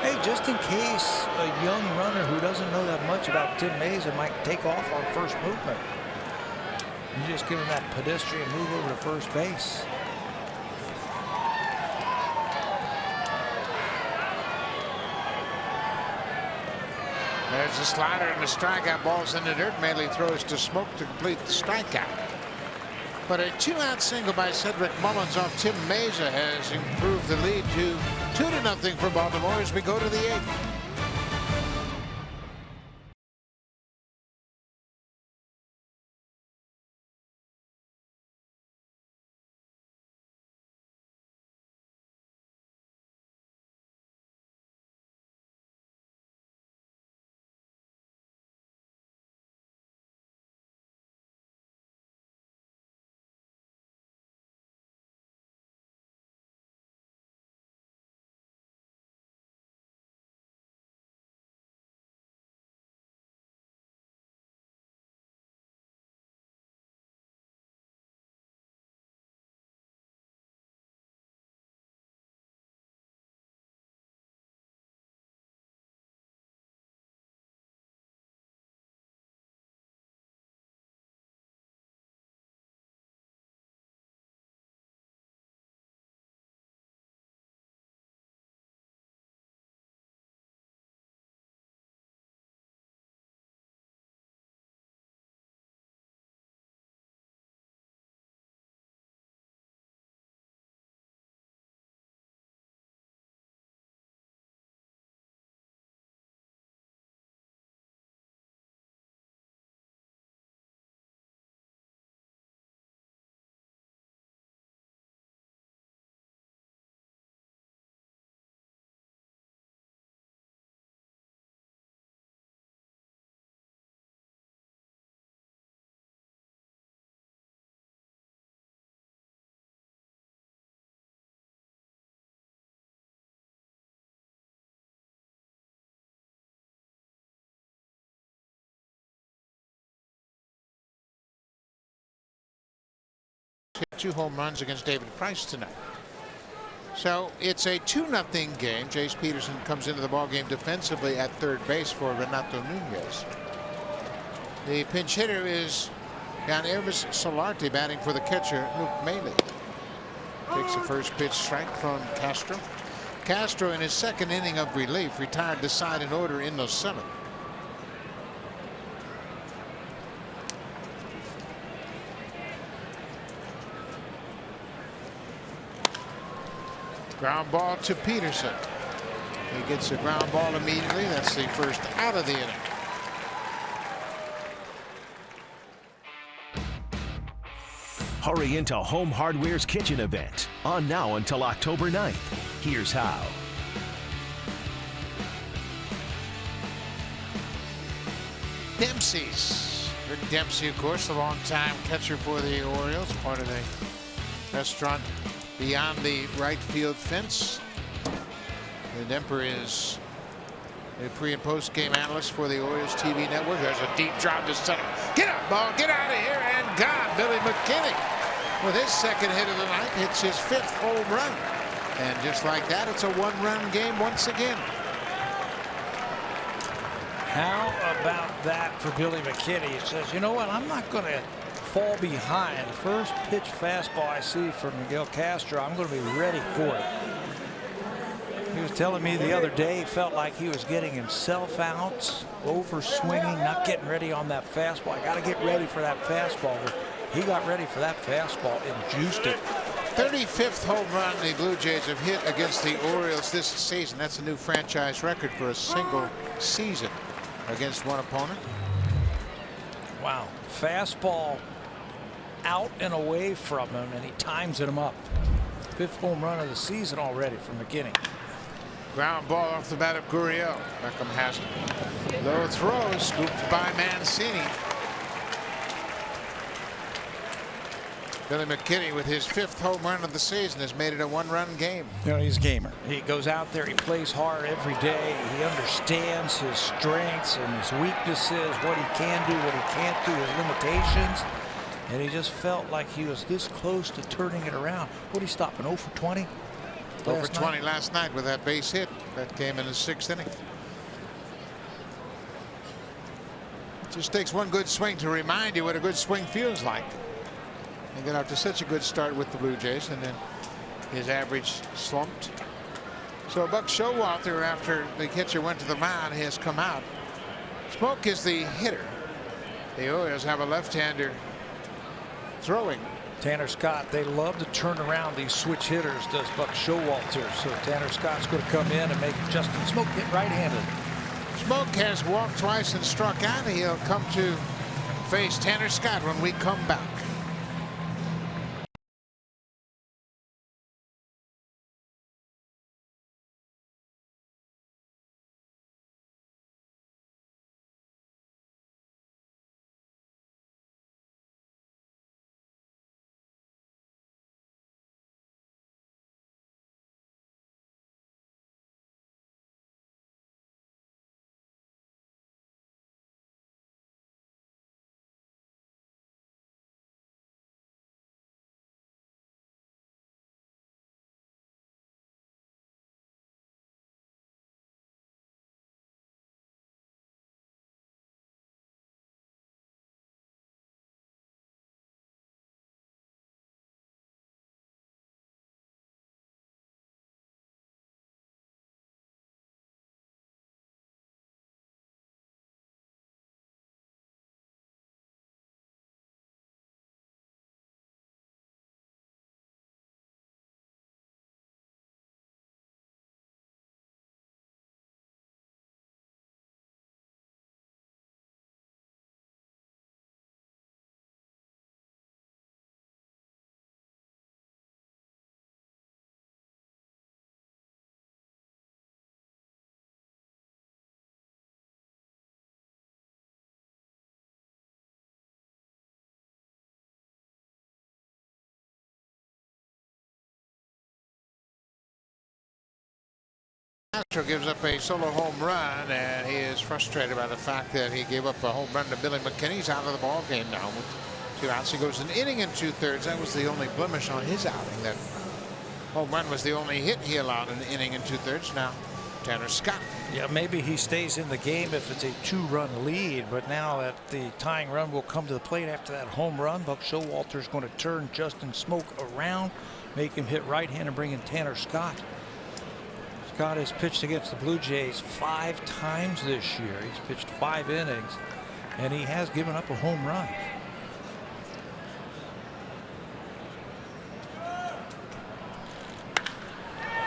Hey, just in case a young runner who doesn't know that much about Tim Mesa might take off on first movement. You just give him that pedestrian move over to first base. There's a slider and the strikeout. Ball's in the dirt. Manley throws to Smoke to complete the strikeout. But a 2-out single by Cedric Mullins off Tim Mesa has improved the lead to 2-0 for Baltimore as we go to the 8th. Hit 2 home runs against David Price tonight. So it's a 2-0 game. Jace Peterson comes into the ballgame defensively at third base for Renato Nunez. The pinch hitter is Jan Ervis Solarte batting for the catcher Luke Maley. Takes the first pitch strike from Castro. Castro in his second inning of relief retired the side in order in the 7th. Ground ball to Peterson. He gets a ground ball immediately. That's the first out of the inning. Hurry into Home Hardware's kitchen event, on now until October 9th. Here's how. Dempsey's. Rick Dempsey, of course, the longtime catcher for the Orioles, part of the restaurant beyond the right field fence. The Demper is the pre and post game analyst for the Orioles TV network. There's a deep drop to center. Get up, ball, get out of here, and gone. Billy McKinney, with his second hit of the night, hits his 5th home run. And just like that, it's a 1-run game once again. How about that for Billy McKinney? He says, you know what, I'm not going to fall behind. The first pitch fastball I see from Miguel Castro, I'm going to be ready for it. He was telling me the other day he felt like he was getting himself out, over swinging, not getting ready on that fastball. I got to get ready for that fastball. But he got ready for that fastball and juiced it. 35th home run the Blue Jays have hit against the Orioles this season. That's a new franchise record for a single season against one opponent. Wow. Fastball out and away from him, and he times him up. 5th home run of the season already for McKinney. Ground ball off the bat of Gurriel. Beckham has it. Low throw scooped by Mancini. Billy McKinney, with his 5th home run of the season, has made it a 1-run game. You know, he's a gamer. He goes out there, he plays hard every day. He understands his strengths and his weaknesses, what he can do, what he can't do, his limitations. And he just felt like he was this close to turning it around. What, he stopping 0 for 20? 0 for 20 last night with that base hit that came in the 6th inning. It just takes one good swing to remind you what a good swing feels like. He got out to such a good start with the Blue Jays, and then his average slumped. So Buck Showalter, after the catcher went to the mound, has come out. Smoke is the hitter. The Orioles have a left-hander throwing. Tanner Scott, they love to turn around these switch hitters, does Buck Showalter. So Tanner Scott's going to come in and make Justin Smoke hit right-handed. Smoke has walked twice and struck out. He'll come to face Tanner Scott when we come back. Castro gives up a solo home run, and he is frustrated by the fact that he gave up a home run to Billy McKinney. He's out of the ball game now with 2 outs. He goes an inning and 2/3. That was the only blemish on his outing. That home run was the only hit he allowed in the inning and 2/3. Now Tanner Scott. Yeah, maybe he stays in the game if it's a 2-run lead, but now that the tying run will come to the plate after that home run, Buck Showalter's going to turn Justin Smoke around, make him hit right-hand and bring in Tanner Scott. Scott has pitched against the Blue Jays 5 times this year. He's pitched 5 innings, and he has given up a home run.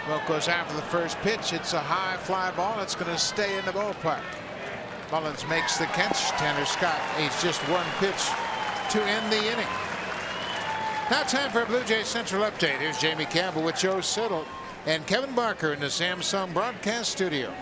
Well, goes after the first pitch. It's a high fly ball. It's going to stay in the ballpark. Mullins makes the catch. Tanner Scott needs just 1 pitch to end the inning. Now time for a Blue Jays Central update. Here's Jamie Campbell with Joe Siddle and Kevin Barker in the Samsung broadcast studio.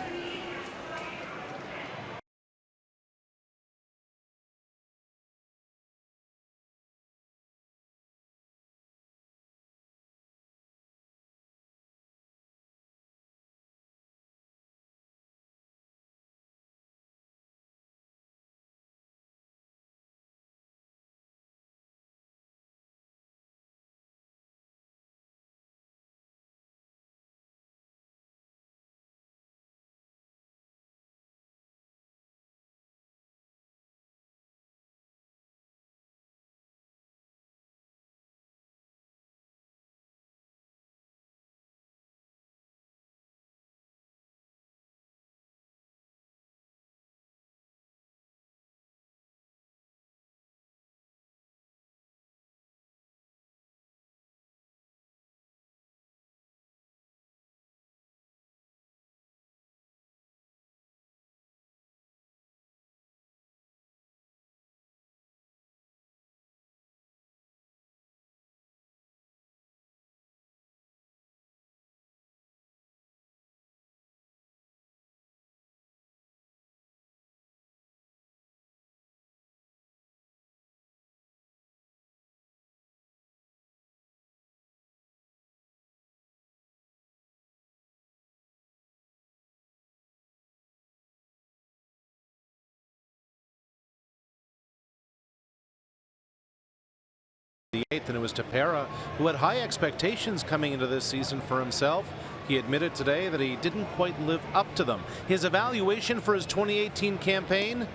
the 8th, and it was Tepera who had high expectations coming into this season for himself. He admitted today that he didn't quite live up to them. His evaluation for his 2018 campaign?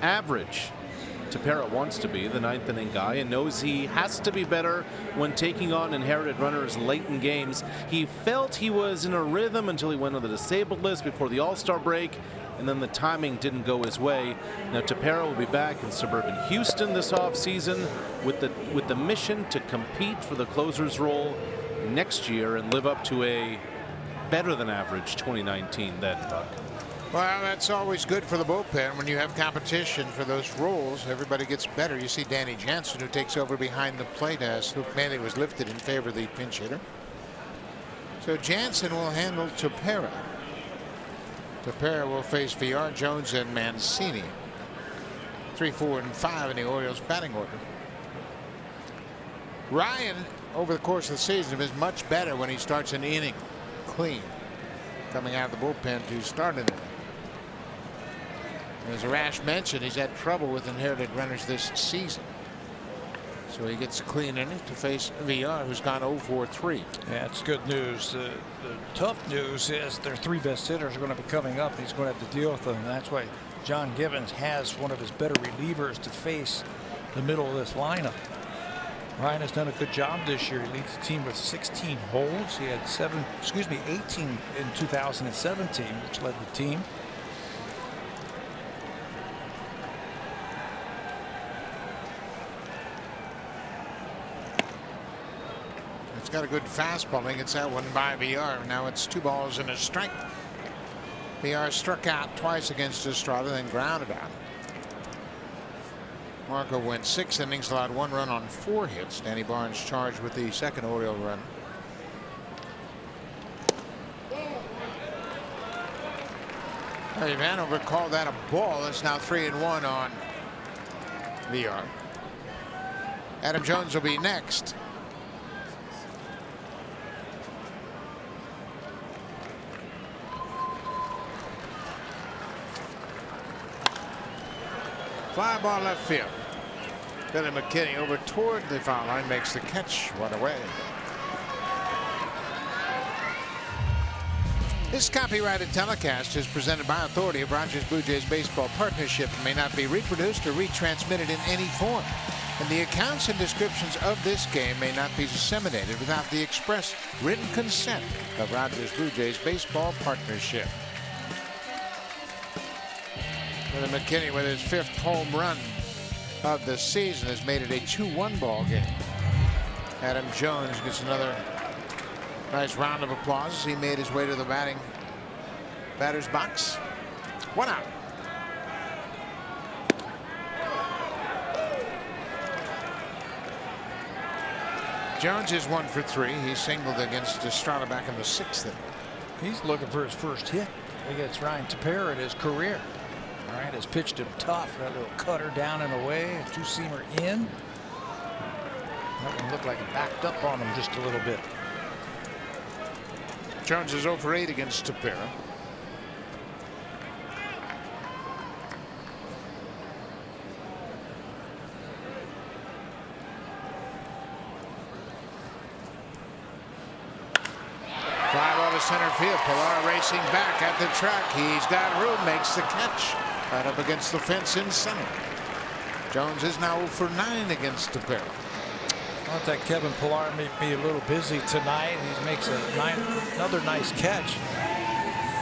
Average. Tepera wants to be the 9th inning guy and knows he has to be better when taking on inherited runners late in games. He felt he was in a rhythm until he went on the disabled list before the All-Star break, and then the timing didn't go his way. Now Tepera will be back in suburban Houston this offseason with the mission to compete for the closer's role next year and live up to a better than average 2019 then, Buck. Well, that's always good for the bullpen. When you have competition for those roles, everybody gets better. You see Danny Jansen, who takes over behind the plate as Luke Manley was lifted in favor of the pinch hitter. So Jansen will handle Tepera. Tepera will face VR, Jones, and Mancini. 3, 4, and 5 in the Orioles batting order. Ryan, over the course of the season, is much better when he starts an inning clean, coming out of the bullpen to start an inning. As Rash mentioned, he's had trouble with inherited runners this season. So he gets a clean inning to face VR, who's gone 0-for-3. Yeah, it's good news. The tough news is their 3 best hitters are going to be coming up, and he's going to have to deal with them. And that's why John Gibbons has one of his better relievers to face the middle of this lineup. Ryan has done a good job this year. He leads the team with 16 holds. He had 18 in 2017, which led the team. It's got a good fastball. He gets that one by VR. Now it's 2 balls and a strike. VR struck out twice against Estrada, then grounded out. Marco went 6 innings, allowed 1 run on 4 hits. Danny Barnes charged with the second Oriole run. Hey, Vanover called that a ball. It's now 3-1 on VR. Adam Jones will be next. Fly ball left field. Billy McKinney over toward the foul line, makes the catch. One away. This copyrighted telecast is presented by authority of Rogers Blue Jays Baseball Partnership and may not be reproduced or retransmitted in any form. And the accounts and descriptions of this game may not be disseminated without the express written consent of Rogers Blue Jays Baseball Partnership. Billy McKinney, with his 5th home run of the season, has made it a 2-1 ball game. Adam Jones gets another nice round of applause as he made his way to the batter's box. 1 out. Jones is 1 for 3. He singled against Estrada back in the 6th inning. He's looking for his first hit against Ryan Tepera in his career. Ryan has pitched him tough. That little cutter down and away, a 2-seamer in. That one looked like it backed up on him just a little bit. Jones is 0 for 8 against Tepera. Fly ball to center field. Pilar racing back at the track. He's got room, makes the catch. Right up against the fence in center. Jones is now 0 for 9 against Tepera. I thought that Kevin Pilar may be a little busy tonight. He makes another nice catch.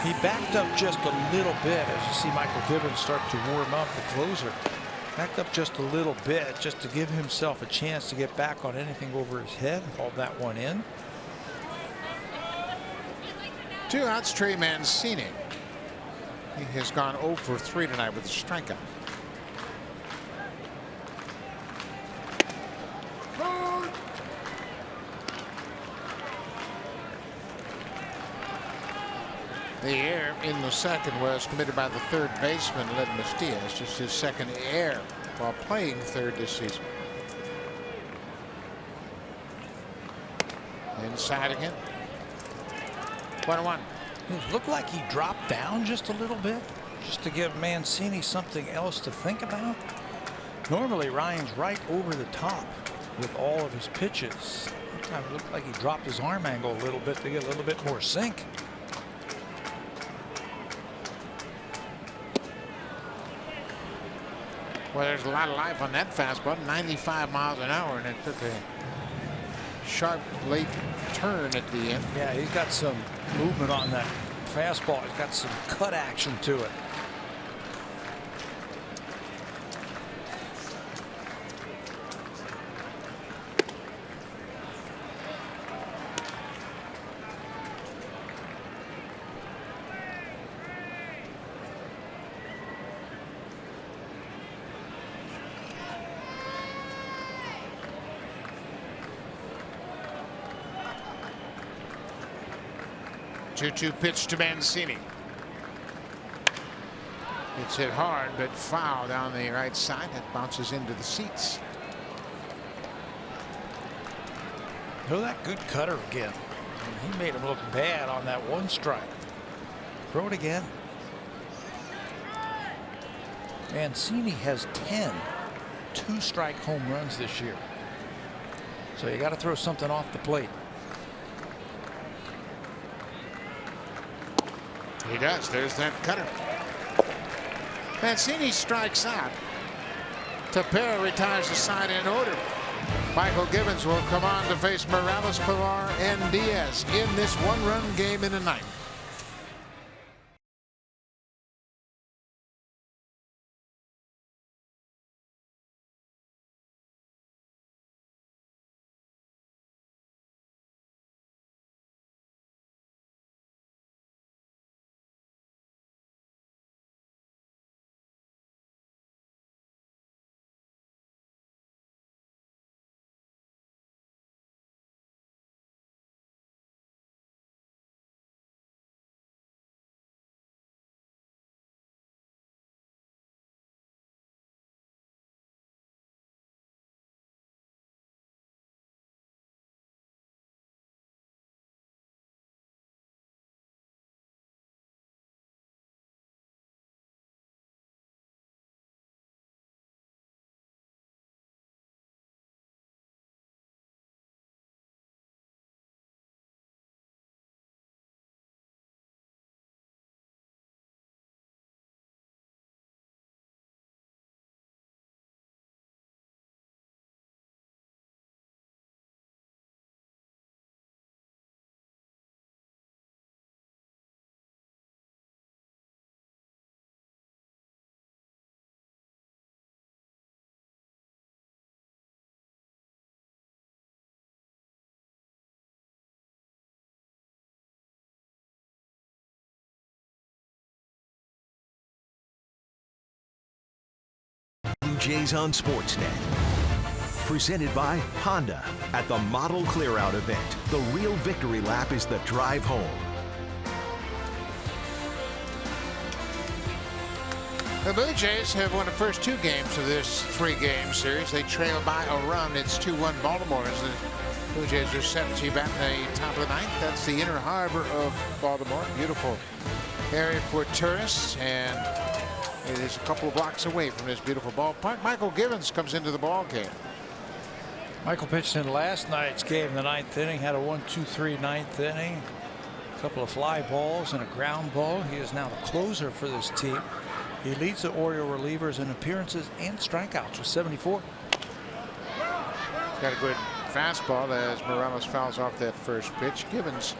He backed up just a little bit as you see Michael Gibbons start to warm up, the closer. Backed up just a little bit just to give himself a chance to get back on anything over his head. Hauled that one in. 2 outs, Trey Mancini. He has gone 0 for 3 tonight with a strikeout. The error in the second was committed by the 3rd baseman, Led Mastias. Just his 2nd error while playing 3rd this season. Inside again. 1-1. It looked like he dropped down just a little bit, just to give Mancini something else to think about. Normally Ryan's right over the top. with all of his pitches. Sometimes it looked like he dropped his arm angle a little bit to get a little bit more sink. Well, there's a lot of life on that fastball, 95 miles an hour, and it took a sharp late turn at the end. Yeah, he's got some movement on that fastball. He's got some cut action to it. Two pitch to Mancini. It's hit hard, but foul down the right side. That bounces into the seats. Oh, that good cutter again. He made him look bad on that one strike. Throw it again. Mancini has 10 two-strike home runs this year. So you got to throw something off the plate. He does. There's that cutter. Mancini strikes out. Tapera retires the side in order. Michael Gibbons will come on to face Morales, Pilar, and Diaz in this one-run game in the ninth. Blue Jays on Sportsnet. Presented by Honda at the Model Clearout event. The real victory lap is the drive home. The Blue Jays have won the first two games of this three-game series. They trail by a run. It's 2-1 Baltimore as the Blue Jays are set to bat in the top of the ninth. That's the inner harbor of Baltimore. Beautiful area for tourists, and it is a couple of blocks away from this beautiful ballpark. Michael Gibbons comes into the ball game. Michael pitched in last night's game in the ninth inning, had a 1-2-3 ninth inning, a couple of fly balls and a ground ball. He is now the closer for this team. He leads the Oriole relievers in appearances and strikeouts with 74. He's got a good fastball as Morales fouls off that first pitch. Gibbons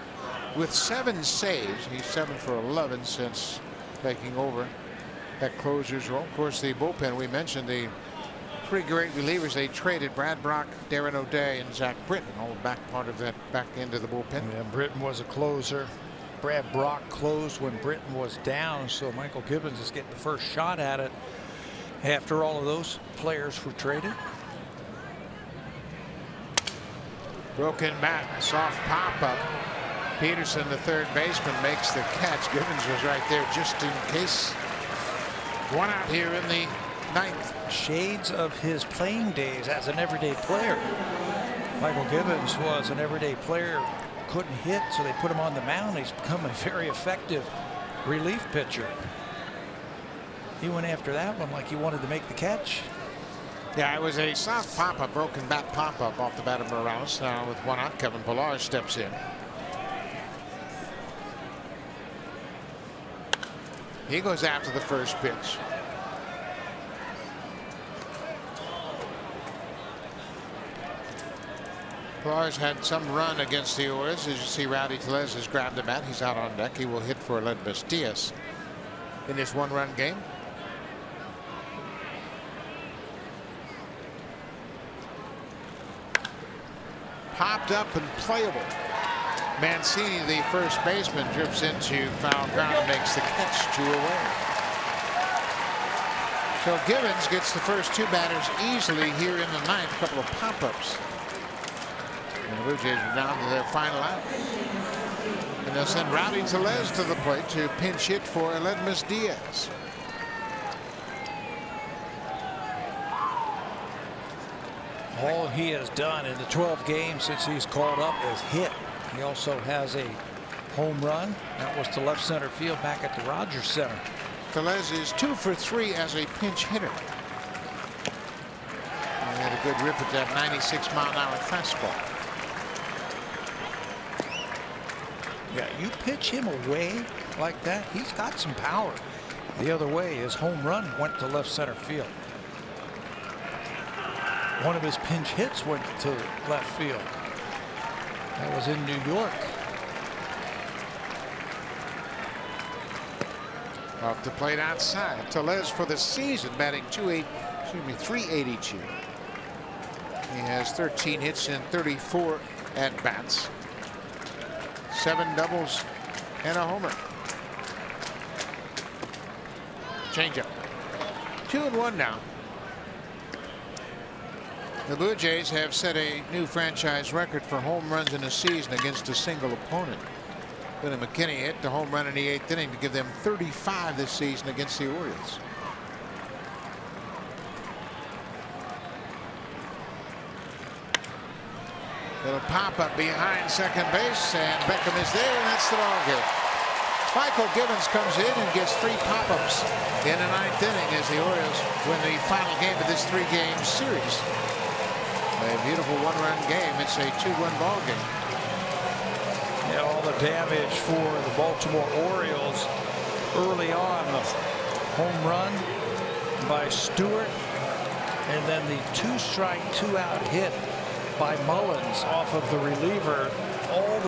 with 7 saves. He's 7 for 11 since taking over that closer's role. Of course, the bullpen, we mentioned the pretty great relievers. They traded Brad Brock, Darren O'Day, and Zach Britton, all back part of that back end of the bullpen. Yeah, Britton was a closer. Brad Brock closed when Britton was down, so Michael Gibbons is getting the first shot at it after all of those players were traded. Broken bat, soft pop up. Peterson, the third baseman, makes the catch. Gibbons was right there just in case. One out here in the ninth. Shades of his playing days as an everyday player. Michael Gibbons was an everyday player, couldn't hit, so they put him on the mound. He's become a very effective relief pitcher. He went after that one like he wanted to make the catch. Yeah, it was a soft pop-up, broken bat pop-up off the bat of Morales. Now with one out, Kevin Pillar steps in. He goes after the first pitch. Pillar's had some run against the Orioles. As you see, Rowdy Tellez has grabbed the bat. He's out on deck. He will hit for Aledmys Diaz in this one-run game. Popped up and playable. Mancini, the first baseman, drifts into foul ground and makes the catch 2 away. So Givens gets the first 2 batters easily here in the 9th. A couple of pop-ups. And the Blue Jays are down to their final out. And they'll send Rowdy Tellez to the plate to pinch hit for Aledmys Diaz. All he has done in the 12 games since he's called up is hit. He also has a home run. That was to left center field back at the Rogers Center. Tellez is 2 for 3 as a pinch hitter. And he had a good rip at that 96-mile-an-hour fastball. Yeah, you pitch him away like that, he's got some power. The other way, his home run went to left center field. One of his pinch hits went to left field. That was in New York. Off the plate outside. Tellez for the season batting 382. He has 13 hits and 34 at bats. 7 doubles and a homer. Changeup. 2-1 now. The Blue Jays have set a new franchise record for home runs in a season against a single opponent. Billy McKinney hit the home run in the 8th inning to give them 35 this season against the Orioles. Little pop up behind second base, and Beckham is there, and that's the ball game. Michael Givens comes in and gets 3 pop-ups in the 9th inning as the Orioles win the final game of this 3-game series. A beautiful 1-run game. It's a 2-1 ball game. Yeah, all the damage for the Baltimore Orioles early on. The home run by Stewart, and then the 2-strike, 2-out hit by Mullins off of the reliever. All the